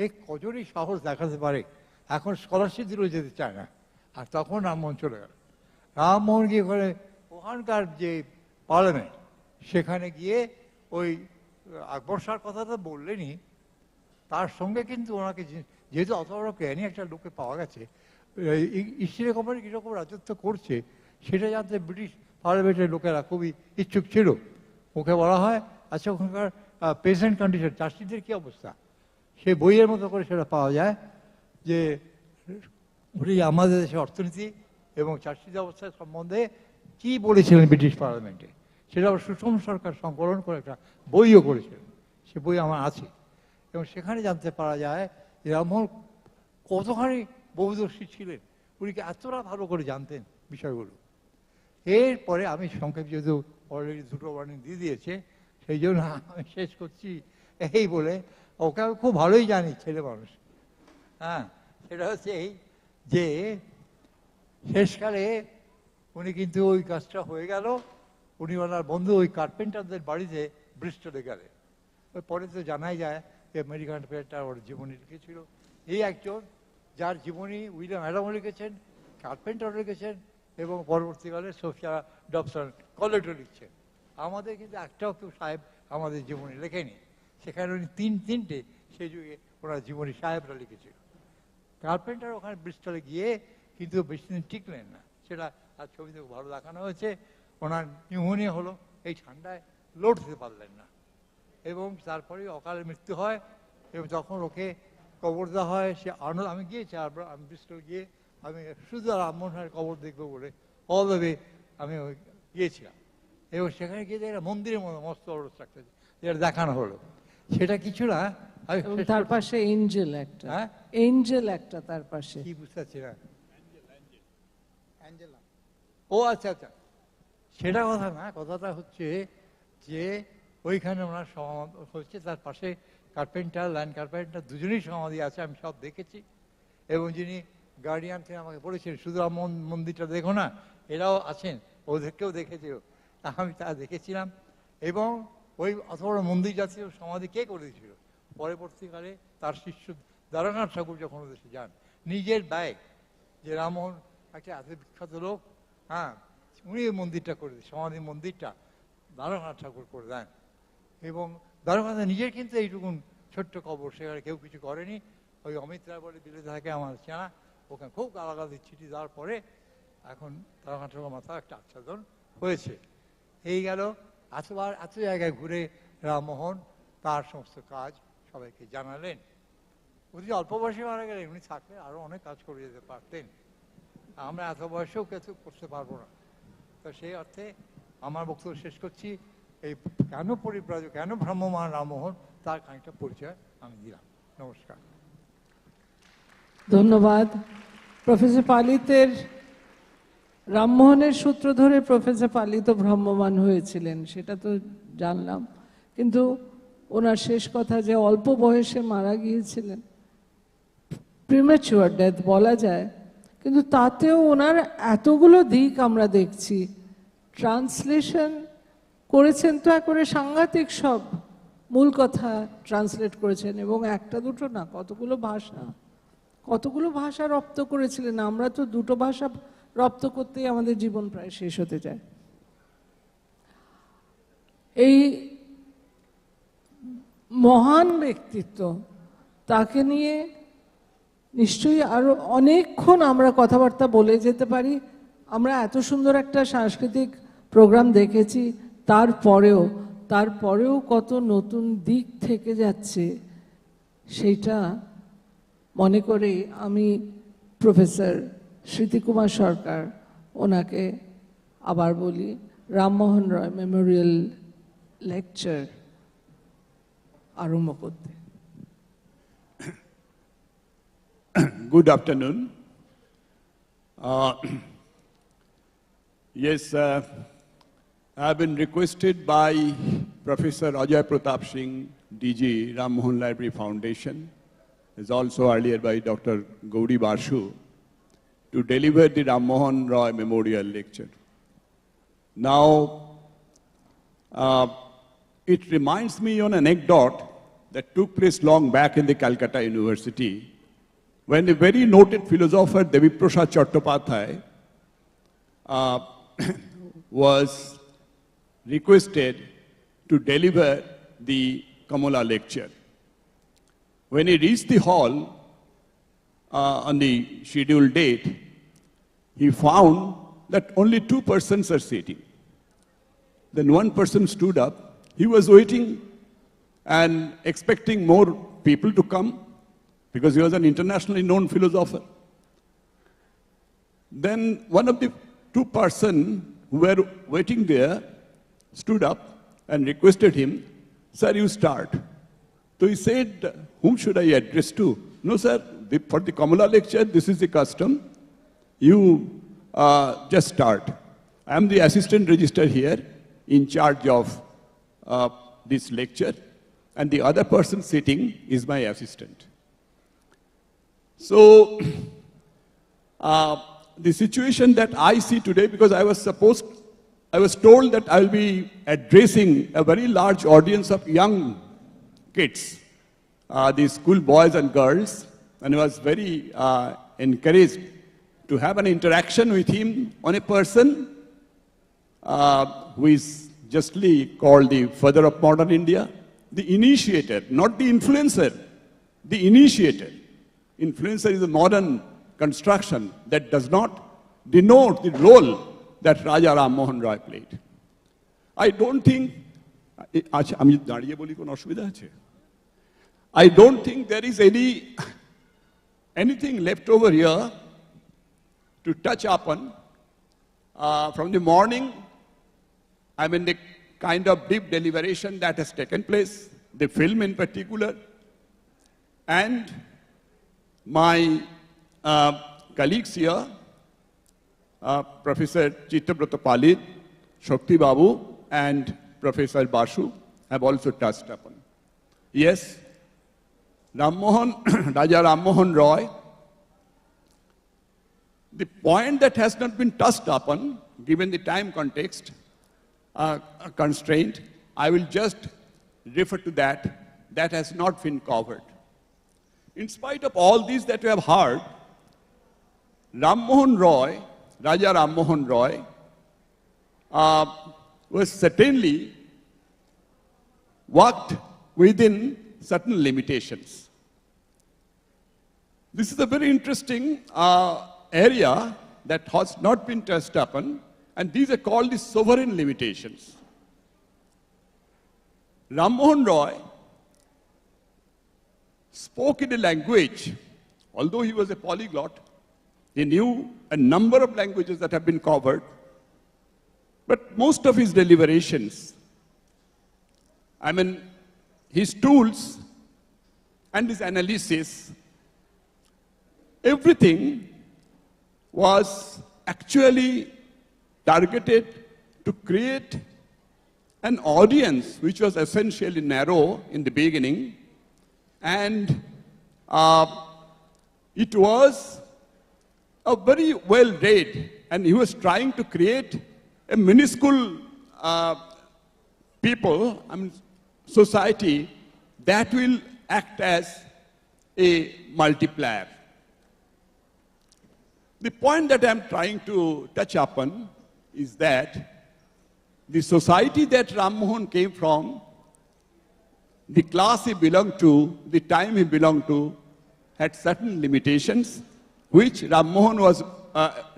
এই কজনই সাহস দেখাতে পারে। এখন স্কলারশিপ দিলেও যেতে চায় না। আর তখন রামমোহন চলে গেল। রামমোহন গিয়ে করে ওখানকার যে পার্লামেন্ট সেখানে গিয়ে ওই আকবর শাহর কথা তো বললেনই, তার সঙ্গে কিন্তু ওনাকে যেহেতু অত বড় জ্ঞানী একটা লোকে পাওয়া গেছে, ইস্ট ইন্ডিয়া কোম্পানি কীরকম রাজত্ব করছে সেটা জানতে ব্রিটিশ পার্লামেন্টের লোকেরা খুবই ইচ্ছুক ছিল। ওকে বলা হয়, আচ্ছা ওখানকার প্রেজেন্ট কন্ডিশন চাষিদের কী অবস্থা, সেই বইয়ের মতো করে সেটা পাওয়া যায় যে উনি আমাদের দেশের অর্থনীতি এবং চাষিদের অবস্থা সম্বন্ধে কী বলেছিলেন ব্রিটিশ পার্লামেন্টে, সেটা আবার সুষম সরকার সংকলন করে একটা বইও করেছিলেন। সে বই আমার আছে এবং সেখানে জানতে পারা যায় যে রামমোহন কতখানি বহুদর্শী ছিলেন, উনি এতটা ভালো করে জানতেন বিষয়গুলো। এরপরে আমি সংক্ষেপ যেহেতু অলরেডি দুটো ওয়ার্নিং দিয়ে দিয়েছে সেই জন্য আমি শেষ করছি এই বলে, ওকে আমি খুব ভালোই জানি ছেলে মানুষ। হ্যাঁ, সেটা হচ্ছে এই যে শেষকালে উনি কিন্তু ওই কাজটা হয়ে গেল, উনি ওনার বন্ধু ওই কার্পেন্টারদের বাড়িতে ব্রিস্টলে গেলেন। ওই পরে তো জানাই যায় যে আমেরিকান পেন্টার ওর জীবনী লিখেছিল। এই একজন যার জীবনী উইলিয়াম অ্যাডামও লিখেছেন, কার্পেন্টারও লিখেছেন এবং পরবর্তীকালে সোফিয়া ডবসন কলেটও লিখছেন। আমাদের কিন্তু একটাও কেউ সাহেব আমাদের জীবনী লেখেনি, সেখানে উনি তিনটে সেই যুগে ওনার জীবনী সাহেবরা লিখেছিল। কার্পেন্টার ওখানে ব্রিস্টলে গিয়ে কিন্তু বেশি দিন টিকলেন না, সেটা আর ছবিতে ভালো দেখানো হয়েছে। ওনার নিউমোনিয়া হলো, এই ঠান্ডায় লড়তে পারলেন না এবং তারপরে অকালে মৃত্যু হয় এবং তখন ওকে কবর দেওয়া হয়। সে আনন্দ, আমি গিয়েছি আমি ব্রিস্টল গিয়ে আমি শুধু রামমোহনের কবর দেখবো বলে অল দ্য ওয়ে আমি গিয়েছিলাম এবং সেখানে গিয়ে দেখলাম মন্দিরের মতো মস্ত বড় স্ট্রাকচার যেটা দেখানো হলো, সেটা কিছু না। তার পাশে এঞ্জেল একটা, এঞ্জেল একটা তার পাশে, কি বুঝতে পারছি না, ও আচ্ছা আচ্ছা, সেটা কথা না। কথাটা হচ্ছে যে ওইখানে ওনার সমাধি হচ্ছে, তার পাশে কার্পেন্টার, ল্যান্ড কার্পেন্টার দুজনেই সমাধি আছে, আমি সব দেখেছি। এবং যিনি গার্ডিয়ান থেকে আমাকে বলেছিলেন শুধু মন্দিরটা দেখো না, এরাও আছেন, ওদেরকেও দেখেছিল, আমি তা দেখেছিলাম। এবং ওই অত বড় মন্দির জাতীয় সমাধি কে করেছিল? পরবর্তীকালে তার শিষ্য দ্বারকানাথ ঠাকুর যখন ওদেশে যান নিজের ব্যয়, যে রামমোহন একটা এত বিখ্যাত লোক, হ্যাঁ, উনি এই মন্দিরটা করে দেন, সমাধি মন্দিরটা দ্বারকানাথ ঠাকুর করে দেন। এবং দ্বারকানাথ নিজের কিন্তু এইটুকুন ছোট্ট কবর, সেখানে কেউ কিছু করেনি। ওই অমিত রায় বলে বিলে থাকে আমার চেনা, ওখানে খুব গালাগালি চিঠি দেওয়ার পরে এখন দ্বারকানাথ ঠাকুর মাথা একটা আচ্ছাদন হয়েছে। এই গেল এতবার এত জায়গায় ঘুরে রামমোহন তার সমস্ত কাজ সবাইকে জানালেন। উনি অল্প বয়সে মারা গেলেন, উনি থাকলে আরও অনেক কাজ করে যেতে পারতেন, আমরা এত বয়সেও কিছু করতে পারবো না। তো সেই অর্থে আমার বক্তব্য শেষ করছি। এই কেন পরিব্রাজক, কেন ভ্রাম্যমান রামমোহন, তার খানিকটা পরিচয় আমি দিলাম। নমস্কার। ধন্যবাদ। প্রফেসর পালিতের রামমোহনের সূত্র ধরে প্রফেসর পালিত ভ্রাম্যমান হয়েছিলেন সেটা তো জানলাম, কিন্তু ওনার শেষ কথা যে অল্প বয়সে মারা গিয়েছিলেন, প্রিম্যাচুয়ার ডেথ বলা যায়, কিন্তু তাতেও ওনার এতগুলো দিক আমরা দেখছি। ট্রান্সলেশন করেছেন তো একবারে সাংঘাতিক সব, মূল কথা ট্রান্সলেট করেছেন এবং একটা দুটো না, কতগুলো ভাষা রপ্ত করেছিলেন। আমরা তো দুটো ভাষা রপ্ত করতেই আমাদের জীবন প্রায় শেষ হতে যায়। এই মহান ব্যক্তিত্ব, তাকে নিয়ে নিশ্চয়ই আরো অনেকক্ষণ আমরা কথাবার্তা বলে যেতে পারি। আমরা এত সুন্দর একটা সাংস্কৃতিক প্রোগ্রাম দেখেছি, তারপরেও কত নতুন দিক থেকে যাচ্ছে, সেইটা মনে করে আমি প্রফেসর স্মৃতিকুমার সরকার ওনাকে আবার বলি রামমোহন রয় মেমোরিয়াল লেকচার আরম্ভ করতে। Good afternoon. Yes, I have been requested by Professor Ajay Pratap Singh, DG, Rammohun Library Foundation, as also earlier by Dr. Gauri Basu, to deliver the Rammohun Roy Memorial Lecture. Now, it reminds me of an anecdote that took place long back in the Calcutta University, when a very noted philosopher, Yugpurush Chattopadhyay, was requested to deliver the Kamala lecture. When he reached the hall on the scheduled date, he found that only 2 persons are sitting. Then one person stood up. He was waiting and expecting more people to come because he was an internationally known philosopher. Then one of the 2 persons who were waiting there stood up and requested him, "Sir, you start." So he said, "Whom should I address to?" "No, sir, for the Kamala lecture, this is the custom. You just start. I am the assistant registrar here in charge of this lecture, and the other person sitting is my assistant." So the situation that I see today, because I was told that I will be addressing a very large audience of young kids, the school boys and girls, and I was very encouraged to have an interaction with him on a person who is justly called the father of modern India, the initiator, not the influencer, the initiator. Influencer is a modern construction that does not denote the role that Raja Rammohun Roy played. I don't think, I don't think there is anything left over here to touch upon. From the morning, I mean the kind of deep deliberation that has taken place, the film in particular, and my colleagues here, Professor Chittabrata Palid, Shakti Babu, and Professor Basu have also touched upon. Yes, Raja Rammohun Roy, the point that has not been touched upon, given the time context constraint, I will just refer to that has not been covered. In spite of all these that we have heard, Rammohun Roy, Raja Rammohun Roy, was certainly worked within certain limitations. This is a very interesting area that has not been touched upon, and these are called the sovereign limitations. Rammohun Roy spoke in a language, although he was a polyglot, he knew a number of languages that have been covered, but most of his deliberations, I mean, his tools and his analysis, everything was actually targeted to create an audience which was essentially narrow in the beginning, and it was a very well read, and he was trying to create a minuscule people, I mean, society that will act as a multiplier. The point that I'm trying to touch upon is that the society that Rammohun came from, the class he belonged to, the time he belonged to, had certain limitations which Rammohun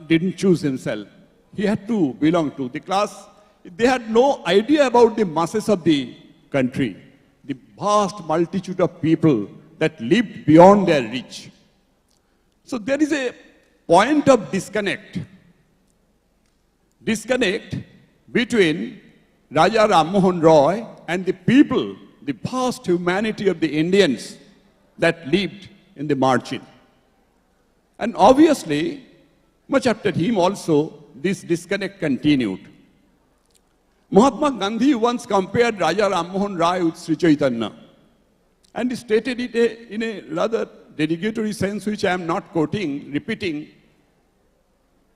didn't choose himself. He had to belong to the class. They had no idea about the masses of the country, the vast multitude of people that lived beyond their reach. So there is a point of disconnect between Raja Rammohun Roy and the people, the vast humanity of the Indians that lived in the margin. And obviously, much after him also, this disconnect continued. Mahatma Gandhi once compared Raja Rammohun Roy with Sri Chaitanya, and he stated it in a rather derogatory sense, which I am not repeating.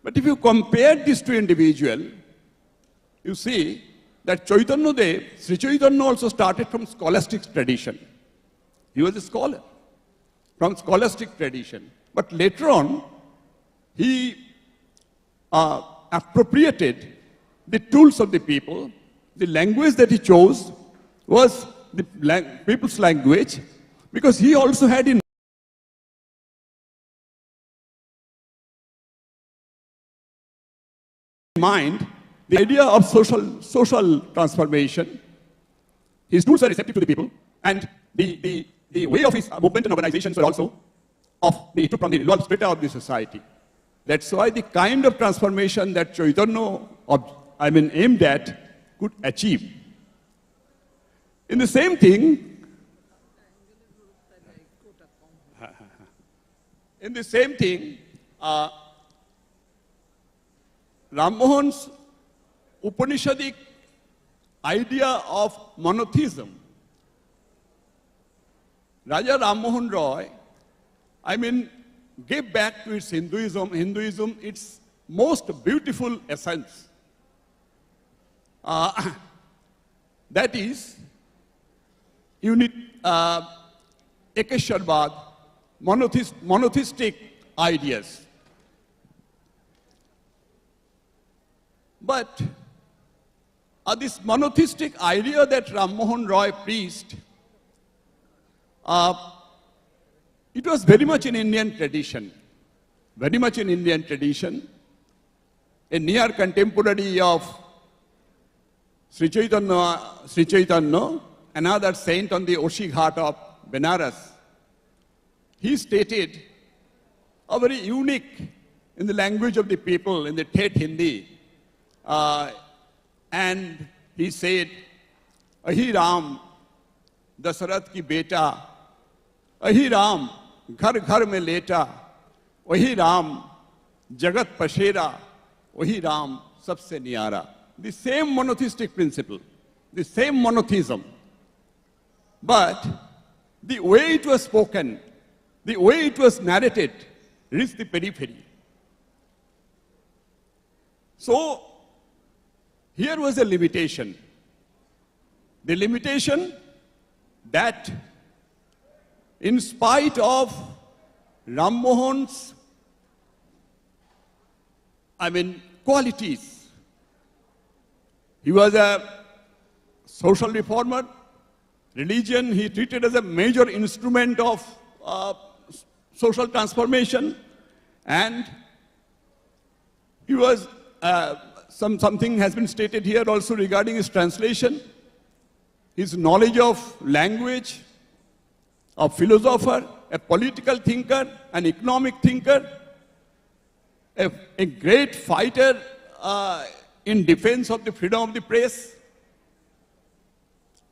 But if you compare these two individuals, you see that Chaitanya Dev, Sri Chaitanya also started from scholastic tradition. He was a scholar from scholastic tradition. But later on, he appropriated the tools of the people. The language that he chose was the people's language, because he also had in mind the idea of social transformation. His tools were receptive to the people, and the way of his movement and organizations were also he took from the involved spirit of the society. That's why the kind of transformation that Chaitanya aimed at could achieve. In the same thing, Rammohun's Upanishadic idea of monotheism. Raja Rammohun Roy, gave back to its Hinduism its most beautiful essence. That is, Ekeshwarvad, monotheistic ideas. But this monotheistic idea that Rammohun Roy preached, it was very much in Indian tradition, a near contemporary of Sri Chaitanya, another saint on the Oshi Ghat of Benares. He stated a very unique, in the language of the people, in the Thet Hindi, and he said, Ahi Ram, Dasarath ki beta, Ahi Ram, ghar ghar mein leta, Ahi Ram, Jagat Pashera, Ahi Ram, sabse niyara. The same monotheistic principle, the same monotheism. But the way it was spoken, the way it was narrated, reached the periphery. So, here was a limitation. The limitation that, in spite of Rammohun's, qualities, he was a social reformer. Religion he treated as a major instrument of social transformation, and he was something has been stated here also regarding his translation, his knowledge of language, a philosopher, a political thinker, an economic thinker, a great fighter in defense of the freedom of the press,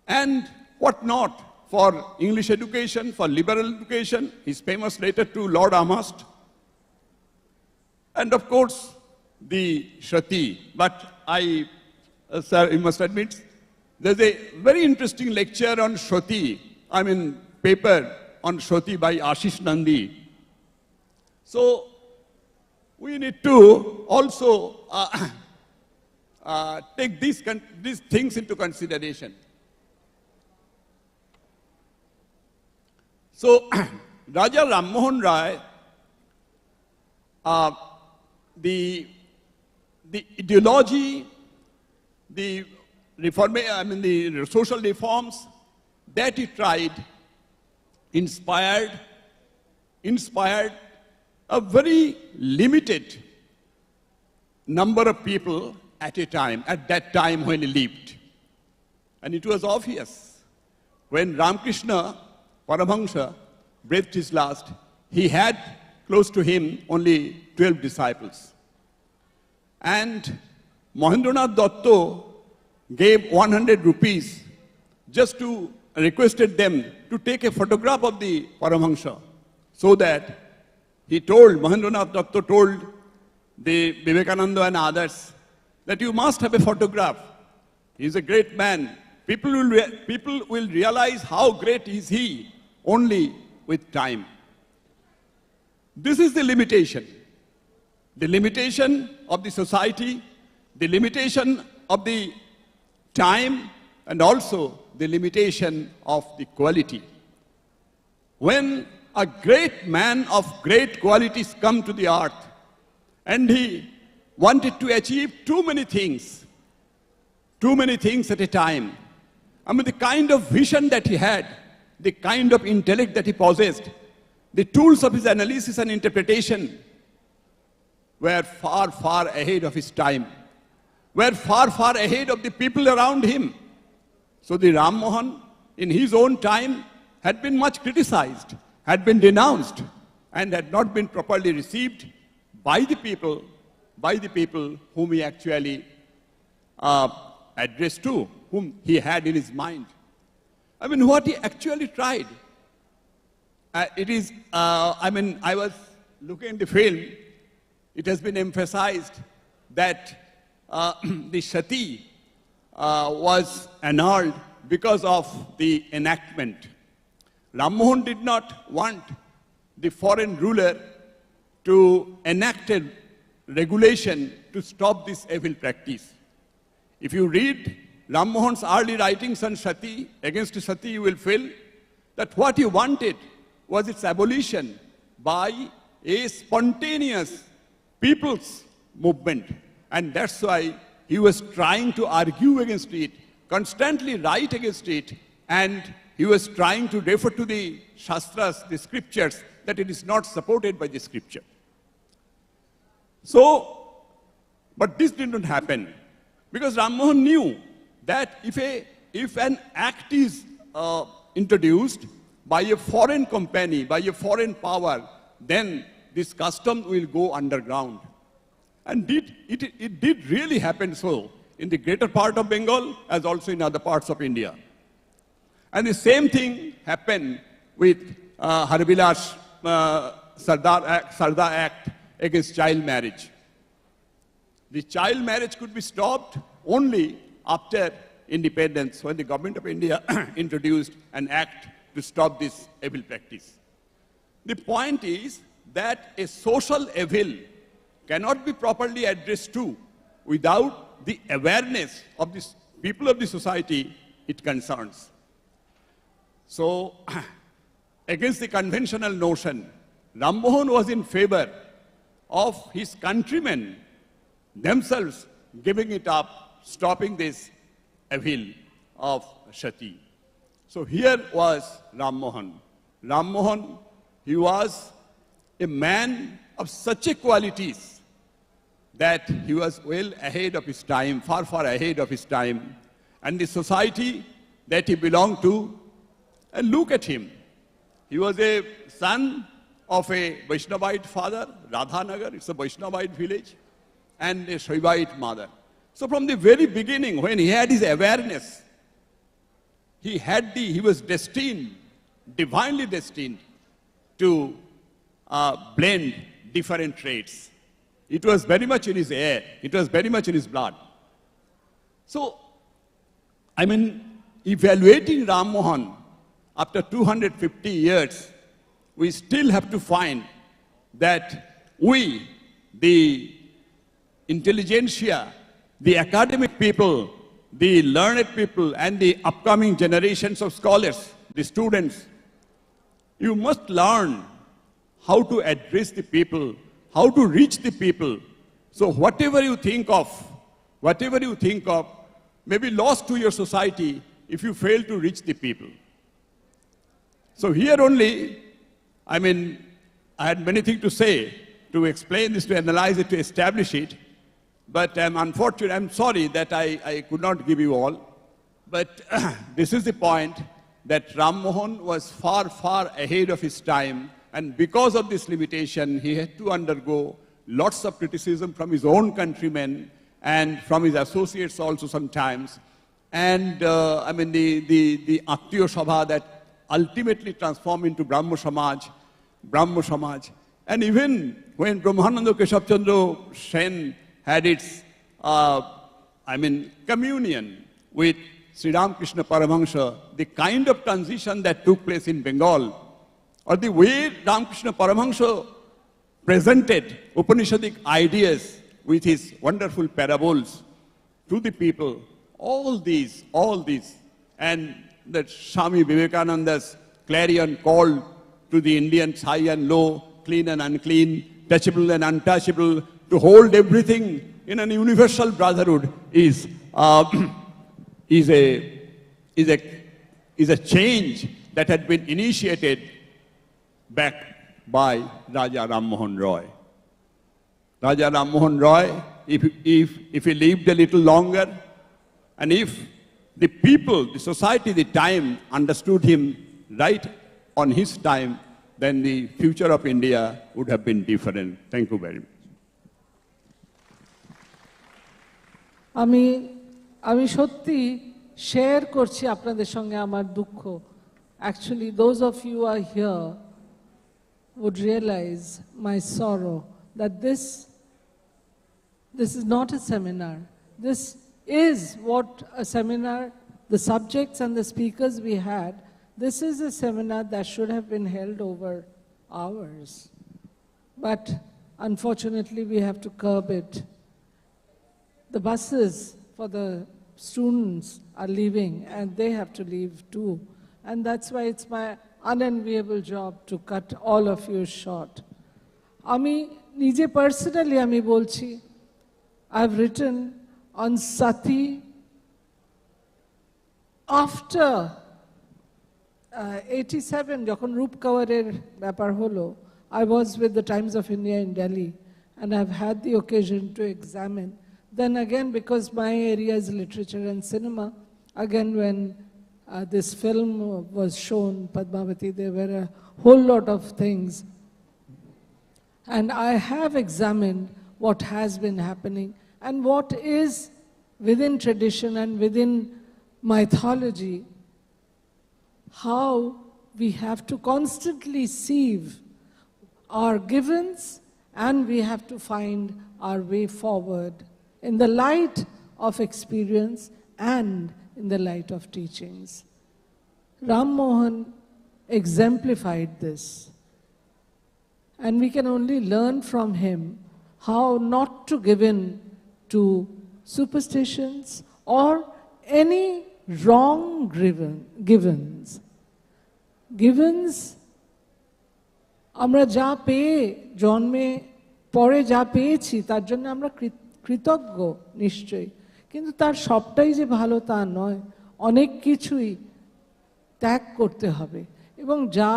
and what not for English education, for liberal education, his famous letter to Lord Amherst, and of course, the Shruti. But sir, you must admit, there's a very interesting lecture on Shruti, paper on Shruti by Ashish Nandi. So, we need to also take these things into consideration. So, Raja Rammohun Roy, the ideology, the social reforms that he tried inspired a very limited number of people at that time when he lived. And it was obvious. When Ramakrishna Paramahamsa breathed his last, he had close to him only 12 disciples. And Mahendranath Datta gave 100 rupees just to requested them to take a photograph of the Paramahamsa, so that Mahendranath Datta told the Vivekananda and others that you must have a photograph. He is a great man. People will realize how great is he only with time. This is the limitation. The limitation of the society, the limitation of the time and also the limitation of the quality. When a great man of great qualities come to the earth and he wanted to achieve too many things at a time, I mean, the kind of vision that he had, the kind of intellect that he possessed, the tools of his analysis and interpretation were far, far ahead of his time, were far, far ahead of the people around him. So the Rammohun, in his own time, had been much criticized, had been denounced, and had not been properly received by the people whom he actually addressed to, whom he had in his mind. I mean, what he actually tried, I was looking at the film, it has been emphasized that the Sati was annulled because of the enactment. Rammohun did not want the foreign ruler to enact a regulation to stop this evil practice. If you read Rammohun's early writings on Sati, against Sati, you will feel that what he wanted was its abolition by a spontaneous people's movement. And that's why he was trying to argue against it, constantly write against it, and he was trying to refer to the Shastras, the scriptures, that it is not supported by the scripture. So, but this did not happen, because Rammohun knew that if an act is introduced by a foreign company, by a foreign power, then this custom will go underground. And it did really happen so in the greater part of Bengal as also in other parts of India. And the same thing happened with Harbilas Sardar Act against child marriage. The child marriage could be stopped only after independence, when the government of India introduced an act to stop this evil practice. The point is that a social evil cannot be properly addressed to without the awareness of the people of the society it concerns. So, against the conventional notion, Rammohun was in favor of his countrymen themselves giving it up, stopping this evil of Sati. So here was Rammohun. Rammohun, he was a man of such a qualities that he was well ahead of his time, far, far ahead of his time. And the society that he belonged to, and look at him. He was a son of a Vaishnavite father, Radhanagar, it's a Vaishnavite village, and a Shaivite mother. So from the very beginning, when he had his awareness, he was destined, divinely destined, to blend different traits. It was very much in his air. It was very much in his blood. So, I mean, evaluating Rammohun after 250 years, we still have to find that we, the intelligentsia, the academic people, the learned people, and the upcoming generations of scholars, the students, you must learn how to address the people, how to reach the people. So whatever you think of may be lost to your society if you fail to reach the people. So here only, I mean, I had many things to say, to explain this, to analyze it, to establish it. But I'm sorry that I could not give you all. But this is the point, that Rammohun was far, far ahead of his time. And because of this limitation, he had to undergo lots of criticism from his own countrymen and from his associates also sometimes. And I mean, the Aktiyo Sabha that ultimately transformed into Brahmo Samaj. And even when Brahmananda Keshav Chandra Sen had its, communion with Sri Ramakrishna Paramahansa, the kind of transition that took place in Bengal, or the way Ramakrishna Paramahansa presented Upanishadic ideas with his wonderful parables to the people, all these, and that Swami Vivekananda's clarion call to the Indians, high and low, clean and unclean, touchable and untouchable, to hold everything in an universal brotherhood is a change that had been initiated back by Raja Rammohun Roy. Raja Rammohun Roy, if he lived a little longer, and if the people, the society, the time understood him right on his time, then the future of India would have been different. Thank you very much. আমি সত্যি share করছি আপনাদের সঙ্গে আমার দুঃখ। Actually, those of you who are here would realize my sorrow that this is not a seminar. This is what a seminar, the subjects and the speakers we had, this is a seminar that should have been held over hours. But unfortunately, we have to curb it. The buses for the students are leaving and they have to leave too. And that's why it's my unenviable job to cut all of you short. আমি নিজে personally আমি বলছি, I've written on Sati after 87 যখন রূপ কাওয়ারের ব্যাপার হলো, I was with the Times of India in Delhi and I've had the occasion to examine. Then again, because my area is literature and cinema, again when this film was shown, Padmavati, there were a whole lot of things. And I have examined what has been happening and what is within tradition and within mythology, how we have to constantly sieve our givens and we have to find our way forward in the light of experience and in the light of teachings. Rammohun exemplified this. And we can only learn from him how not to give in to superstitions or any wrong givens. Givens, আমরা যা পেয়ে জন্মে পরে যা পেয়েছি তার জন্য আমরা কৃতজ্ঞ নিশ্চয়ই, কিন্তু তার সবটাই যে ভালো তা নয়, অনেক কিছুই ত্যাগ করতে হবে। এবং যা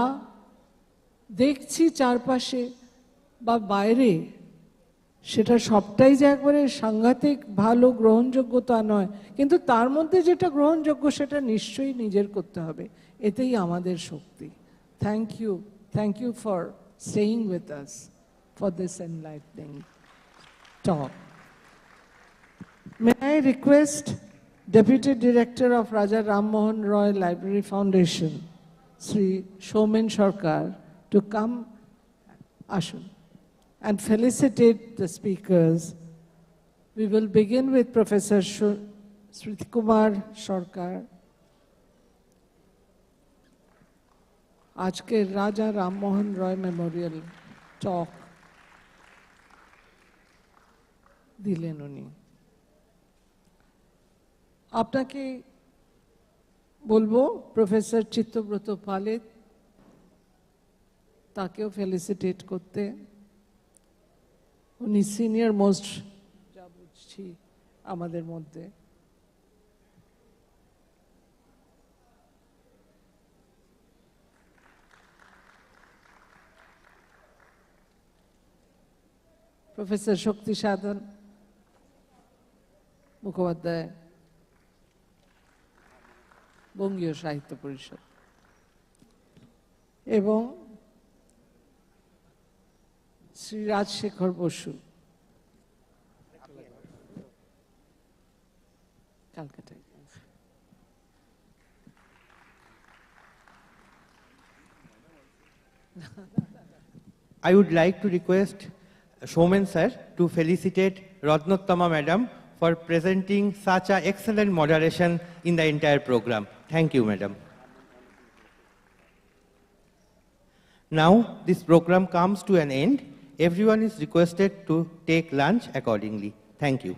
দেখছি চারপাশে বা বাইরে, সেটা সবটাই যে একবারে সাংঘাতিক ভালো গ্রহণযোগ্য তা নয়, কিন্তু তার মধ্যে যেটা গ্রহণযোগ্য সেটা নিশ্চয়ই নিজের করতে হবে, এতেই আমাদের শক্তি। Thank you for staying with us for this enlightening talk. May I request Deputy Director of Raja Rammohun Roy Library Foundation, Sri Shomen Sarkar, to come, Ashun, and felicitate the speakers. We will begin with Professor Sritikumar Sarkar. আজকে রাজা রামমোহন রয় Memorial টক দিলেন উনি। আপনাকে বলবো professor Chittabrata পালে, তাকেও felicitate করতে। উনি সিনিয়র মোস্ট যা বুঝছি আমাদের মধ্যে। প্রফেসর শক্তি সাধন মুখোপাধ্যায়, বঙ্গীয় সাহিত্য পরিষদ, এবং Shri Rajshekhar Basu, Calcutta. I would like to request Shomen sir to felicitate Ratnottama madam for presenting such an excellent moderation in the entire program. Thank you, madam. Now this program comes to an end. Everyone is requested to take lunch accordingly. Thank you.